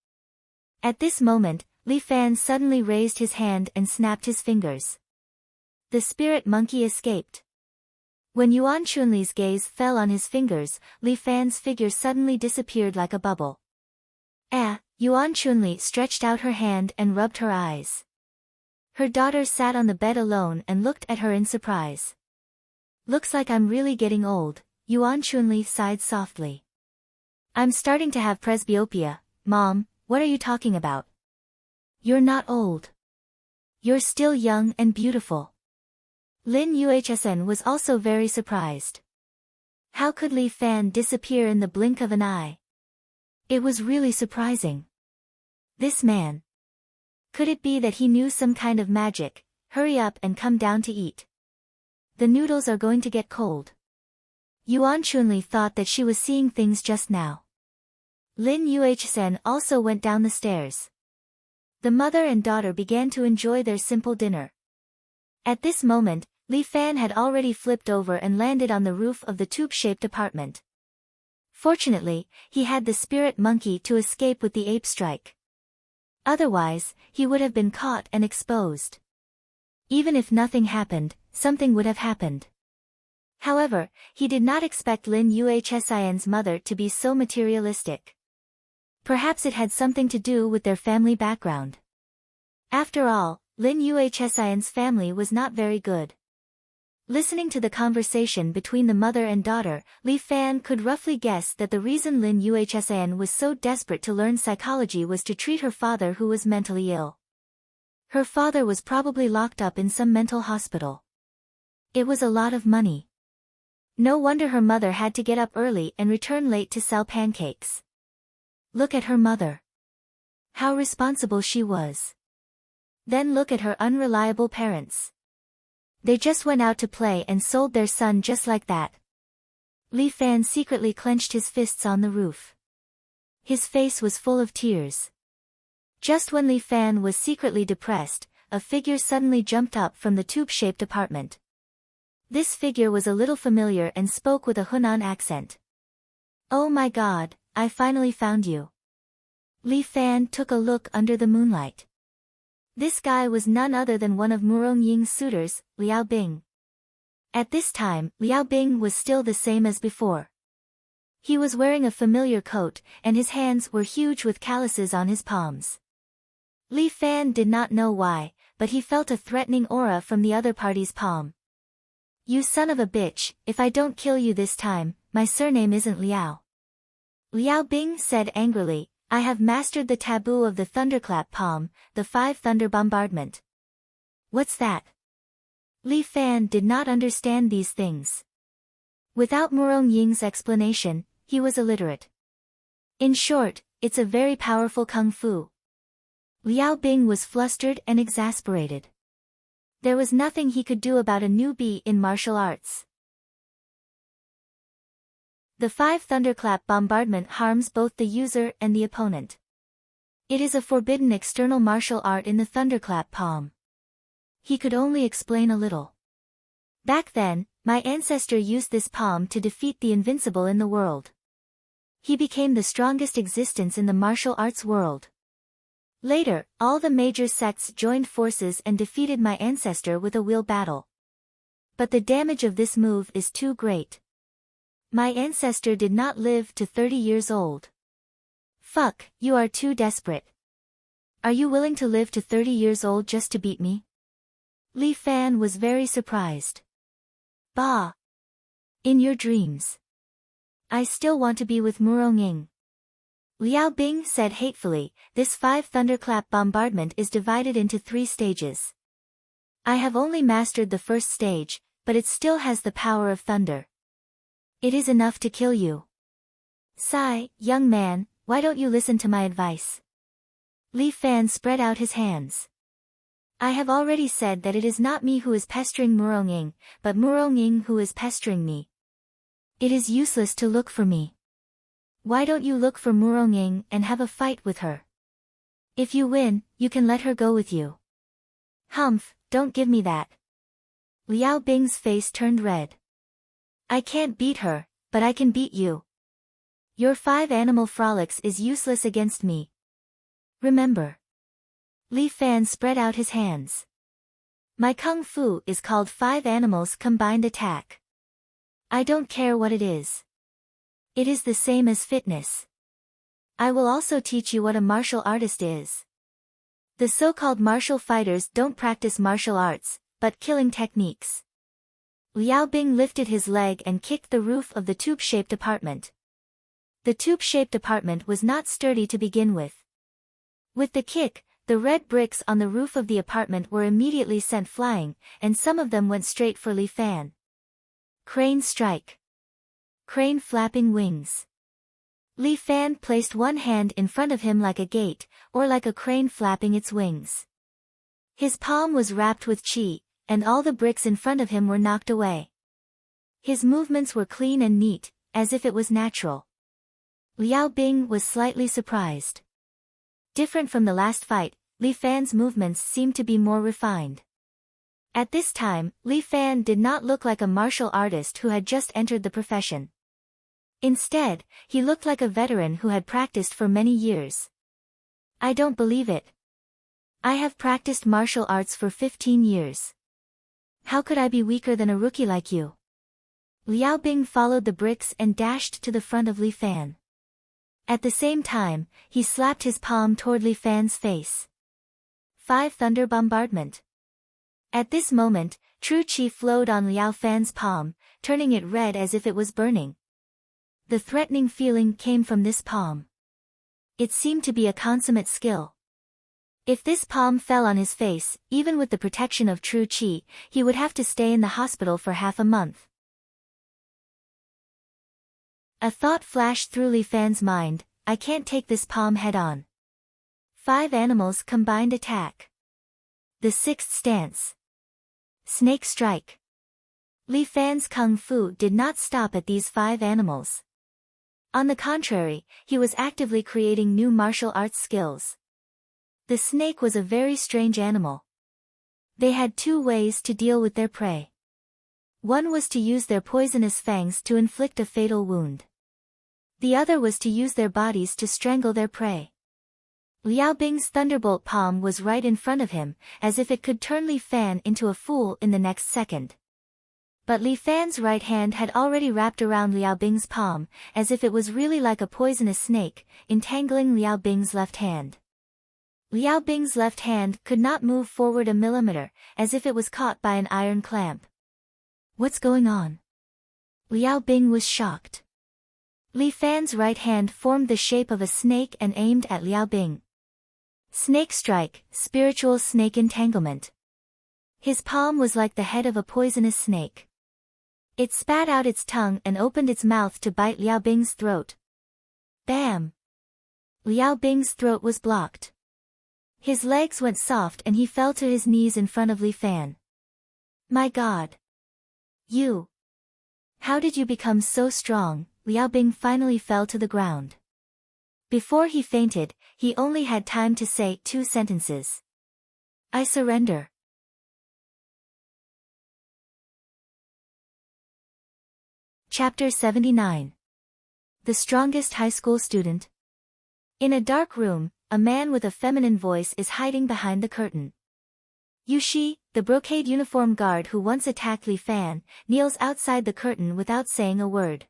At this moment, Li Fan suddenly raised his hand and snapped his fingers. The spirit monkey escaped. When Yuan Chunli's gaze fell on his fingers, Li Fan's figure suddenly disappeared like a bubble. Yuan Chunli stretched out her hand and rubbed her eyes. Her daughter sat on the bed alone and looked at her in surprise. Looks like I'm really getting old, Yuan Chunli sighed softly. I'm starting to have presbyopia, Mom, what are you talking about? You're not old. You're still young and beautiful. Lin Yuhsn was also very surprised. How could Li Fan disappear in the blink of an eye? It was really surprising. This man. Could it be that he knew some kind of magic? Hurry up and come down to eat. The noodles are going to get cold. Yuan Chunli thought that she was seeing things just now. Lin Yuhsn also went down the stairs. The mother and daughter began to enjoy their simple dinner. At this moment, Li Fan had already flipped over and landed on the roof of the tube-shaped apartment. Fortunately, he had the spirit monkey to escape with the ape strike. Otherwise, he would have been caught and exposed. Even if nothing happened, something would have happened. However, he did not expect Lin Yuhsn's mother to be so materialistic. Perhaps it had something to do with their family background. After all, Lin Yuhsn's family was not very good. Listening to the conversation between the mother and daughter, Li Fan could roughly guess that the reason Lin Yuhsn was so desperate to learn psychology was to treat her father who was mentally ill. Her father was probably locked up in some mental hospital. It was a lot of money. No wonder her mother had to get up early and return late to sell pancakes. Look at her mother. How responsible she was. Then look at her unreliable parents. They just went out to play and sold their son just like that. Li Fan secretly clenched his fists on the roof. His face was full of tears. Just when Li Fan was secretly depressed, a figure suddenly jumped up from the tube-shaped apartment. This figure was a little familiar and spoke with a Hunan accent. Oh my God, I finally found you. Li Fan took a look under the moonlight. This guy was none other than one of Murong Ying's suitors, Liao Bing. At this time, Liao Bing was still the same as before. He was wearing a familiar coat, and his hands were huge with calluses on his palms. Li Fan did not know why, but he felt a threatening aura from the other party's palm. You son of a bitch, if I don't kill you this time, my surname isn't Liao. Liao Bing said angrily, I have mastered the taboo of the thunderclap palm, the 5 thunder bombardment. What's that? Li Fan did not understand these things. Without Murong Ying's explanation, he was illiterate. In short, it's a very powerful kung fu. Liao Bing was flustered and exasperated. There was nothing he could do about a newbie in martial arts. The 5 thunderclap bombardment harms both the user and the opponent. It is a forbidden external martial art in the thunderclap palm. He could only explain a little. Back then, my ancestor used this palm to defeat the invincible in the world. He became the strongest existence in the martial arts world. Later, all the major sects joined forces and defeated my ancestor with a will battle. But the damage of this move is too great. My ancestor did not live to 30 years old. Fuck, you are too desperate. Are you willing to live to 30 years old just to beat me? Li Fan was very surprised. Bah! In your dreams. I still want to be with Murong Ying. Liao Bing said hatefully, this 5 thunderclap bombardment is divided into 3 stages. I have only mastered the first stage, but it still has the power of thunder. It is enough to kill you. Sigh, young man, why don't you listen to my advice? Li Fan spread out his hands. I have already said that it is not me who is pestering Muronging, but Muronging who is pestering me. It is useless to look for me. Why don't you look for Muronging and have a fight with her? If you win, you can let her go with you. Humph, don't give me that. Liao Bing's face turned red. I can't beat her, but I can beat you. Your 5 animal frolics is useless against me. Remember. Li Fan spread out his hands. My kung fu is called 5 animals combined attack. I don't care what it is. It is the same as fitness. I will also teach you what a martial artist is. The so-called martial fighters don't practice martial arts, but killing techniques. Liao Bing lifted his leg and kicked the roof of the tube-shaped apartment. The tube-shaped apartment was not sturdy to begin with. With the kick, the red bricks on the roof of the apartment were immediately sent flying, and some of them went straight for Li Fan. Crane strike. Crane flapping wings. Li Fan placed one hand in front of him like a gate, or like a crane flapping its wings. His palm was wrapped with qi, and all the bricks in front of him were knocked away. His movements were clean and neat, as if it was natural. Liao Bing was slightly surprised. Different from the last fight, Li Fan's movements seemed to be more refined. At this time, Li Fan did not look like a martial artist who had just entered the profession. Instead, he looked like a veteran who had practiced for many years. I don't believe it. I have practiced martial arts for 15 years. How could I be weaker than a rookie like you? Liao Bing followed the bricks and dashed to the front of Li Fan. At the same time, he slapped his palm toward Li Fan's face. 5 Thunder Bombardment. At this moment, true qi flowed on Liao Fan's palm, turning it red as if it was burning. The threatening feeling came from this palm. It seemed to be a consummate skill. If this palm fell on his face, even with the protection of true qi, he would have to stay in the hospital for half a month. A thought flashed through Li Fan's mind, I can't take this palm head-on. 5 animals combined attack. The 6th stance. Snake strike. Li Fan's kung fu did not stop at these 5 animals. On the contrary, he was actively creating new martial arts skills. The snake was a very strange animal. They had 2 ways to deal with their prey. One was to use their poisonous fangs to inflict a fatal wound. The other was to use their bodies to strangle their prey. Liao Bing's thunderbolt palm was right in front of him, as if it could turn Li Fan into a fool in the next second. But Li Fan's right hand had already wrapped around Liao Bing's palm, as if it was really like a poisonous snake, entangling Liao Bing's left hand. Liao Bing's left hand could not move forward a millimeter, as if it was caught by an iron clamp. What's going on? Liao Bing was shocked. Li Fan's right hand formed the shape of a snake and aimed at Liao Bing. Snake strike, spiritual snake entanglement. His palm was like the head of a poisonous snake. It spat out its tongue and opened its mouth to bite Liao Bing's throat. Bam! Liao Bing's throat was blocked. His legs went soft and he fell to his knees in front of Li Fan. My God! You! How did you become so strong? Liao Bing finally fell to the ground. Before he fainted, he only had time to say 2 sentences. I surrender. Chapter 79. The strongest high school student. In a dark room, a man with a feminine voice is hiding behind the curtain. Yushi, the brocade uniform guard who once attacked Li Fan, kneels outside the curtain without saying a word.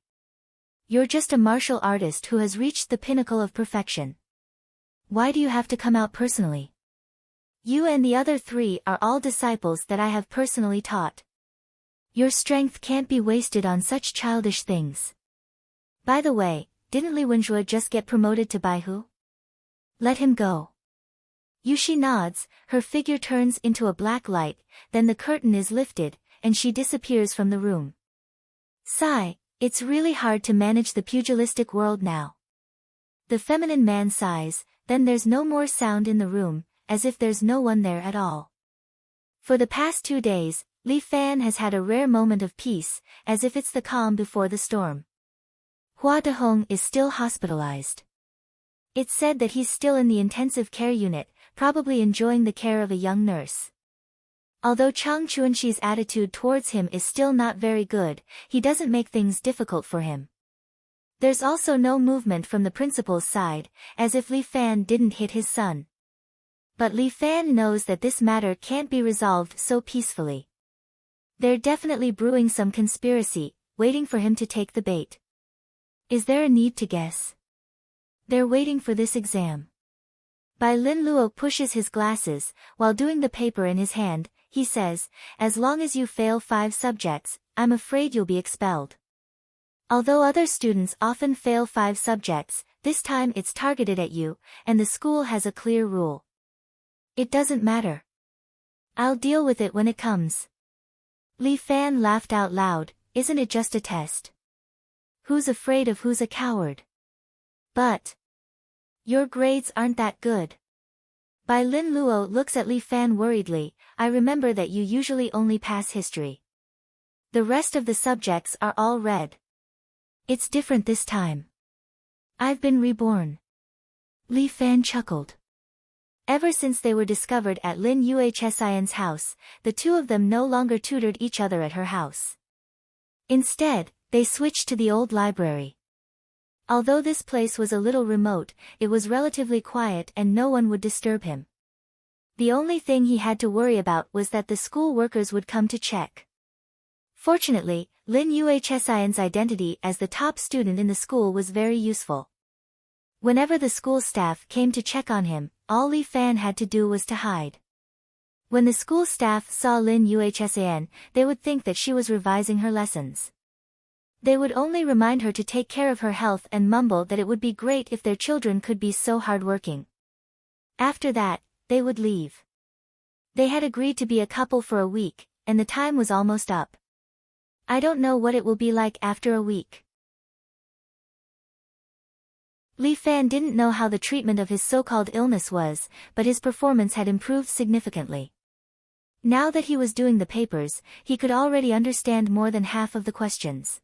You're just a martial artist who has reached the pinnacle of perfection. Why do you have to come out personally? You and the other 3 are all disciples that I have personally taught. Your strength can't be wasted on such childish things. By the way, didn't Li Wenjue just get promoted to Baihu? Let him go. Yushi nods, her figure turns into a black light, then the curtain is lifted, and she disappears from the room. Sigh, it's really hard to manage the pugilistic world now. The feminine man sighs, then there's no more sound in the room, as if there's no one there at all. For the past 2 days, Li Fan has had a rare moment of peace, as if it's the calm before the storm. Hua Dehong is still hospitalized. It's said that he's still in the intensive care unit, probably enjoying the care of a young nurse. Although Chang Chuanxi's attitude towards him is still not very good, he doesn't make things difficult for him. There's also no movement from the principal's side, as if Li Fan didn't hit his son. But Li Fan knows that this matter can't be resolved so peacefully. They're definitely brewing some conspiracy, waiting for him to take the bait. Is there a need to guess? They're waiting for this exam. Bai Lin Luo pushes his glasses, while doing the paper in his hand, he says, as long as you fail 5 subjects, I'm afraid you'll be expelled. Although other students often fail 5 subjects, this time it's targeted at you, and the school has a clear rule. It doesn't matter. I'll deal with it when it comes. Li Fan laughed out loud, isn't it just a test? Who's afraid of who's a coward? But your grades aren't that good. Bai Lin Luo looks at Li Fan worriedly, I remember that you usually only pass history. The rest of the subjects are all red. It's different this time. I've been reborn. Li Fan chuckled. Ever since they were discovered at Lin Yuhsian's house, the two of them no longer tutored each other at her house. Instead, they switched to the old library. Although this place was a little remote, it was relatively quiet and no one would disturb him. The only thing he had to worry about was that the school workers would come to check. Fortunately, Lin Yuhsian's identity as the top student in the school was very useful. Whenever the school staff came to check on him, all Li Fan had to do was to hide. When the school staff saw Lin Yuhsian, they would think that she was revising her lessons. They would only remind her to take care of her health and mumble that it would be great if their children could be so hardworking. After that, they would leave. They had agreed to be a couple for a week, and the time was almost up. I don't know what it will be like after a week. Li Fan didn't know how the treatment of his so-called illness was, but his performance had improved significantly. Now that he was doing the papers, he could already understand more than half of the questions.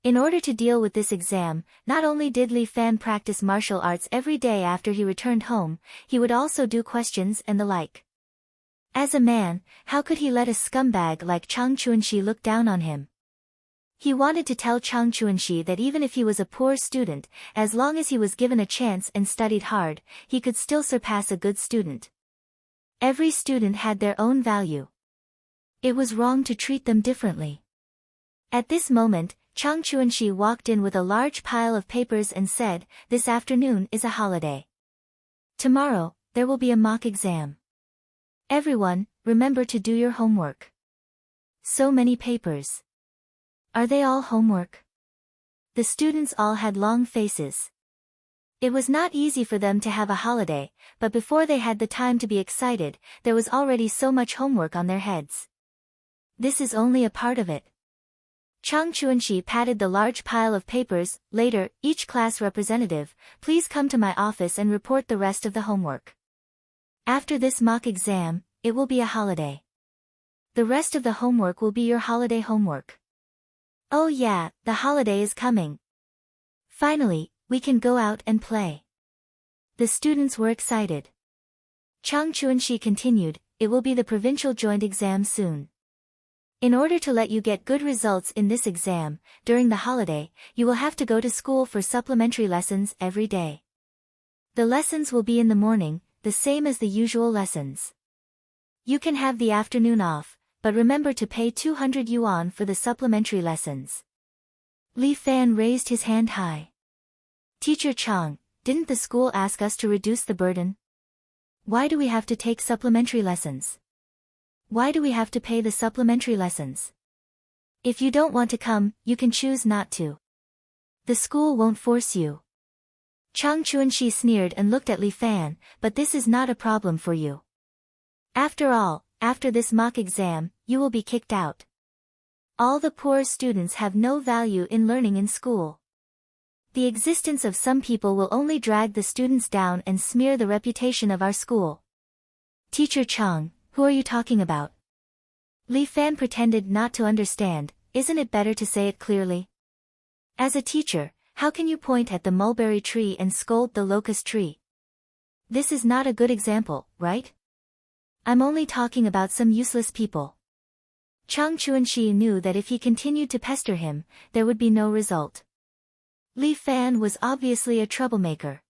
In order to deal with this exam, not only did Li Fan practice martial arts every day after he returned home, he would also do questions and the like. As a man, how could he let a scumbag like Chang Chuanxi look down on him? He wanted to tell Chang Chuanxi that even if he was a poor student, as long as he was given a chance and studied hard, he could still surpass a good student. Every student had their own value. It was wrong to treat them differently. At this moment, Chang Chuanxi walked in with a large pile of papers and said, "This afternoon is a holiday. Tomorrow, there will be a mock exam. Everyone, remember to do your homework." So many papers. Are they all homework? The students all had long faces. It was not easy for them to have a holiday, but before they had the time to be excited, there was already so much homework on their heads. This is only a part of it. Chang Chuanxi patted the large pile of papers. Later, each class representative, please come to my office and report the rest of the homework. After this mock exam, it will be a holiday. The rest of the homework will be your holiday homework. Oh yeah, the holiday is coming. Finally, we can go out and play. The students were excited. Chang Chuanxi continued, it will be the provincial joint exam soon. In order to let you get good results in this exam, during the holiday, you will have to go to school for supplementary lessons every day. The lessons will be in the morning, the same as the usual lessons. You can have the afternoon off, but remember to pay 200 yuan for the supplementary lessons. Li Fan raised his hand high. Teacher Chang, didn't the school ask us to reduce the burden? Why do we have to take supplementary lessons? Why do we have to pay the supplementary lessons? If you don't want to come, you can choose not to. The school won't force you. Chang Chuanxi sneered and looked at Li Fan, but this is not a problem for you. After all, after this mock exam, you will be kicked out. All the poor students have no value in learning in school. The existence of some people will only drag the students down and smear the reputation of our school. Teacher Chang, who are you talking about? Li Fan pretended not to understand. Isn't it better to say it clearly? As a teacher, how can you point at the mulberry tree and scold the locust tree? This is not a good example, right? I'm only talking about some useless people. Chang Chuanxi knew that if he continued to pester him, there would be no result. Li Fan was obviously a troublemaker.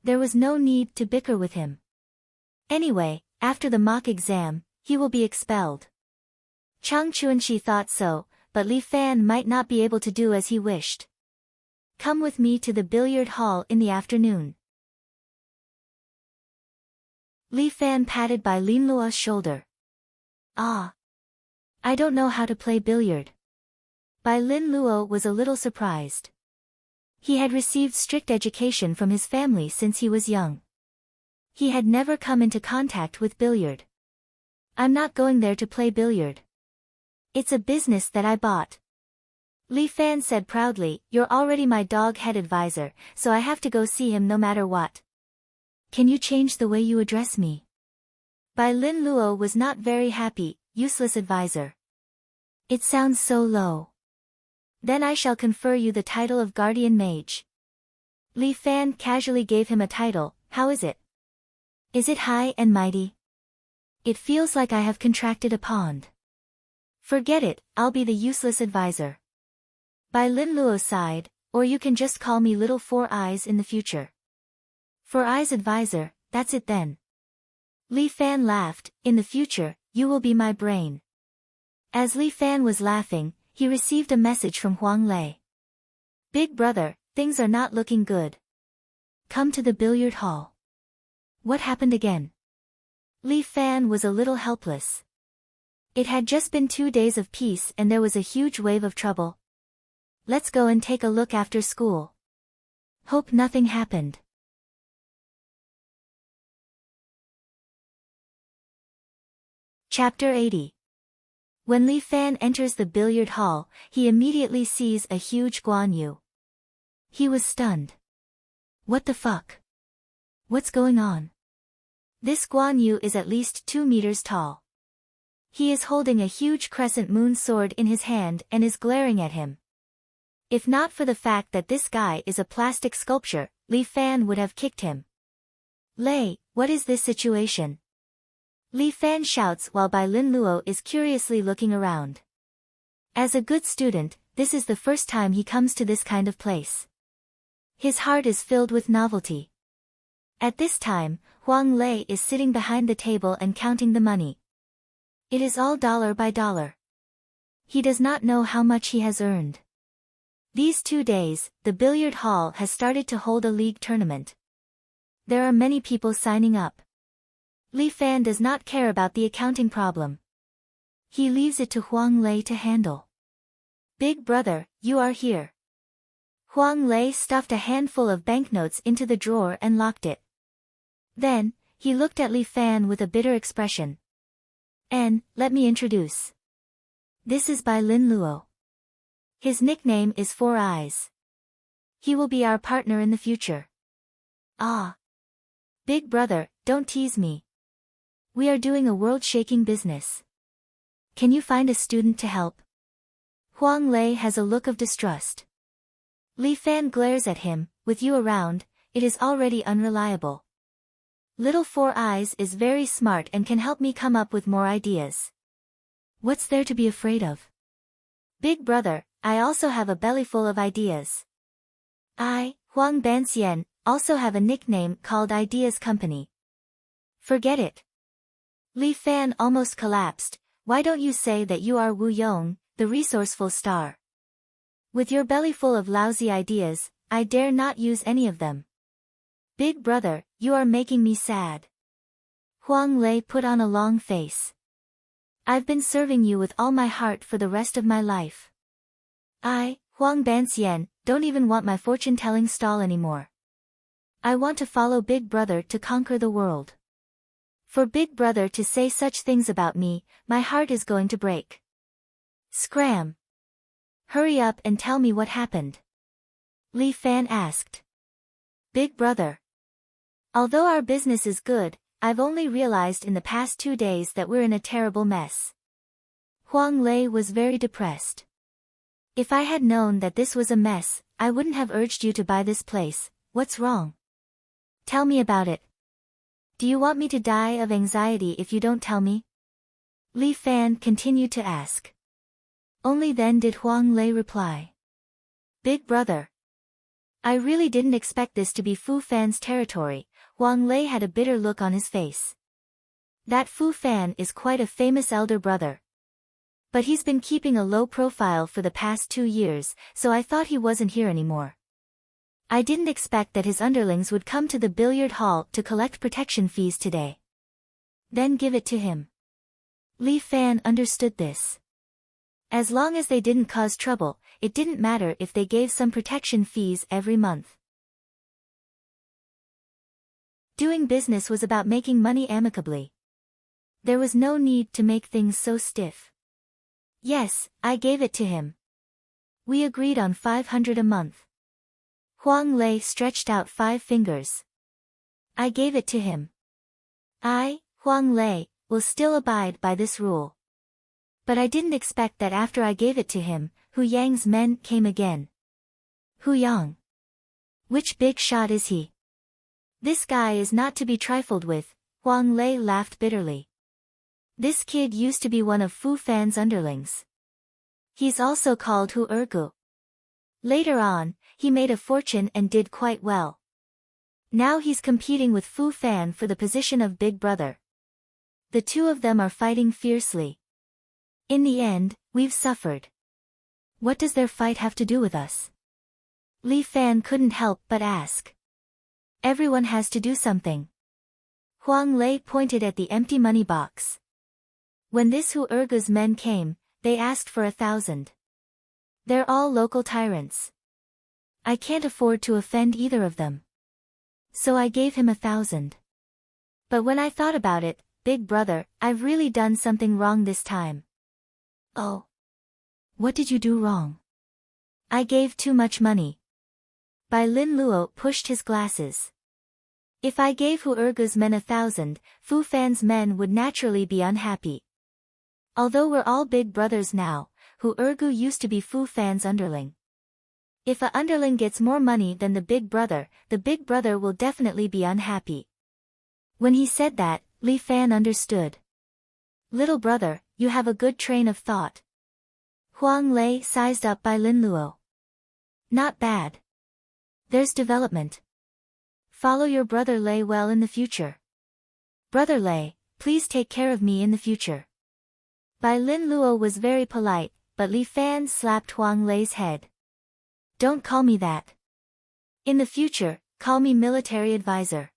There was no need to bicker with him. Anyway, after the mock exam, he will be expelled. Chang Chuanxi thought so, but Li Fan might not be able to do as he wished. Come with me to the billiard hall in the afternoon. Li Fan patted by Lin Luo's shoulder. Ah. I don't know how to play billiard. Bai Lin Luo was a little surprised. He had received strict education from his family since he was young. He had never come into contact with billiard. I'm not going there to play billiard. It's a business that I bought. Li Fan said proudly, you're already my dog-head advisor, so I have to go see him no matter what. Can you change the way you address me? Bai Lin Luo was not very happy, useless advisor. It sounds so low. Then I shall confer you the title of guardian mage. Li Fan casually gave him a title. How is it? Is it high and mighty? It feels like I have contracted a pond. Forget it, I'll be the useless advisor. Bai Lin Luo sighed, or you can just call me Little Four Eyes in the future. Four Eyes advisor, that's it then. Li Fan laughed, in the future, you will be my brain. As Li Fan was laughing, he received a message from Huang Lei. Big brother, things are not looking good. Come to the billiard hall. What happened again? Li Fan was a little helpless. It had just been 2 days of peace and there was a huge wave of trouble. Let's go and take a look after school. Hope nothing happened. Chapter 80. When Li Fan enters the billiard hall, he immediately sees a huge Guan Yu. He was stunned. What the fuck? What's going on? This Guan Yu is at least 2 meters tall. He is holding a huge crescent moon sword in his hand and is glaring at him. If not for the fact that this guy is a plastic sculpture, Li Fan would have kicked him. Lei, what is this situation? Li Fan shouts while Bai Lin Luo is curiously looking around. As a good student, this is the first time he comes to this kind of place. His heart is filled with novelty. At this time, Huang Lei is sitting behind the table and counting the money. It is all dollar by dollar. He does not know how much he has earned. These 2 days, the billiard hall has started to hold a league tournament. There are many people signing up. Li Fan does not care about the accounting problem. He leaves it to Huang Lei to handle. Big brother, you are here. Huang Lei stuffed a handful of banknotes into the drawer and locked it. Then, he looked at Li Fan with a bitter expression. And, let me introduce. This is Bai Lin Luo. His nickname is Four Eyes. He will be our partner in the future. Ah. Big brother, don't tease me. We are doing a world-shaking business. Can you find a student to help? Huang Lei has a look of distrust. Li Fan glares at him, with you around, it is already unreliable. Little Four Eyes is very smart and can help me come up with more ideas. What's there to be afraid of? Big brother, I also have a bellyful of ideas. I, Huang Banxian, also have a nickname called Ideas Company. Forget it. Li Fan almost collapsed. Why don't you say that you are Wu Yong, the resourceful star? With your belly full of lousy ideas, I dare not use any of them. Big brother, you are making me sad. Huang Lei put on a long face. I've been serving you with all my heart for the rest of my life. I, Huang Banxian, don't even want my fortune-telling stall anymore. I want to follow Big Brother to conquer the world. For Big Brother to say such things about me, my heart is going to break. Scram! Hurry up and tell me what happened. Li Fan asked. Big brother. Although our business is good, I've only realized in the past 2 days that we're in a terrible mess. Huang Lei was very depressed. If I had known that this was a mess, I wouldn't have urged you to buy this place. What's wrong? Tell me about it. Do you want me to die of anxiety if you don't tell me? Li Fan continued to ask. Only then did Huang Lei reply. Big brother. I really didn't expect this to be Fu Fan's territory. Huang Lei had a bitter look on his face. That Fu Fan is quite a famous elder brother. But he's been keeping a low profile for the past 2 years, so I thought he wasn't here anymore. I didn't expect that his underlings would come to the billiard hall to collect protection fees today. Then give it to him. Li Fan understood this. As long as they didn't cause trouble, it didn't matter if they gave some protection fees every month. Doing business was about making money amicably. There was no need to make things so stiff. Yes, I gave it to him. We agreed on 500 a month. Huang Lei stretched out 5 fingers. I gave it to him. I, Huang Lei, will still abide by this rule. But I didn't expect that after I gave it to him, Hu Yang's men came again. Hu Yang. Which big shot is he? This guy is not to be trifled with, Huang Lei laughed bitterly. This kid used to be one of Fu Fan's underlings. He's also called Hu Ergu. Later on, he made a fortune and did quite well. Now he's competing with Fu Fan for the position of big brother. The two of them are fighting fiercely. In the end, we've suffered. What does their fight have to do with us? Li Fan couldn't help but ask. Everyone has to do something. Huang Lei pointed at the empty money box. When this Hu Ergu's men came, they asked for 1,000. They're all local tyrants. I can't afford to offend either of them. So I gave him 1,000. But when I thought about it, big brother, I've really done something wrong this time. Oh. What did you do wrong? I gave too much money. Bai Lin Luo pushed his glasses. If I gave Hu Ergu's men 1,000, Fu Fan's men would naturally be unhappy. Although we're all big brothers now, Hu Ergu used to be Fu Fan's underling. If a underling gets more money than the big brother will definitely be unhappy. When he said that, Li Fan understood. Little brother, you have a good train of thought. Huang Lei sized up Bai Lin Luo. Not bad. There's development. Follow your brother Lei well in the future. Brother Lei, please take care of me in the future. Bai Lin Luo was very polite, but Li Fan slapped Huang Lei's head. Don't call me that. In the future, call me military advisor.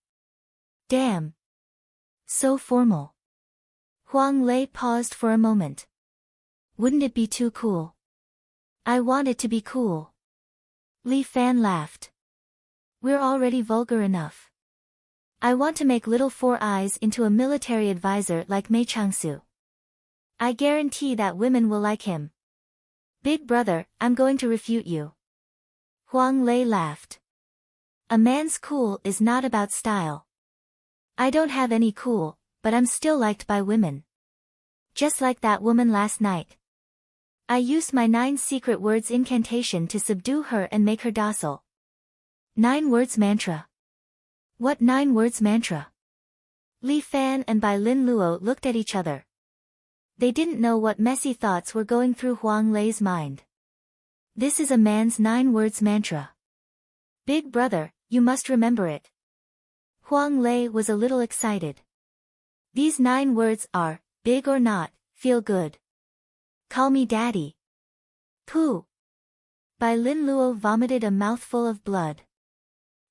Damn. So formal. Huang Lei paused for a moment. Wouldn't it be too cool? I want it to be cool. Li Fan laughed. We're already vulgar enough. I want to make little Four Eyes into a military advisor like Mei Changsu. I guarantee that women will like him. Big brother, I'm going to refute you. Huang Lei laughed. A man's cool is not about style. I don't have any cool, but I'm still liked by women. Just like that woman last night. I used my 9 secret words incantation to subdue her and make her docile. 9 words mantra. What 9 words mantra? Li Fan and Bai Lin Luo looked at each other. They didn't know what messy thoughts were going through Huang Lei's mind. This is a man's 9 words mantra. Big brother, you must remember it. Huang Lei was a little excited. These 9 words are, big or not, feel good. Call me daddy. Pooh. Bai Lin Luo vomited a mouthful of blood.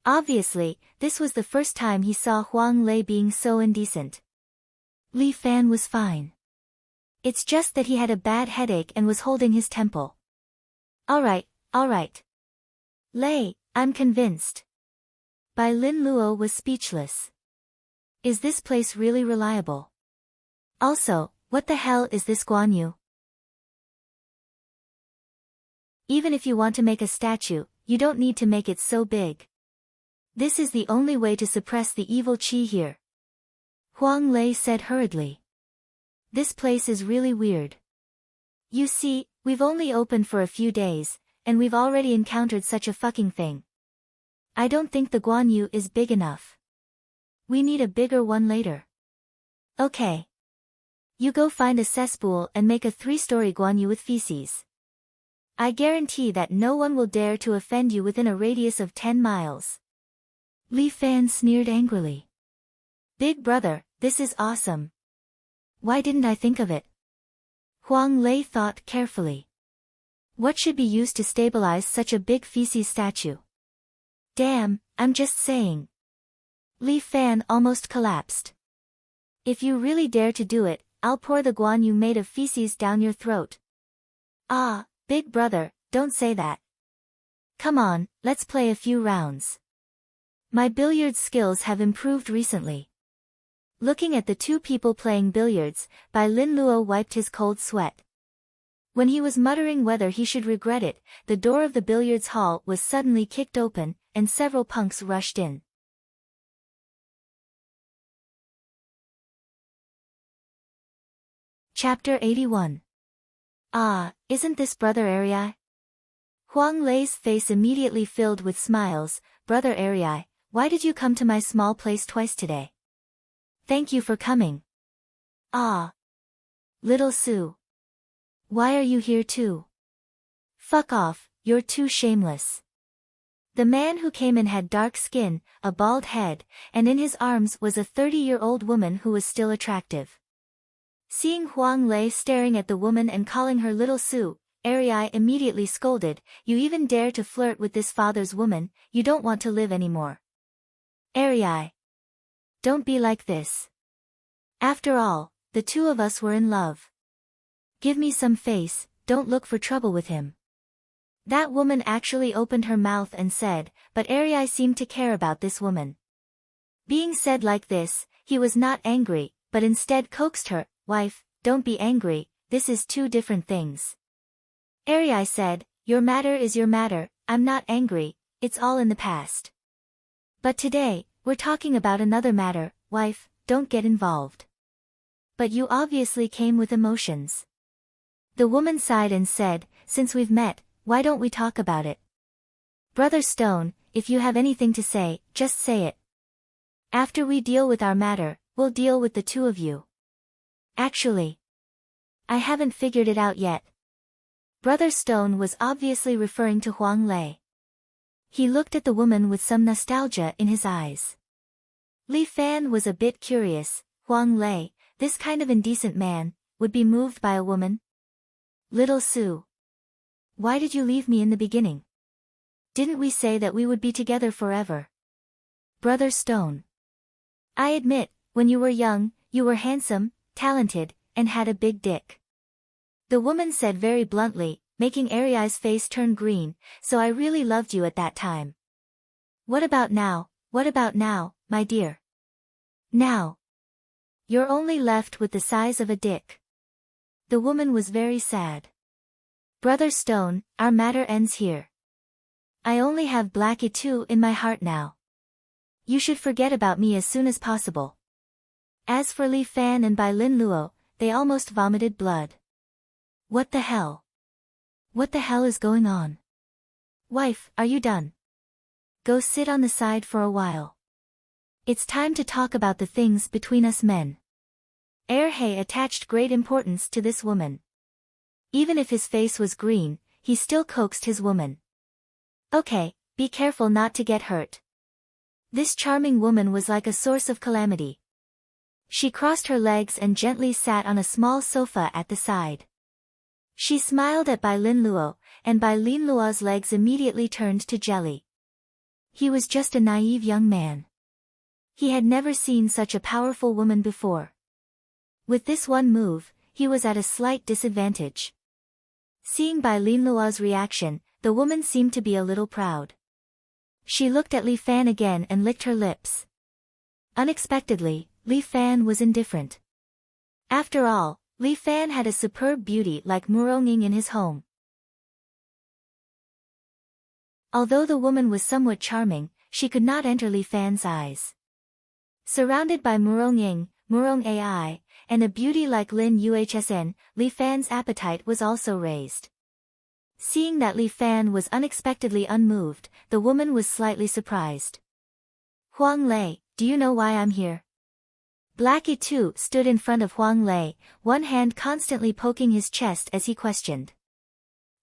Obviously, this was the first time he saw Huang Lei being so indecent. Li Fan was fine. It's just that he had a bad headache and was holding his temple. Alright. Lei, I'm convinced. Bai Lin Luo was speechless. Is this place really reliable? Also, what the hell is this Guan Yu? Even if you want to make a statue, you don't need to make it so big. This is the only way to suppress the evil qi here. Huang Lei said hurriedly. This place is really weird. You see, we've only opened for a few days, and we've already encountered such a fucking thing. I don't think the Guan Yu is big enough. We need a bigger one later. Okay. You go find a cesspool and make a 3-story Guan Yu with feces. I guarantee that no one will dare to offend you within a radius of 10 miles. Li Fan sneered angrily. Big brother, this is awesome. Why didn't I think of it? Huang Lei thought carefully. What should be used to stabilize such a big feces statue? Damn, I'm just saying. Li Fan almost collapsed. If you really dare to do it, I'll pour the Guan Yu made of feces down your throat. Ah, big brother, don't say that. Come on, let's play a few rounds. My billiards skills have improved recently. Looking at the two people playing billiards, Bai Lin Luo wiped his cold sweat. When he was muttering whether he should regret it, the door of the billiards hall was suddenly kicked open, and several punks rushed in. Chapter 81. Ah, isn't this Brother Arii? Huang Lei's face immediately filled with smiles. Brother Arii, why did you come to my small place twice today? Thank you for coming. Ah. Little Sue. Why are you here too? Fuck off, you're too shameless. The man who came in had dark skin, a bald head, and in his arms was a 30-year-old woman who was still attractive. Seeing Huang Lei staring at the woman and calling her Little Sue, Arii immediately scolded, you even dare to flirt with this father's woman, you don't want to live anymore. Arii. Don't be like this. After all, the two of us were in love. Give me some face, don't look for trouble with him. That woman actually opened her mouth and said, but Arii seemed to care about this woman. Being said like this, he was not angry, but instead coaxed her, wife, don't be angry, this is two different things. Arii said, your matter is your matter, I'm not angry, it's all in the past. But today, we're talking about another matter, wife, don't get involved. But you obviously came with emotions. The woman sighed and said, since we've met, why don't we talk about it? Brother Stone, if you have anything to say, just say it. After we deal with our matter, we'll deal with the two of you. Actually, I haven't figured it out yet. Brother Stone was obviously referring to Huang Lei. He looked at the woman with some nostalgia in his eyes. Li Fan was a bit curious. Huang Lei, this kind of indecent man, would be moved by a woman? Little Sue. Why did you leave me in the beginning? Didn't we say that we would be together forever? Brother Stone. I admit, when you were young, you were handsome, talented, and had a big dick. The woman said very bluntly, making Arii's face turn green, so I really loved you at that time. What about now, my dear? Now. You're only left with the size of a dick. The woman was very sad. Brother Stone, our matter ends here. I only have Blackie 2 in my heart now. You should forget about me as soon as possible. As for Li Fan and Bai Lin Luo, they almost vomited blood. What the hell? What the hell is going on? Wife, are you done? Go sit on the side for a while. It's time to talk about the things between us men. He attached great importance to this woman. Even if his face was green, he still coaxed his woman. Okay, be careful not to get hurt. This charming woman was like a source of calamity. She crossed her legs and gently sat on a small sofa at the side. She smiled at Bai Lin Luo, and Bai Lin Luo's legs immediately turned to jelly. He was just a naive young man. He had never seen such a powerful woman before. With this one move, he was at a slight disadvantage. Seeing Bai Lin Luo's reaction, the woman seemed to be a little proud. She looked at Li Fan again and licked her lips. Unexpectedly, Li Fan was indifferent. After all, Li Fan had a superb beauty like Muronging in his home. Although the woman was somewhat charming, she could not enter Li Fan's eyes. Surrounded by Murong Ying, Murong Ai, and a beauty like Lin Yuhsn, Li Fan's appetite was also raised. Seeing that Li Fan was unexpectedly unmoved, the woman was slightly surprised. Huang Lei, do you know why I'm here? Blackie too stood in front of Huang Lei, one hand constantly poking his chest as he questioned.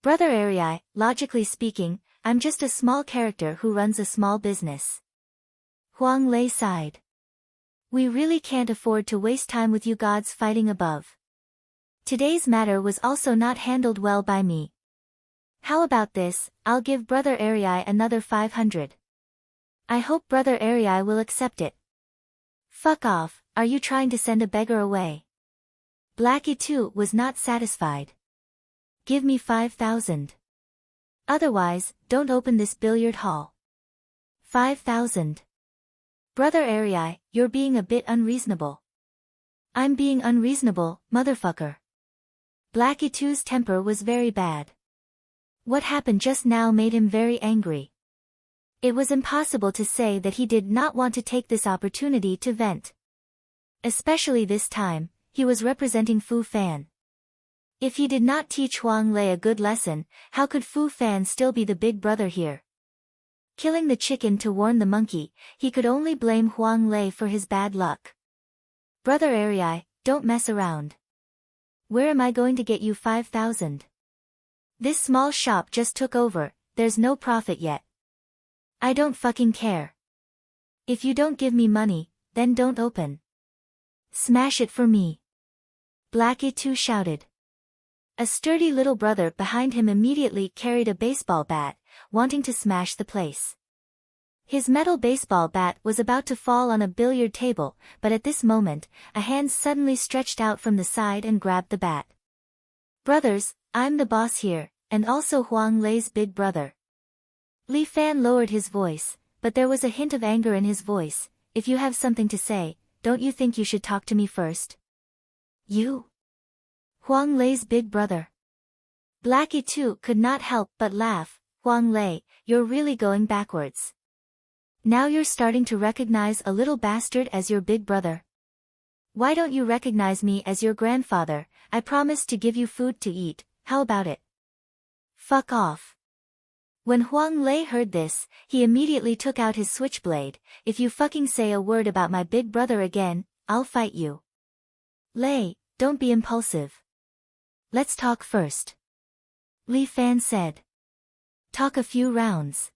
Brother Arai, logically speaking, I'm just a small character who runs a small business. Huang Lei sighed. We really can't afford to waste time with you gods fighting above. Today's matter was also not handled well by me. How about this, I'll give Brother Arai another 500. I hope Brother Arai will accept it. Fuck off, are you trying to send a beggar away? Blackie too was not satisfied. Give me 5,000. Otherwise, don't open this billiard hall. 5,000. Brother Arai, you're being a bit unreasonable. I'm being unreasonable, motherfucker. Blackie too's temper was very bad. What happened just now made him very angry. It was impossible to say that he did not want to take this opportunity to vent. Especially this time, he was representing Fu Fan. If he did not teach Huang Lei a good lesson, how could Fu Fan still be the big brother here? Killing the chicken to warn the monkey, he could only blame Huang Lei for his bad luck. Brother Arai, don't mess around. Where am I going to get you 5,000? This small shop just took over, there's no profit yet. I don't fucking care. If you don't give me money, then don't open. Smash it for me. Blackie too shouted. A sturdy little brother behind him immediately carried a baseball bat, wanting to smash the place. His metal baseball bat was about to fall on a billiard table, but at this moment, a hand suddenly stretched out from the side and grabbed the bat. Brothers, I'm the boss here, and also Huang Lei's big brother. Li Fan lowered his voice, but there was a hint of anger in his voice. If you have something to say, don't you think you should talk to me first? You? Huang Lei's big brother. Blackie too could not help but laugh. Huang Lei, you're really going backwards. Now you're starting to recognize a little bastard as your big brother. Why don't you recognize me as your grandfather? I promised to give you food to eat, how about it? Fuck off. When Huang Lei heard this, he immediately took out his switchblade. If you fucking say a word about my big brother again, I'll fight you. Lei, don't be impulsive. Let's talk first. Li Fan said. Talk a few rounds.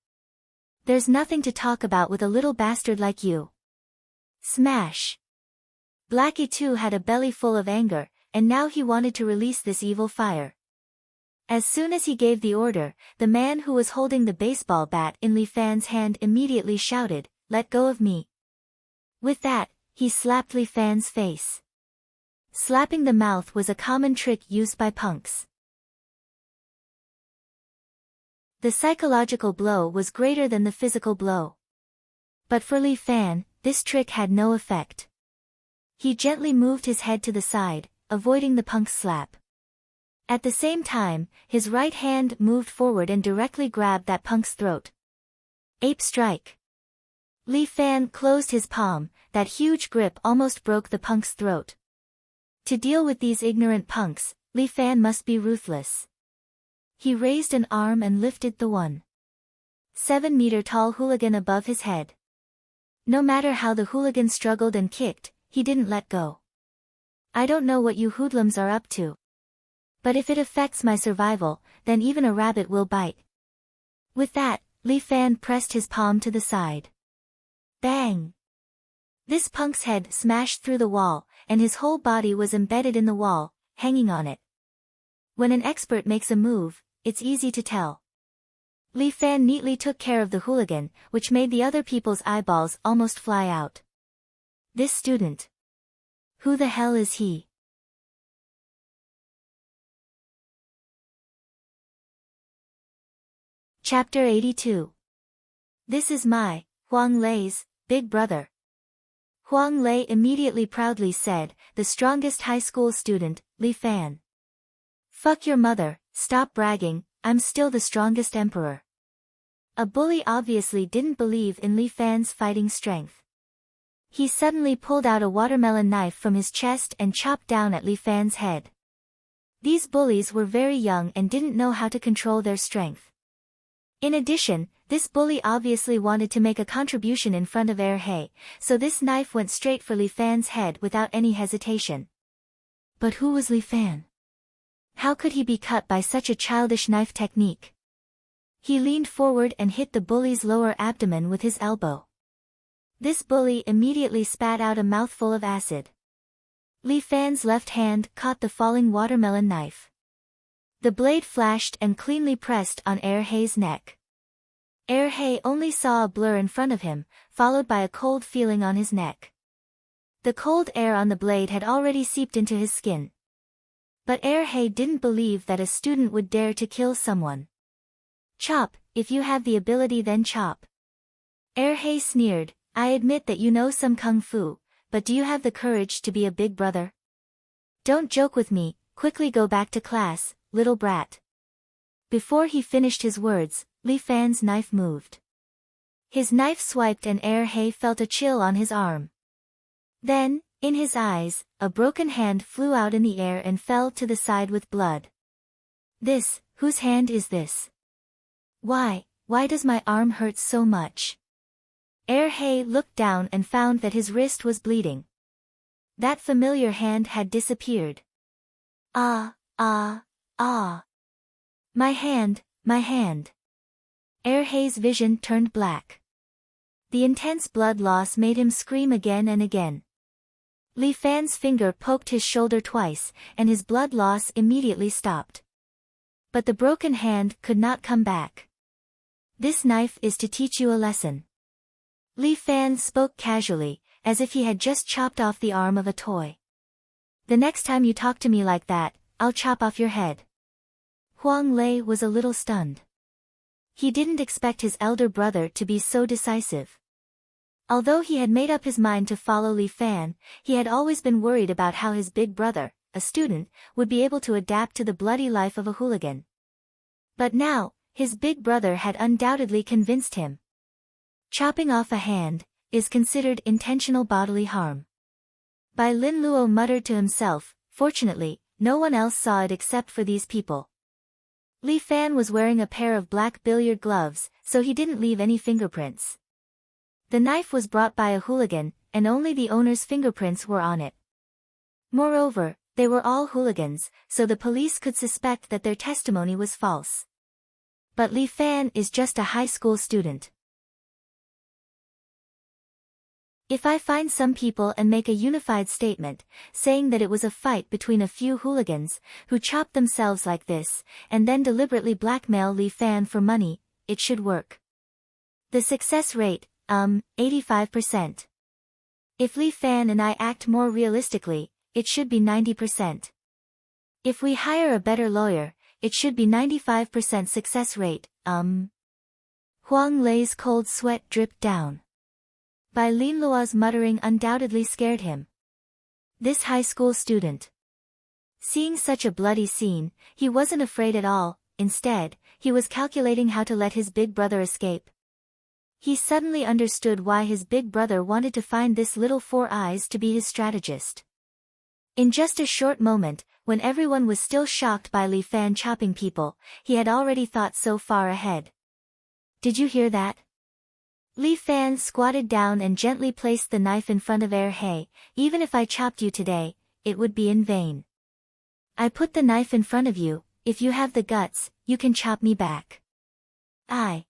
There's nothing to talk about with a little bastard like you. Smash. Blackie too had a belly full of anger, and now he wanted to release this evil fire. As soon as he gave the order, the man who was holding the baseball bat in Li Fan's hand immediately shouted, "Let go of me." With that, he slapped Li Fan's face. Slapping the mouth was a common trick used by punks. The psychological blow was greater than the physical blow. But for Li Fan, this trick had no effect. He gently moved his head to the side, avoiding the punk's slap. At the same time, his right hand moved forward and directly grabbed that punk's throat. Ape strike. Li Fan closed his palm, that huge grip almost broke the punk's throat. To deal with these ignorant punks, Li Fan must be ruthless. He raised an arm and lifted the 1.7-meter-tall hooligan above his head. No matter how the hooligan struggled and kicked, he didn't let go. I don't know what you hoodlums are up to. But if it affects my survival, then even a rabbit will bite. With that, Li Fan pressed his palm to the side. Bang! This punk's head smashed through the wall, and his whole body was embedded in the wall, hanging on it. When an expert makes a move, it's easy to tell. Li Fan neatly took care of the hooligan, which made the other people's eyeballs almost fly out. This student. Who the hell is he? Chapter 82. This is my, Huang Lei's, big brother. Huang Lei immediately proudly said, the strongest high school student, Li Fan. Fuck your mother, stop bragging, I'm still the strongest emperor. A bully obviously didn't believe in Li Fan's fighting strength. He suddenly pulled out a watermelon knife from his chest and chopped down at Li Fan's head. These bullies were very young and didn't know how to control their strength. In addition, this bully obviously wanted to make a contribution in front of He, so this knife went straight for Li Fan's head without any hesitation. But who was Li Fan? How could he be cut by such a childish knife technique? He leaned forward and hit the bully's lower abdomen with his elbow. This bully immediately spat out a mouthful of acid. Li Fan's left hand caught the falling watermelon knife. The blade flashed and cleanly pressed on He's neck. He only saw a blur in front of him, followed by a cold feeling on his neck. The cold air on the blade had already seeped into his skin. But He didn't believe that a student would dare to kill someone. "Chop, if you have the ability, then chop." He sneered, "I admit that you know some kung fu, but do you have the courage to be a big brother? Don't joke with me, quickly go back to class, little brat." Before he finished his words, Li Fan's knife moved. His knife swiped and He felt a chill on his arm. Then, in his eyes, a broken hand flew out in the air and fell to the side with blood. Whose hand is this? Why does my arm hurt so much? He looked down and found that his wrist was bleeding. That familiar hand had disappeared. Ah! My hand! He's vision turned black. The intense blood loss made him scream again and again. Li Fan's finger poked his shoulder twice, and his blood loss immediately stopped. But the broken hand could not come back. "This knife is to teach you a lesson." Li Fan spoke casually, as if he had just chopped off the arm of a toy. "The next time you talk to me like that, I'll chop off your head." Huang Lei was a little stunned. He didn't expect his elder brother to be so decisive. Although he had made up his mind to follow Li Fan, he had always been worried about how his big brother, a student, would be able to adapt to the bloody life of a hooligan. But now, his big brother had undoubtedly convinced him. Chopping off a hand is considered intentional bodily harm. Bai Lin Luo muttered to himself, fortunately, no one else saw it except for these people. Li Fan was wearing a pair of black billiard gloves, so he didn't leave any fingerprints. The knife was brought by a hooligan, and only the owner's fingerprints were on it. Moreover, they were all hooligans, so the police could suspect that their testimony was false. But Li Fan is just a high school student. If I find some people and make a unified statement, saying that it was a fight between a few hooligans, who chopped themselves like this, and then deliberately blackmail Li Fan for money, it should work. The success rate, 85%. If Li Fan and I act more realistically, it should be 90%. If we hire a better lawyer, it should be 95% success rate, Huang Lei's cold sweat dripped down. Bai Lin Luo's muttering undoubtedly scared him. This high school student. Seeing such a bloody scene, he wasn't afraid at all, instead, he was calculating how to let his big brother escape. He suddenly understood why his big brother wanted to find this little Four Eyes to be his strategist. In just a short moment, when everyone was still shocked by Li Fan chopping people, he had already thought so far ahead. Did you hear that? Li Fan squatted down and gently placed the knife in front of He. Even if I chopped you today, it would be in vain. I put the knife in front of you, if you have the guts, you can chop me back. I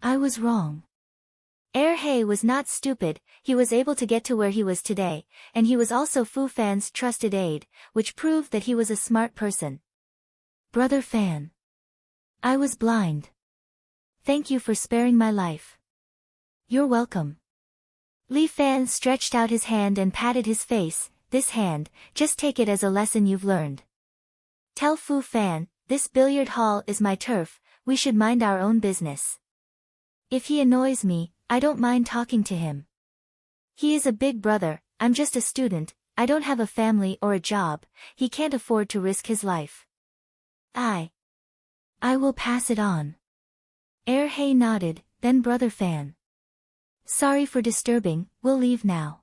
was wrong. He was not stupid, he was able to get to where he was today, and he was also Fu Fan's trusted aide, which proved that he was a smart person. Brother Fan. I was blind. Thank you for sparing my life. You're welcome. Li Fan stretched out his hand and patted his face. This hand, just take it as a lesson you've learned. Tell Fu Fan, this billiard hall is my turf, we should mind our own business. If he annoys me, I don't mind talking to him. He is a big brother, I'm just a student, I don't have a family or a job, he can't afford to risk his life. I will pass it on. He nodded, then Brother Fan. Sorry for disturbing, we'll leave now.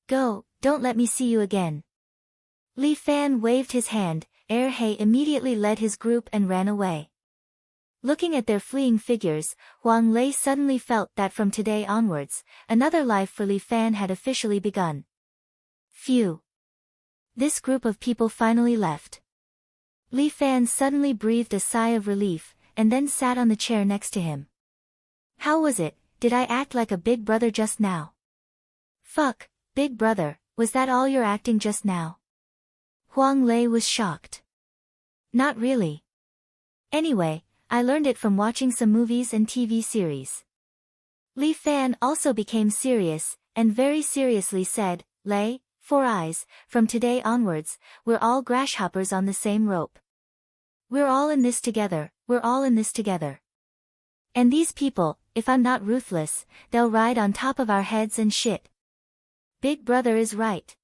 Go, don't let me see you again. Li Fan waved his hand, He immediately led his group and ran away. Looking at their fleeing figures, Huang Lei suddenly felt that from today onwards, another life for Li Fan had officially begun. Phew. This group of people finally left. Li Fan suddenly breathed a sigh of relief, and then sat on the chair next to him. How was it? Did I act like a big brother just now? Fuck, big brother, was that all you're acting just now? Huang Lei was shocked. Not really. Anyway, I learned it from watching some movies and TV series. Li Fan also became serious, and very seriously said, Lei, Four Eyes, from today onwards, we're all grasshoppers on the same rope. We're all in this together, we're all in this together. And these people, if I'm not ruthless, they'll ride on top of our heads and shit. Big brother is right.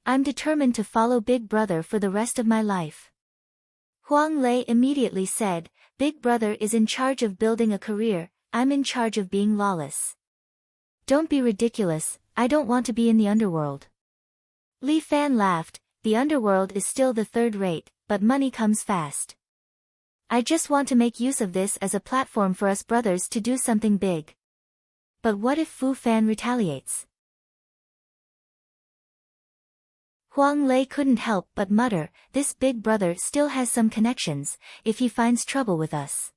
I'm determined to follow big brother for the rest of my life. Huang Lei immediately said, Big brother is in charge of building a career, I'm in charge of being lawless. Don't be ridiculous, I don't want to be in the underworld. Li Fan laughed, the underworld is still the third rate, but money comes fast. I just want to make use of this as a platform for us brothers to do something big. But what if Fu Fan retaliates? Huang Lei couldn't help but mutter, this big brother still has some connections, if he finds trouble with us.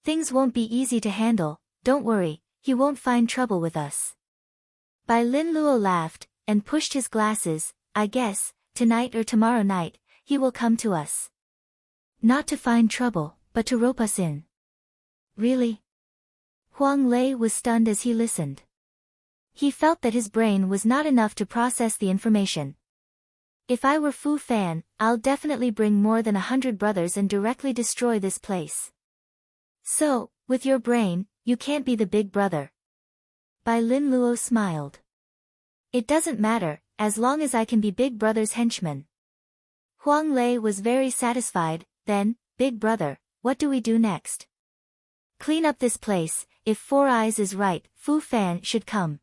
Things won't be easy to handle, don't worry, he won't find trouble with us. Bai Lin Luo laughed, and pushed his glasses, I guess, tonight or tomorrow night, he will come to us. Not to find trouble, but to rope us in. Really? Huang Lei was stunned as he listened. He felt that his brain was not enough to process the information. If I were Fu Fan, I'll definitely bring more than 100 brothers and directly destroy this place. So, with your brain, you can't be the big brother. Bai Lin Luo smiled. It doesn't matter, as long as I can be big brother's henchman. Huang Lei was very satisfied. Then, big brother, what do we do next? Clean up this place, if Four Eyes is right, Fu Fan should come.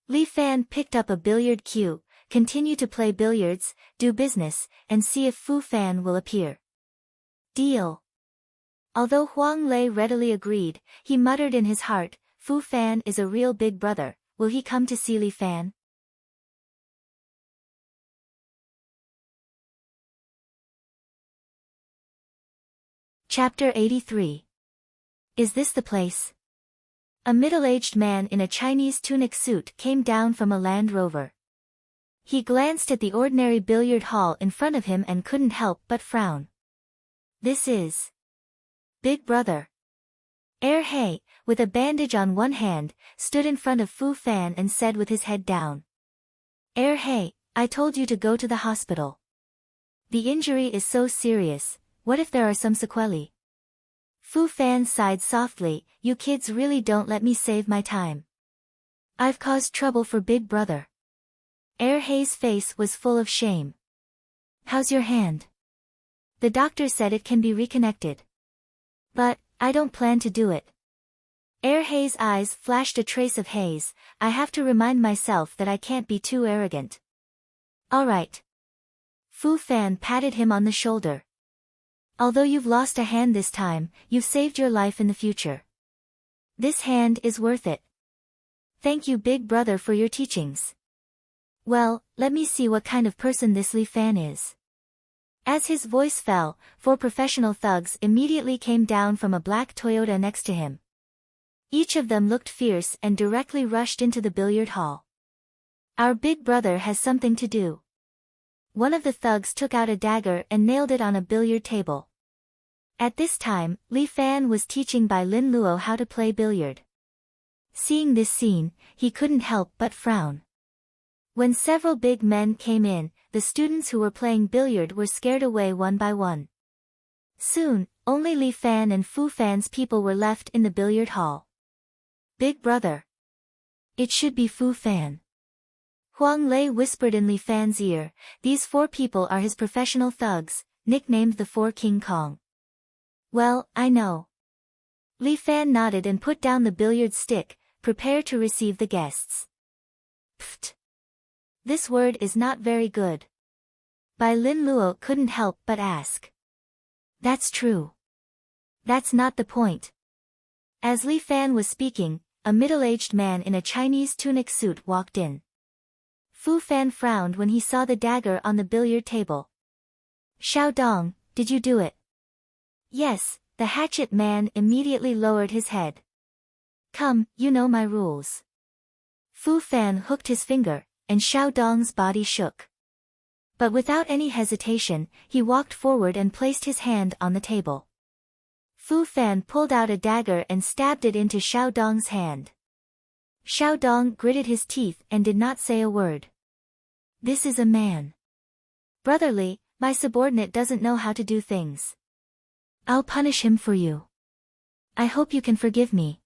Li Fan picked up a billiard cue, continue to play billiards, do business, and see if Fu Fan will appear. Deal. Although Huang Lei readily agreed, he muttered in his heart, Fu Fan is a real big brother, will he come to see Li Fan? Chapter 83. Is this the place? A middle-aged man in a Chinese tunic suit came down from a Land Rover. He glanced at the ordinary billiard hall in front of him and couldn't help but frown. This is Big Brother. He, with a bandage on one hand, stood in front of Fu Fan and said with his head down. He, I told you to go to the hospital. The injury is so serious. What if there are some sequelae? Fu Fan sighed softly, you kids really don't let me save my time. I've caused trouble for big brother. He's face was full of shame. How's your hand? The doctor said it can be reconnected. But, I don't plan to do it. He's eyes flashed a trace of haze, I have to remind myself that I can't be too arrogant. Alright. Fu Fan patted him on the shoulder. Although you've lost a hand this time, you've saved your life in the future. This hand is worth it. Thank you big brother for your teachings. Well, let me see what kind of person this Li Fan is. As his voice fell, 4 professional thugs immediately came down from a black Toyota next to him. Each of them looked fierce and directly rushed into the billiard hall. Our big brother has something to do. One of the thugs took out a dagger and nailed it on a billiard table. At this time, Li Fan was teaching Bai Lin Luo how to play billiard. Seeing this scene, he couldn't help but frown. When several big men came in, the students who were playing billiard were scared away one by one. Soon, only Li Fan and Fu Fan's people were left in the billiard hall. Big brother. It should be Fu Fan. Huang Lei whispered in Li Fan's ear, these 4 people are his professional thugs, nicknamed the 4 King Kong. Well, I know. Li Fan nodded and put down the billiard stick, prepared to receive the guests. Pfft. This word is not very good. Bai Lin Luo couldn't help but ask. That's true. That's not the point. As Li Fan was speaking, a middle-aged man in a Chinese tunic suit walked in. Fu Fan frowned when he saw the dagger on the billiard table. Xiao Dong, did you do it? Yes, the hatchet man immediately lowered his head. Come, you know my rules. Fu Fan hooked his finger, and Xiao Dong's body shook. But without any hesitation, he walked forward and placed his hand on the table. Fu Fan pulled out a dagger and stabbed it into Xiao Dong's hand. Xiao Dong gritted his teeth and did not say a word. This is a man. Brotherly, my subordinate doesn't know how to do things. I'll punish him for you. I hope you can forgive me.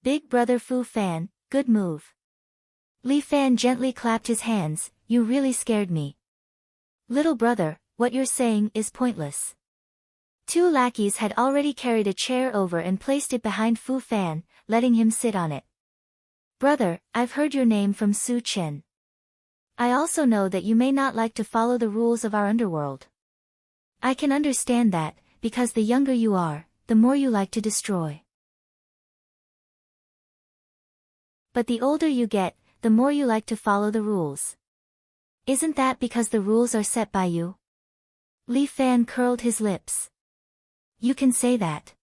Big brother Fu Fan, good move. Li Fan gently clapped his hands, you really scared me. Little brother, what you're saying is pointless. Two lackeys had already carried a chair over and placed it behind Fu Fan, letting him sit on it. Brother, I've heard your name from Su Chen. I also know that you may not like to follow the rules of our underworld. I can understand that, because the younger you are, the more you like to destroy. But the older you get, the more you like to follow the rules. Isn't that because the rules are set by you? Li Fan curled his lips. You can say that.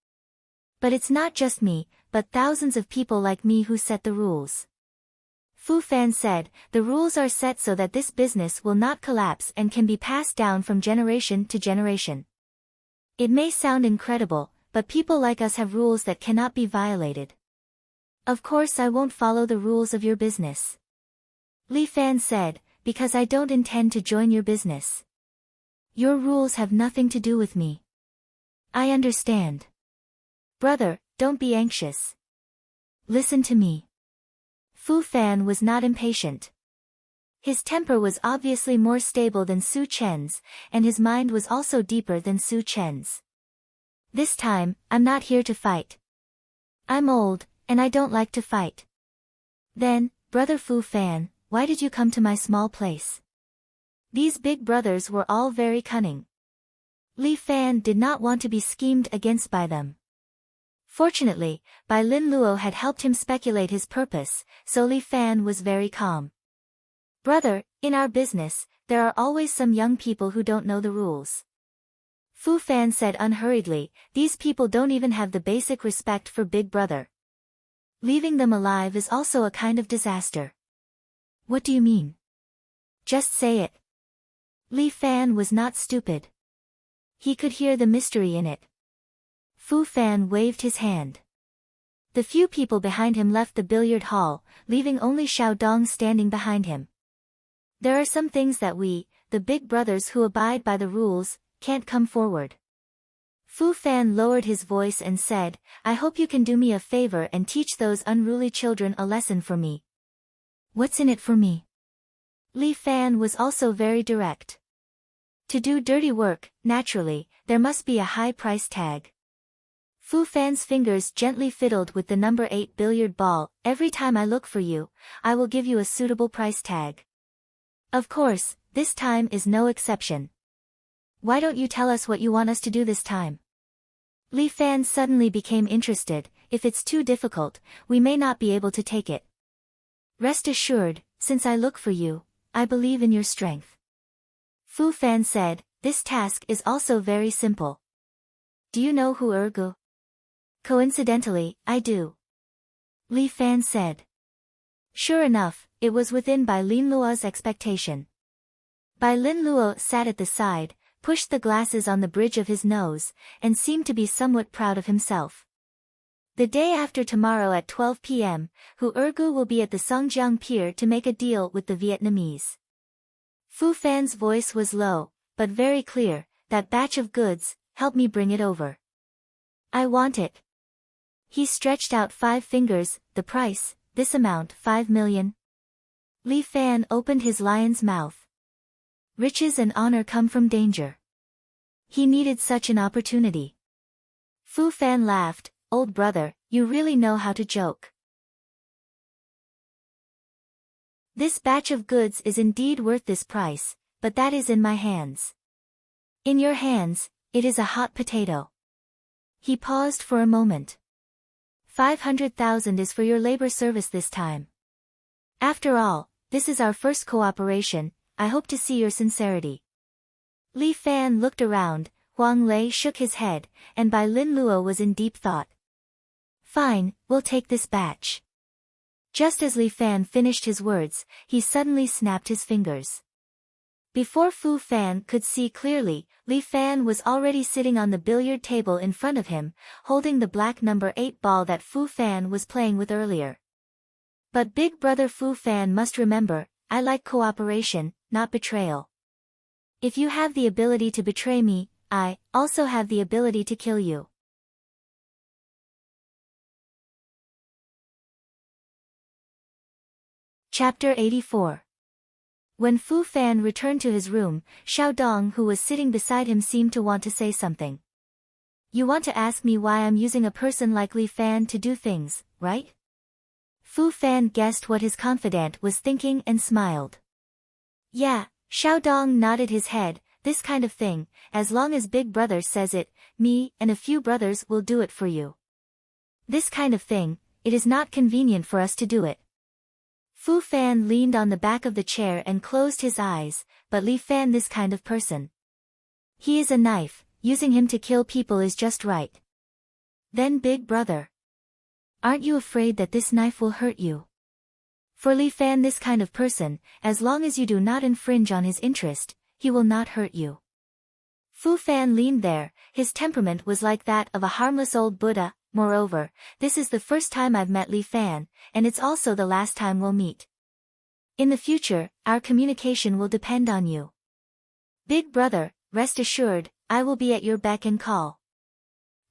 But it's not just me, but thousands of people like me who set the rules. Fu Fan said, the rules are set so that this business will not collapse and can be passed down from generation to generation. It may sound incredible, but people like us have rules that cannot be violated. Of course I won't follow the rules of your business. Li Fan said, because I don't intend to join your business. Your rules have nothing to do with me. I understand. Brother, don't be anxious. Listen to me. Fu Fan was not impatient. His temper was obviously more stable than Su Chen's, and his mind was also deeper than Su Chen's. This time, I'm not here to fight. I'm old, and I don't like to fight. Then, brother Fu Fan, why did you come to my small place? These big brothers were all very cunning. Li Fan did not want to be schemed against by them. Fortunately, Bai Lin Luo had helped him speculate his purpose, so Li Fan was very calm. Brother, in our business, there are always some young people who don't know the rules. Fu Fan said unhurriedly, these people don't even have the basic respect for big brother. Leaving them alive is also a kind of disaster. What do you mean? Just say it. Li Fan was not stupid. He could hear the mystery in it. Fu Fan waved his hand. The few people behind him left the billiard hall, leaving only Xiao Dong standing behind him. There are some things that we, the big brothers who abide by the rules, can't come forward. Fu Fan lowered his voice and said, I hope you can do me a favor and teach those unruly children a lesson for me. What's in it for me? Li Fan was also very direct. To do dirty work, naturally, there must be a high price tag. Fu Fan's fingers gently fiddled with the number 8 billiard ball. Every time I look for you, I will give you a suitable price tag. Of course, this time is no exception. Why don't you tell us what you want us to do this time? Li Fan suddenly became interested. If it's too difficult, we may not be able to take it. Rest assured, since I look for you, I believe in your strength. Fu Fan said, this task is also very simple. Do you know who Ergu? Coincidentally, I do. Li Fan said. Sure enough, it was within Bai Lin Luo's expectation. Bai Lin Luo sat at the side, pushed the glasses on the bridge of his nose, and seemed to be somewhat proud of himself. The day after tomorrow at 12 p.m., Hu Ergu will be at the Songjiang Pier to make a deal with the Vietnamese. Fu Fan's voice was low, but very clear, that batch of goods, help me bring it over. I want it. He stretched out 5 fingers, the price, this amount 5 million. Li Fan opened his lion's mouth. Riches and honor come from danger. He needed such an opportunity. Fu Fan laughed, old brother, you really know how to joke. This batch of goods is indeed worth this price, but that is in my hands. In your hands, it is a hot potato. He paused for a moment. 500,000 is for your labor service this time. After all, this is our first cooperation, I hope to see your sincerity. Li Fan looked around, Huang Lei shook his head, and Bai Lin Luo was in deep thought. Fine, we'll take this batch. Just as Li Fan finished his words, he suddenly snapped his fingers. Before Fu Fan could see clearly, Li Fan was already sitting on the billiard table in front of him, holding the black number 8 ball that Fu Fan was playing with earlier. But big brother Fu Fan must remember, I like cooperation, not betrayal. If you have the ability to betray me, I also have the ability to kill you. Chapter 84. When Fu Fan returned to his room, Xiao Dong who was sitting beside him seemed to want to say something. You want to ask me why I'm using a person like Li Fan to do things, right? Fu Fan guessed what his confidant was thinking and smiled. Yeah, Xiao Dong nodded his head, this kind of thing, as long as Big Brother says it, me and a few brothers will do it for you. This kind of thing, it is not convenient for us to do it. Fu Fan leaned on the back of the chair and closed his eyes, but Li Fan this kind of person. He is a knife, using him to kill people is just right. Then Big Brother. Aren't you afraid that this knife will hurt you? For Li Fan this kind of person, as long as you do not infringe on his interest, he will not hurt you. Fu Fan leaned there, his temperament was like that of a harmless old Buddha. Moreover, this is the first time I've met Li Fan, and it's also the last time we'll meet. In the future, our communication will depend on you. Big Brother, rest assured, I will be at your beck and call.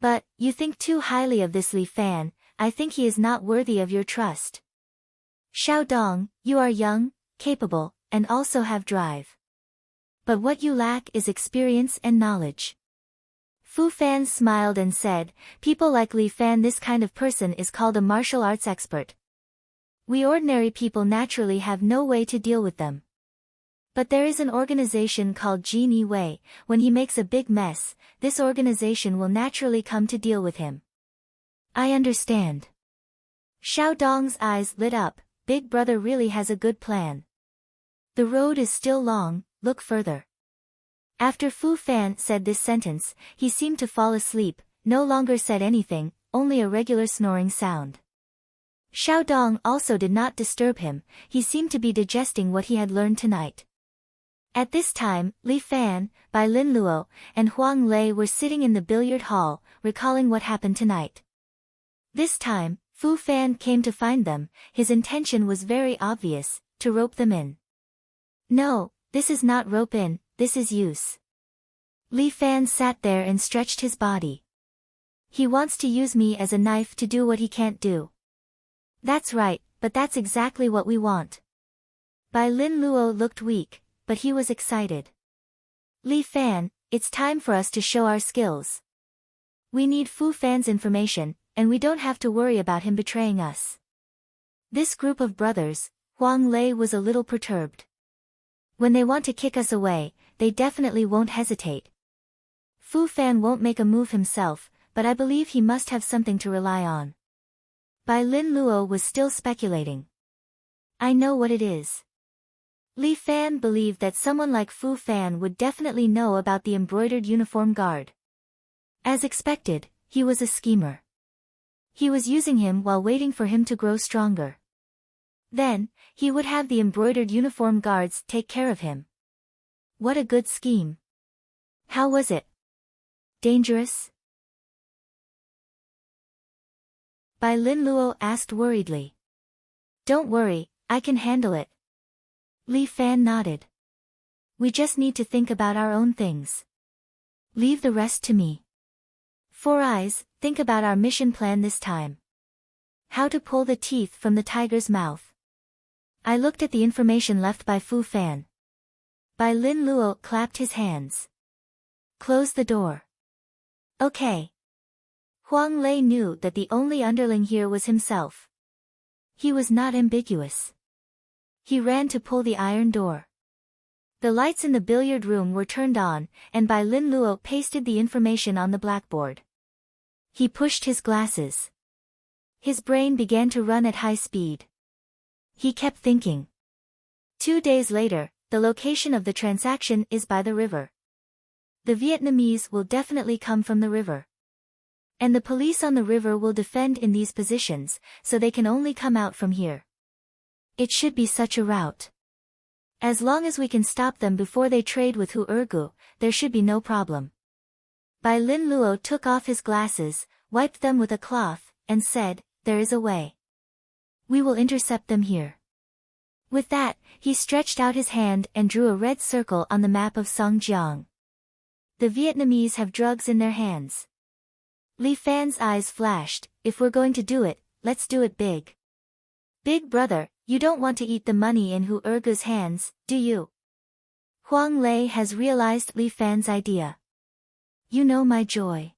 But, you think too highly of this Li Fan, I think he is not worthy of your trust. Xiao Dong, you are young, capable, and also have drive. But what you lack is experience and knowledge. Fu Fan smiled and said, people like Li Fan this kind of person is called a martial arts expert. We ordinary people naturally have no way to deal with them. But there is an organization called Jin Yi Wei, when he makes a big mess, this organization will naturally come to deal with him. I understand. Xiao Dong's eyes lit up, Big Brother really has a good plan. The road is still long, look further. After Fu Fan said this sentence, he seemed to fall asleep, no longer said anything, only a regular snoring sound. Xiao Dong also did not disturb him, he seemed to be digesting what he had learned tonight. At this time, Li Fan, Bai Lin Luo, and Huang Lei were sitting in the billiard hall, recalling what happened tonight. This time, Fu Fan came to find them, his intention was very obvious, to rope them in. No, this is not rope in. This is use. Li Fan sat there and stretched his body. He wants to use me as a knife to do what he can't do. That's right, but that's exactly what we want. Bai Lin Luo looked weak, but he was excited. Li Fan, it's time for us to show our skills. We need Fu Fan's information, and we don't have to worry about him betraying us. This group of brothers, Huang Lei was a little perturbed. When they want to kick us away, they definitely won't hesitate. Fu Fan won't make a move himself, but I believe he must have something to rely on. Bai Lin Luo was still speculating. I know what it is. Li Fan believed that someone like Fu Fan would definitely know about the embroidered uniform guard. As expected, he was a schemer. He was using him while waiting for him to grow stronger. Then, he would have the embroidered uniform guards take care of him. What a good scheme. How was it? Dangerous? Bai Lin Luo asked worriedly. Don't worry, I can handle it. Li Fan nodded. We just need to think about our own things. Leave the rest to me. Four Eyes, think about our mission plan this time. How to pull the teeth from the tiger's mouth. I looked at the information left by Fu Fan. Bai Lin Luo clapped his hands. Close the door. Okay. Huang Lei knew that the only underling here was himself. He was not ambiguous. He ran to pull the iron door. The lights in the billiard room were turned on, and Bai Lin Luo pasted the information on the blackboard. He pushed his glasses. His brain began to run at high speed. He kept thinking. 2 days later, the location of the transaction is by the river. The Vietnamese will definitely come from the river. And the police on the river will defend in these positions, so they can only come out from here. It should be such a rout. As long as we can stop them before they trade with Hu Ergu, there should be no problem. Bai Lin Luo took off his glasses, wiped them with a cloth, and said, "There is a way. We will intercept them here." With that, he stretched out his hand and drew a red circle on the map of Songjiang. The Vietnamese have drugs in their hands. Li Fan's eyes flashed. If we're going to do it, let's do it big. Big brother, you don't want to eat the money in Hu Ergu's hands, do you? Huang Lei has realized Li Fan's idea. You know my joy.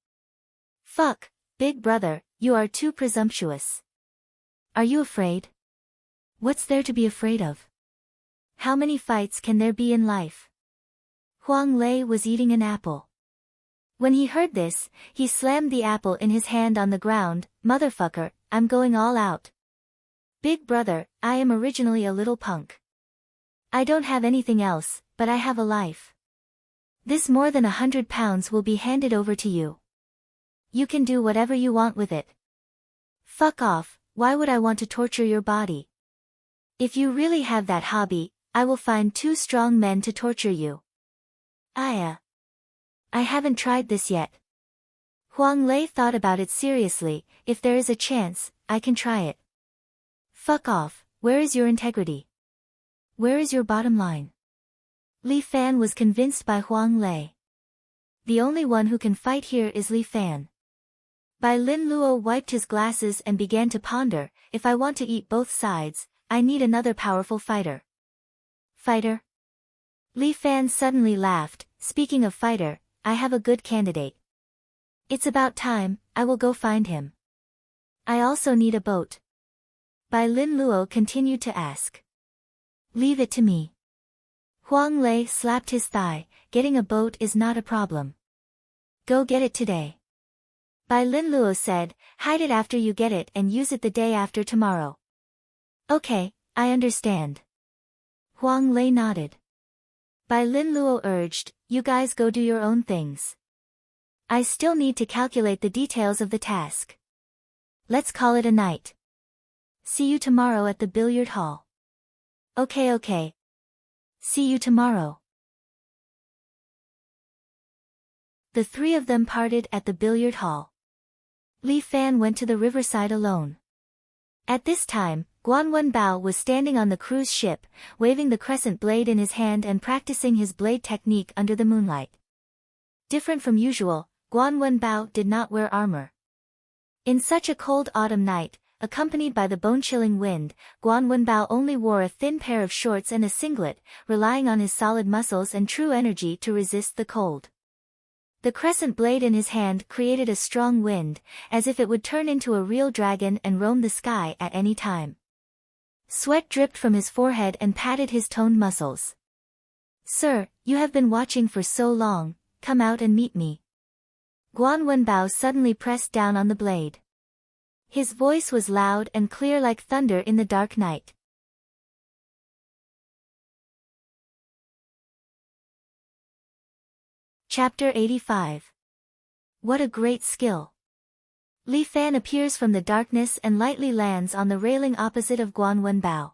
Fuck, big brother, you are too presumptuous. Are you afraid? What's there to be afraid of? How many fights can there be in life? Huang Lei was eating an apple. When he heard this, he slammed the apple in his hand on the ground. Motherfucker, I'm going all out. Big brother, I am originally a little punk. I don't have anything else, but I have a life. This more than 100 pounds will be handed over to you. You can do whatever you want with it. Fuck off, why would I want to torture your body? If you really have that hobby, I will find 2 strong men to torture you. I haven't tried this yet. Huang Lei thought about it seriously. If there is a chance, I can try it. Fuck off, where is your integrity? Where is your bottom line? Li Fan was convinced by Huang Lei. The only one who can fight here is Li Fan. Bai Lin Luo wiped his glasses and began to ponder. If I want to eat both sides, I need another powerful fighter. Fighter? Li Fan suddenly laughed. Speaking of fighter, I have a good candidate. It's about time, I will go find him. I also need a boat. Bai Lin Luo continued to ask. Leave it to me. Huang Lei slapped his thigh. Getting a boat is not a problem. Go get it today. Bai Lin Luo said, hide it after you get it and use it the day after tomorrow. Okay, I understand. Huang Lei nodded. Bai Lin Luo urged, you guys go do your own things. I still need to calculate the details of the task. Let's call it a night. See you tomorrow at the billiard hall. Okay. See you tomorrow. The 3 of them parted at the billiard hall. Li Fan went to the riverside alone. At this time, Guan Wenbao was standing on the cruise ship, waving the crescent blade in his hand and practicing his blade technique under the moonlight. Different from usual, Guan Wenbao did not wear armor. In such a cold autumn night, accompanied by the bone-chilling wind, Guan Wenbao only wore a thin pair of shorts and a singlet, relying on his solid muscles and true energy to resist the cold. The crescent blade in his hand created a strong wind, as if it would turn into a real dragon and roam the sky at any time. Sweat dripped from his forehead and patted his toned muscles. Sir, you have been watching for so long, come out and meet me. Guan Wenbao suddenly pressed down on the blade. His voice was loud and clear like thunder in the dark night. Chapter 85. What a great skill! Li Fan appears from the darkness and lightly lands on the railing opposite of Guan Wenbao.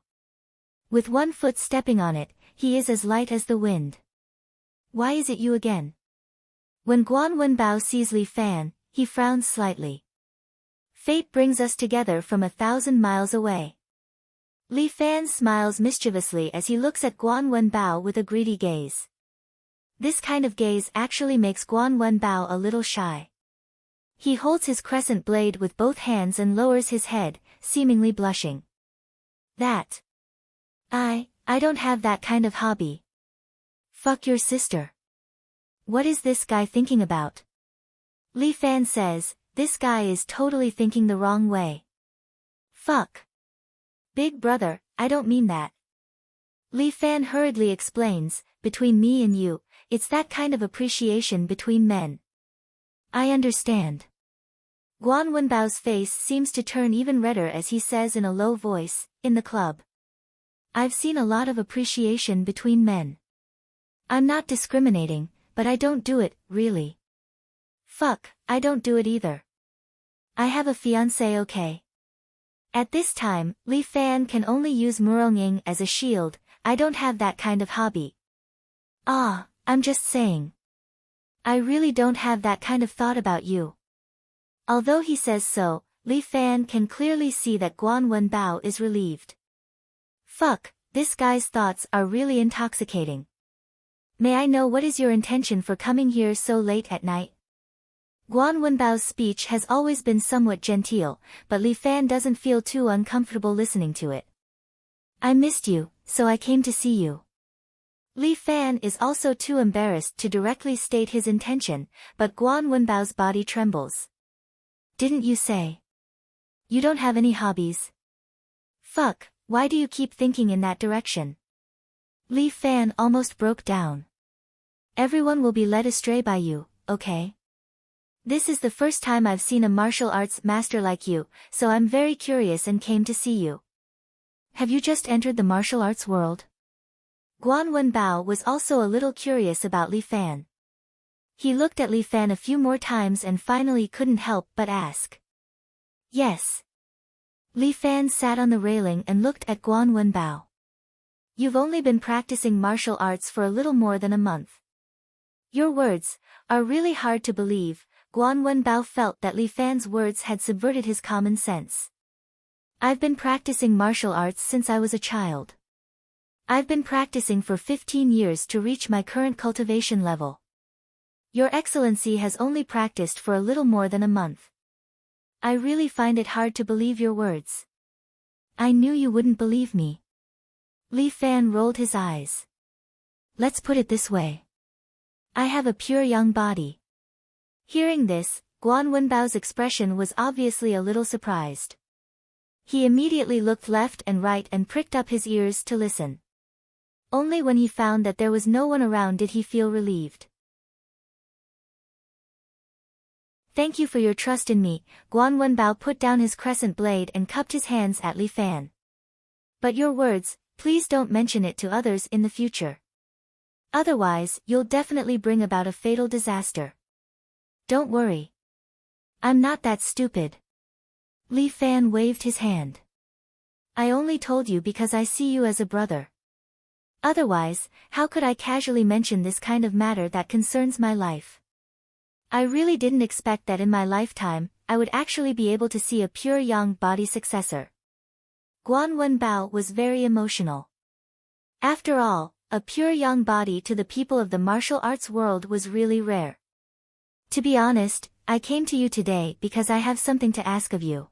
With one foot stepping on it, he is as light as the wind. Why is it you again? When Guan Wenbao sees Li Fan, he frowns slightly. Fate brings us together from 1,000 miles away. Li Fan smiles mischievously as he looks at Guan Wenbao with a greedy gaze. This kind of gaze actually makes Guan Wenbao a little shy. He holds his crescent blade with both hands and lowers his head, seemingly blushing. That. I don't have that kind of hobby. Fuck your sister. What is this guy thinking about? Li Fan says, this guy is totally thinking the wrong way. Fuck. Big brother, I don't mean that. Li Fan hurriedly explains, between me and you, it's that kind of appreciation between men. I understand. Guan Wenbao's face seems to turn even redder as he says in a low voice, in the club. I've seen a lot of appreciation between men. I'm not discriminating, but I don't do it, really. Fuck, I don't do it either. I have a fiancé, okay? At this time, Li Fan can only use Muronging as a shield. I don't have that kind of hobby. Ah, I'm just saying. I really don't have that kind of thought about you. Although he says so, Li Fan can clearly see that Guan Wenbao is relieved. Fuck, this guy's thoughts are really intoxicating. May I know what is your intention for coming here so late at night? Guan Wenbao's speech has always been somewhat genteel, but Li Fan doesn't feel too uncomfortable listening to it. I missed you, so I came to see you. Li Fan is also too embarrassed to directly state his intention, but Guan Wenbao's body trembles. Didn't you say? You don't have any hobbies? Fuck, why do you keep thinking in that direction? Li Fan almost broke down. Everyone will be led astray by you, okay? This is the first time I've seen a martial arts master like you, so I'm very curious and came to see you. Have you just entered the martial arts world? Guan Wenbao was also a little curious about Li Fan. He looked at Li Fan a few more times and finally couldn't help but ask. Yes. Li Fan sat on the railing and looked at Guan Wenbao. You've only been practicing martial arts for a little more than a month. Your words are really hard to believe. Guan Wenbao felt that Li Fan's words had subverted his common sense. I've been practicing martial arts since I was a child. I've been practicing for 15 years to reach my current cultivation level. Your Excellency has only practiced for a little more than a month. I really find it hard to believe your words. I knew you wouldn't believe me. Li Fan rolled his eyes. Let's put it this way. I have a pure young body. Hearing this, Guan Wenbao's expression was obviously a little surprised. He immediately looked left and right and pricked up his ears to listen. Only when he found that there was no one around did he feel relieved. Thank you for your trust in me. Guan Wenbao put down his crescent blade and cupped his hands at Li Fan. But your words, please don't mention it to others in the future. Otherwise, you'll definitely bring about a fatal disaster. Don't worry. I'm not that stupid. Li Fan waved his hand. I only told you because I see you as a brother. Otherwise, how could I casually mention this kind of matter that concerns my life? I really didn't expect that in my lifetime, I would actually be able to see a pure young body successor. Guan Wenbao was very emotional. After all, a pure young body to the people of the martial arts world was really rare. To be honest, I came to you today because I have something to ask of you.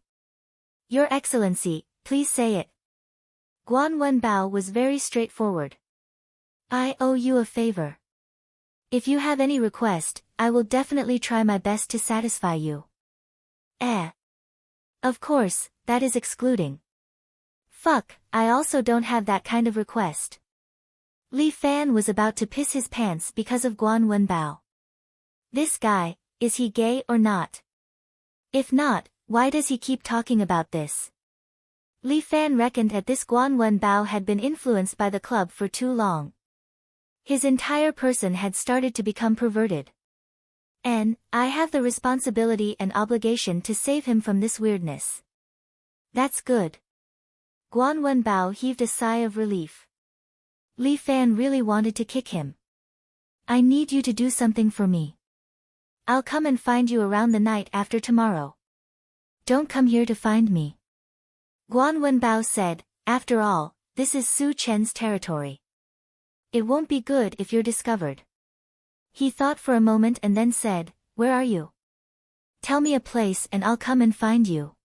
Your Excellency, please say it. Guan Wenbao was very straightforward. I owe you a favor. If you have any request, I will definitely try my best to satisfy you. Of course, that is excluding. Fuck, I also don't have that kind of request. Li Fan was about to piss his pants because of Guan Wenbao. This guy, is he gay or not? If not, why does he keep talking about this? Li Fan reckoned at this Guan Wenbao had been influenced by the club for too long. His entire person had started to become perverted. And I have the responsibility and obligation to save him from this weirdness. That's good. Guan Wenbao heaved a sigh of relief. Li Fan really wanted to kick him. I need you to do something for me. I'll come and find you around the night after tomorrow. Don't come here to find me. Guan Wenbao said, after all, this is Su Chen's territory. It won't be good if you're discovered. He thought for a moment and then said, where are you? Tell me a place and I'll come and find you.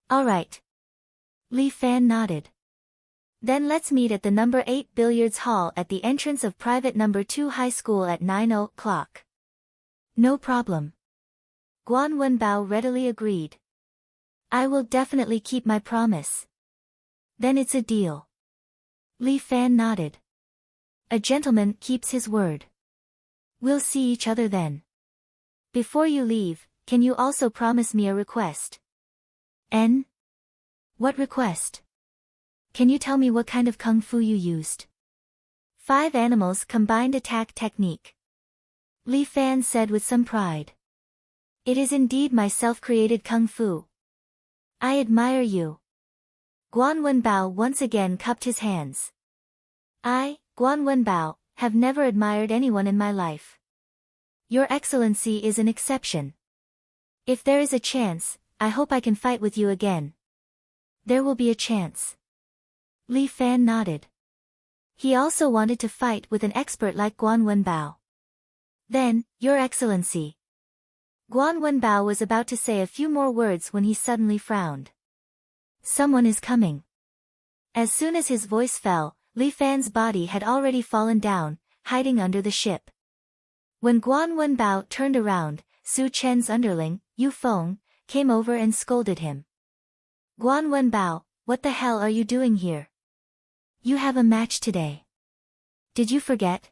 All right. Li Fan nodded. Then let's meet at the number 8 billiards hall at the entrance of private number 2 high school at 9 o'clock. No problem. Guan Wenbao readily agreed. I will definitely keep my promise. Then it's a deal. Li Fan nodded. A gentleman keeps his word. We'll see each other then. Before you leave, can you also promise me a request? N? What request? Can you tell me what kind of kung fu you used? 5 animals combined attack technique. Li Fan said with some pride. It is indeed my self-created kung fu. I admire you. Guan Wenbao once again cupped his hands. I, Guan Wenbao, have never admired anyone in my life. Your Excellency is an exception. If there is a chance, I hope I can fight with you again. There will be a chance. Li Fan nodded. He also wanted to fight with an expert like Guan Wenbao. Then, Your Excellency. Guan Wenbao was about to say a few more words when he suddenly frowned. Someone is coming. As soon as his voice fell, Li Fan's body had already fallen down, hiding under the ship. When Guan Wenbao turned around, Su Chen's underling, Yu Feng, came over and scolded him. Guan Wenbao, what the hell are you doing here? You have a match today. Did you forget?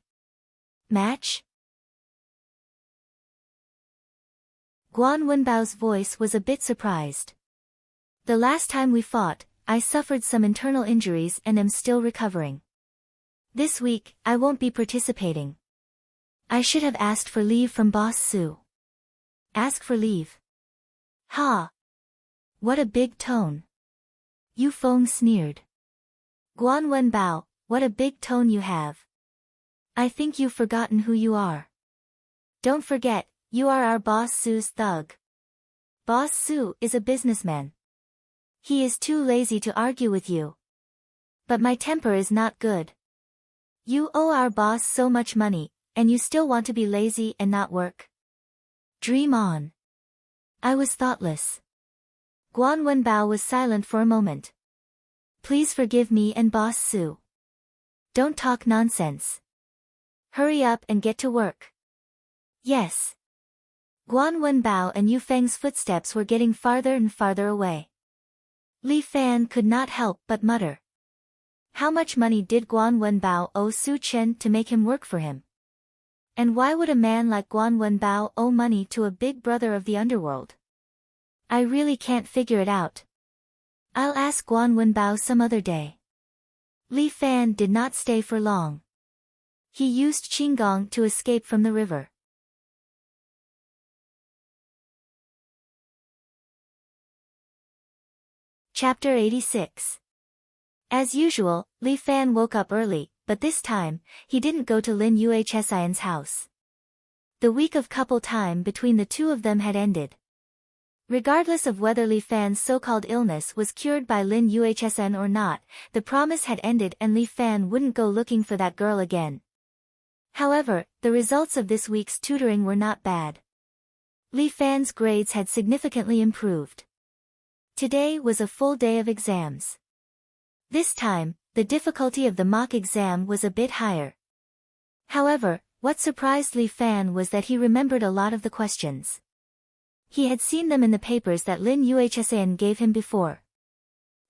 Match? Guan Wenbao's voice was a bit surprised. The last time we fought, I suffered some internal injuries and am still recovering. This week, I won't be participating. I should have asked for leave from Boss Su. Ask for leave? Ha! What a big tone. Yu Feng sneered. Guan Wenbao, what a big tone you have. I think you've forgotten who you are. Don't forget, you are our Boss Su's thug. Boss Su is a businessman. He is too lazy to argue with you. But my temper is not good. You owe our boss so much money, and you still want to be lazy and not work? Dream on. I was thoughtless. Guan Wenbao was silent for a moment. Please forgive me and Boss Su. Don't talk nonsense. Hurry up and get to work. Yes. Guan Wenbao and Yu Feng's footsteps were getting farther and farther away. Li Fan could not help but mutter. How much money did Guan Wenbao owe Su Chen to make him work for him? And why would a man like Guan Wenbao owe money to a big brother of the underworld? I really can't figure it out. I'll ask Guan Wenbao some other day. Li Fan did not stay for long. He used Qinggong to escape from the river. Chapter 86. As usual, Li Fan woke up early, but this time, he didn't go to Lin Yuhsian's house. The week of couple time between the two of them had ended. Regardless of whether Li Fan's so-called illness was cured by Lin Yuhsian or not, the promise had ended and Li Fan wouldn't go looking for that girl again. However, the results of this week's tutoring were not bad. Li Fan's grades had significantly improved. Today was a full day of exams. This time, the difficulty of the mock exam was a bit higher. However, what surprised Li Fan was that he remembered a lot of the questions. He had seen them in the papers that Lin Yuhsian gave him before.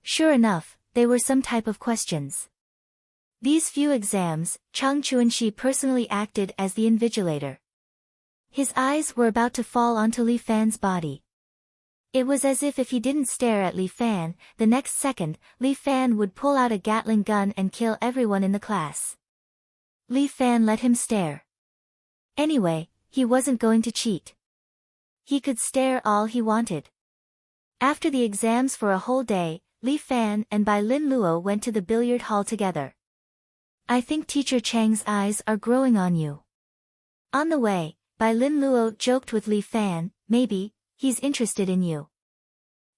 Sure enough, they were some type of questions. These few exams, Chang Chuanxi personally acted as the invigilator. His eyes were about to fall onto Li Fan's body. It was as if he didn't stare at Li Fan, the next second, Li Fan would pull out a Gatling gun and kill everyone in the class. Li Fan let him stare. Anyway, he wasn't going to cheat. He could stare all he wanted. After the exams for a whole day, Li Fan and Bai Lin Luo went to the billiard hall together. I think Teacher Chang's eyes are growing on you. On the way, Bai Lin Luo joked with Li Fan, maybe, he's interested in you.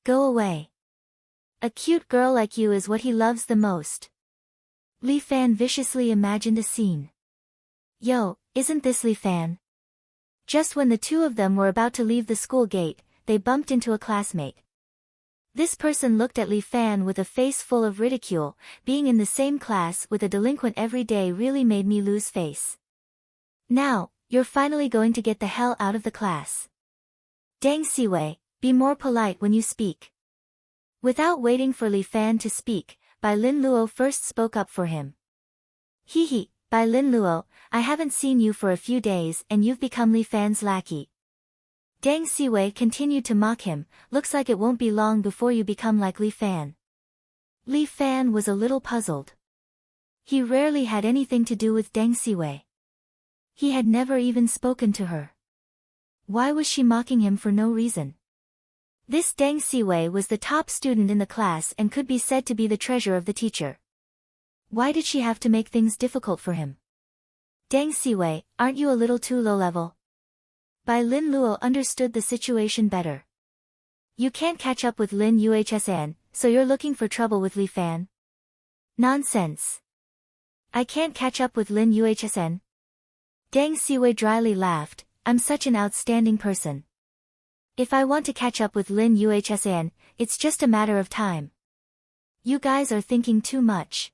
Go away. A cute girl like you is what he loves the most. Li Fan viciously imagined a scene. Yo, isn't this Li Fan? Just when the two of them were about to leave the school gate, they bumped into a classmate. This person looked at Li Fan with a face full of ridicule. Being in the same class with a delinquent every day really made me lose face. Now, you're finally going to get the hell out of the class. Deng Siwei, be more polite when you speak. Without waiting for Li Fan to speak, Bai Lin Luo first spoke up for him. Hee, Bai Lin Luo, I haven't seen you for a few days and you've become Li Fan's lackey. Deng Siwei continued to mock him, looks like it won't be long before you become like Li Fan. Li Fan was a little puzzled. He rarely had anything to do with Deng Siwei. He had never even spoken to her. Why was she mocking him for no reason? This Deng Siwei was the top student in the class and could be said to be the treasure of the teacher. Why did she have to make things difficult for him? Deng Siwei, aren't you a little too low-level? Bai Lin Luo understood the situation better. You can't catch up with Lin Yuhsan, so you're looking for trouble with Li Fan? Nonsense. I can't catch up with Lin Yuhsan. Deng Siwei dryly laughed, I'm such an outstanding person. If I want to catch up with Lin Yuhsan, it's just a matter of time. You guys are thinking too much.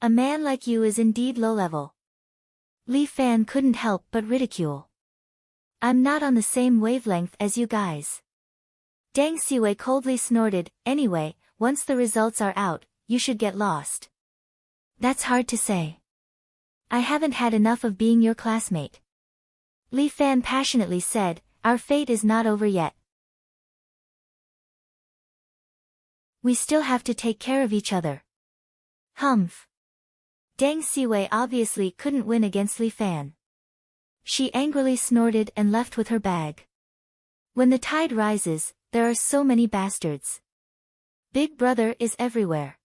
A man like you is indeed low-level. Li Fan couldn't help but ridicule. I'm not on the same wavelength as you guys. Deng Siwei coldly snorted, anyway, once the results are out, you should get lost. That's hard to say. I haven't had enough of being your classmate. Li Fan passionately said, our fate is not over yet. We still have to take care of each other. Humph. Deng Siwei obviously couldn't win against Li Fan. She angrily snorted and left with her bag. When the tide rises, there are so many bastards. Big Brother is everywhere.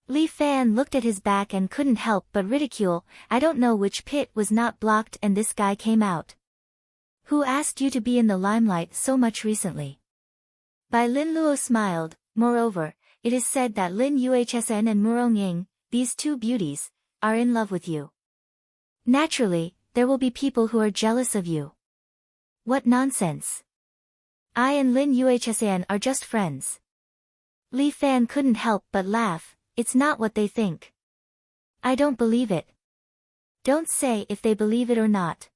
Li Fan looked at his back and couldn't help but ridicule, I don't know which pit was not blocked and this guy came out. Who asked you to be in the limelight so much recently? Bai Lin Luo smiled, moreover, it is said that Lin Yuhsan and Murong Ying, these two beauties, are in love with you. Naturally, there will be people who are jealous of you. What nonsense. I and Lin Yuhsan are just friends. Li Fan couldn't help but laugh, it's not what they think. I don't believe it. Don't say if they believe it or not.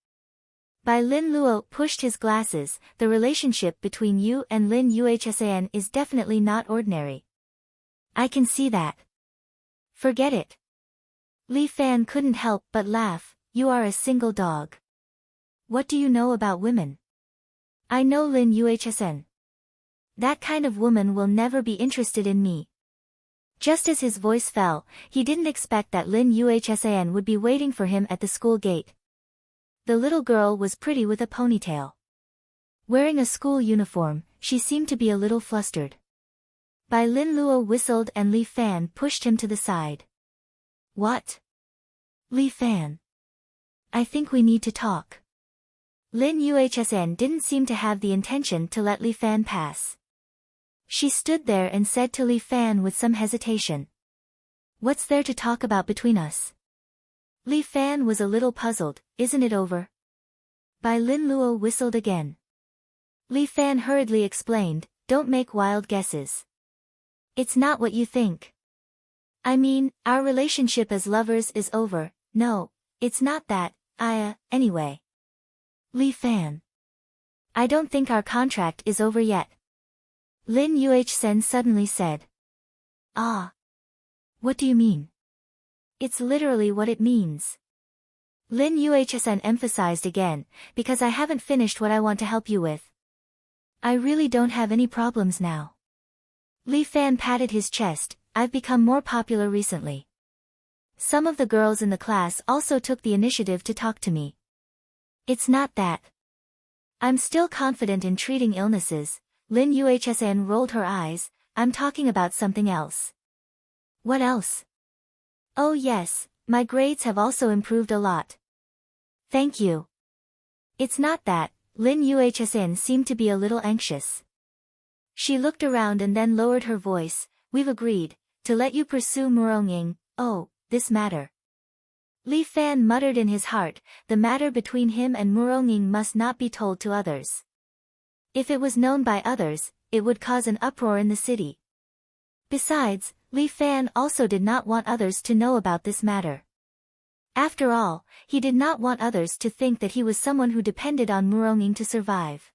Bai Lin Luo pushed his glasses, the relationship between you and Lin Yuhsan is definitely not ordinary. I can see that. Forget it. Li Fan couldn't help but laugh, you are a single dog. What do you know about women? I know Lin Yuhsan. That kind of woman will never be interested in me. Just as his voice fell, he didn't expect that Lin Yuhsan would be waiting for him at the school gate. The little girl was pretty with a ponytail. Wearing a school uniform, she seemed to be a little flustered. Bai Lin Luo whistled and Li Fan pushed him to the side. What? Li Fan. I think we need to talk. Lin Yuhsan didn't seem to have the intention to let Li Fan pass. She stood there and said to Li Fan with some hesitation. What's there to talk about between us? Li Fan was a little puzzled, isn't it over? Bai Lin Luo whistled again. Li Fan hurriedly explained, don't make wild guesses. It's not what you think. I mean, our relationship as lovers is over, no, it's not that, anyway. Li Fan. I don't think our contract is over yet. Lin Yuhsan suddenly said. Ah. What do you mean? It's literally what it means. Lin Yuhsan emphasized again, because I haven't finished what I want to help you with. I really don't have any problems now. Li Fan patted his chest, I've become more popular recently. Some of the girls in the class also took the initiative to talk to me. It's not that. I'm still confident in treating illnesses. Lin Yuhsan rolled her eyes, I'm talking about something else. What else? Oh yes, my grades have also improved a lot. Thank you. It's not that, Lin Yuhsan seemed to be a little anxious. She looked around and then lowered her voice, we've agreed, to let you pursue Murong Ying, this matter. Li Fan muttered in his heart, the matter between him and Murong Ying must not be told to others. If it was known by others, it would cause an uproar in the city. Besides, Li Fan also did not want others to know about this matter. After all, he did not want others to think that he was someone who depended on Murong Ying to survive.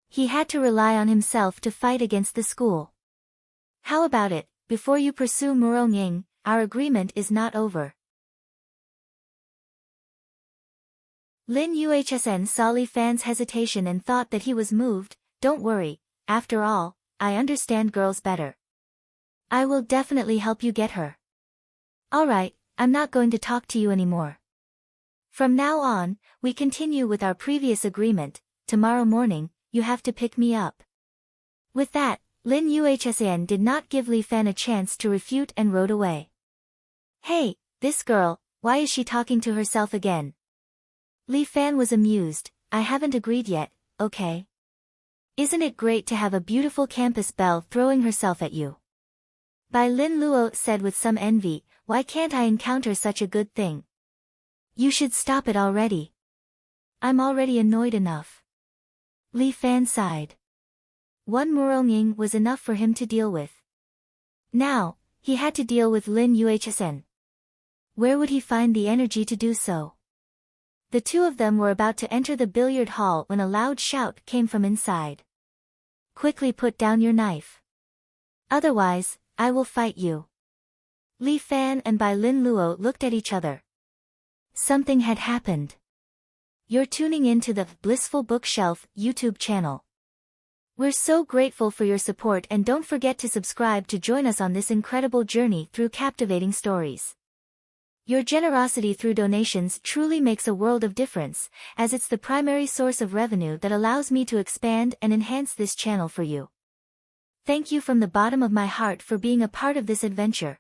He had to rely on himself to fight against the school. How about it, before you pursue Murong Ying, our agreement is not over. Lin Yuhsn saw Li Fan's hesitation and thought that he was moved. Don't worry, after all, I understand girls better. I will definitely help you get her. Alright, I'm not going to talk to you anymore. From now on, we continue with our previous agreement. Tomorrow morning, you have to pick me up. With that, Lin Yuhsn did not give Li Fan a chance to refute and rode away. Hey, this girl, why is she talking to herself again? Li Fan was amused. I haven't agreed yet, okay? Isn't it great to have a beautiful campus belle throwing herself at you? Bai Lin Luo said with some envy, why can't I encounter such a good thing? You should stop it already. I'm already annoyed enough. Li Fan sighed. One Murong Ying was enough for him to deal with. Now, he had to deal with Lin Yuhsn. Where would he find the energy to do so? The two of them were about to enter the billiard hall when a loud shout came from inside. Quickly put down your knife. Otherwise, I will fight you. Li Fan and Bai Lin Luo looked at each other. Something had happened. You're tuning in to the Blissful Bookshelf YouTube channel. We're so grateful for your support and don't forget to subscribe to join us on this incredible journey through captivating stories. Your generosity through donations truly makes a world of difference, as it's the primary source of revenue that allows me to expand and enhance this channel for you. Thank you from the bottom of my heart for being a part of this adventure.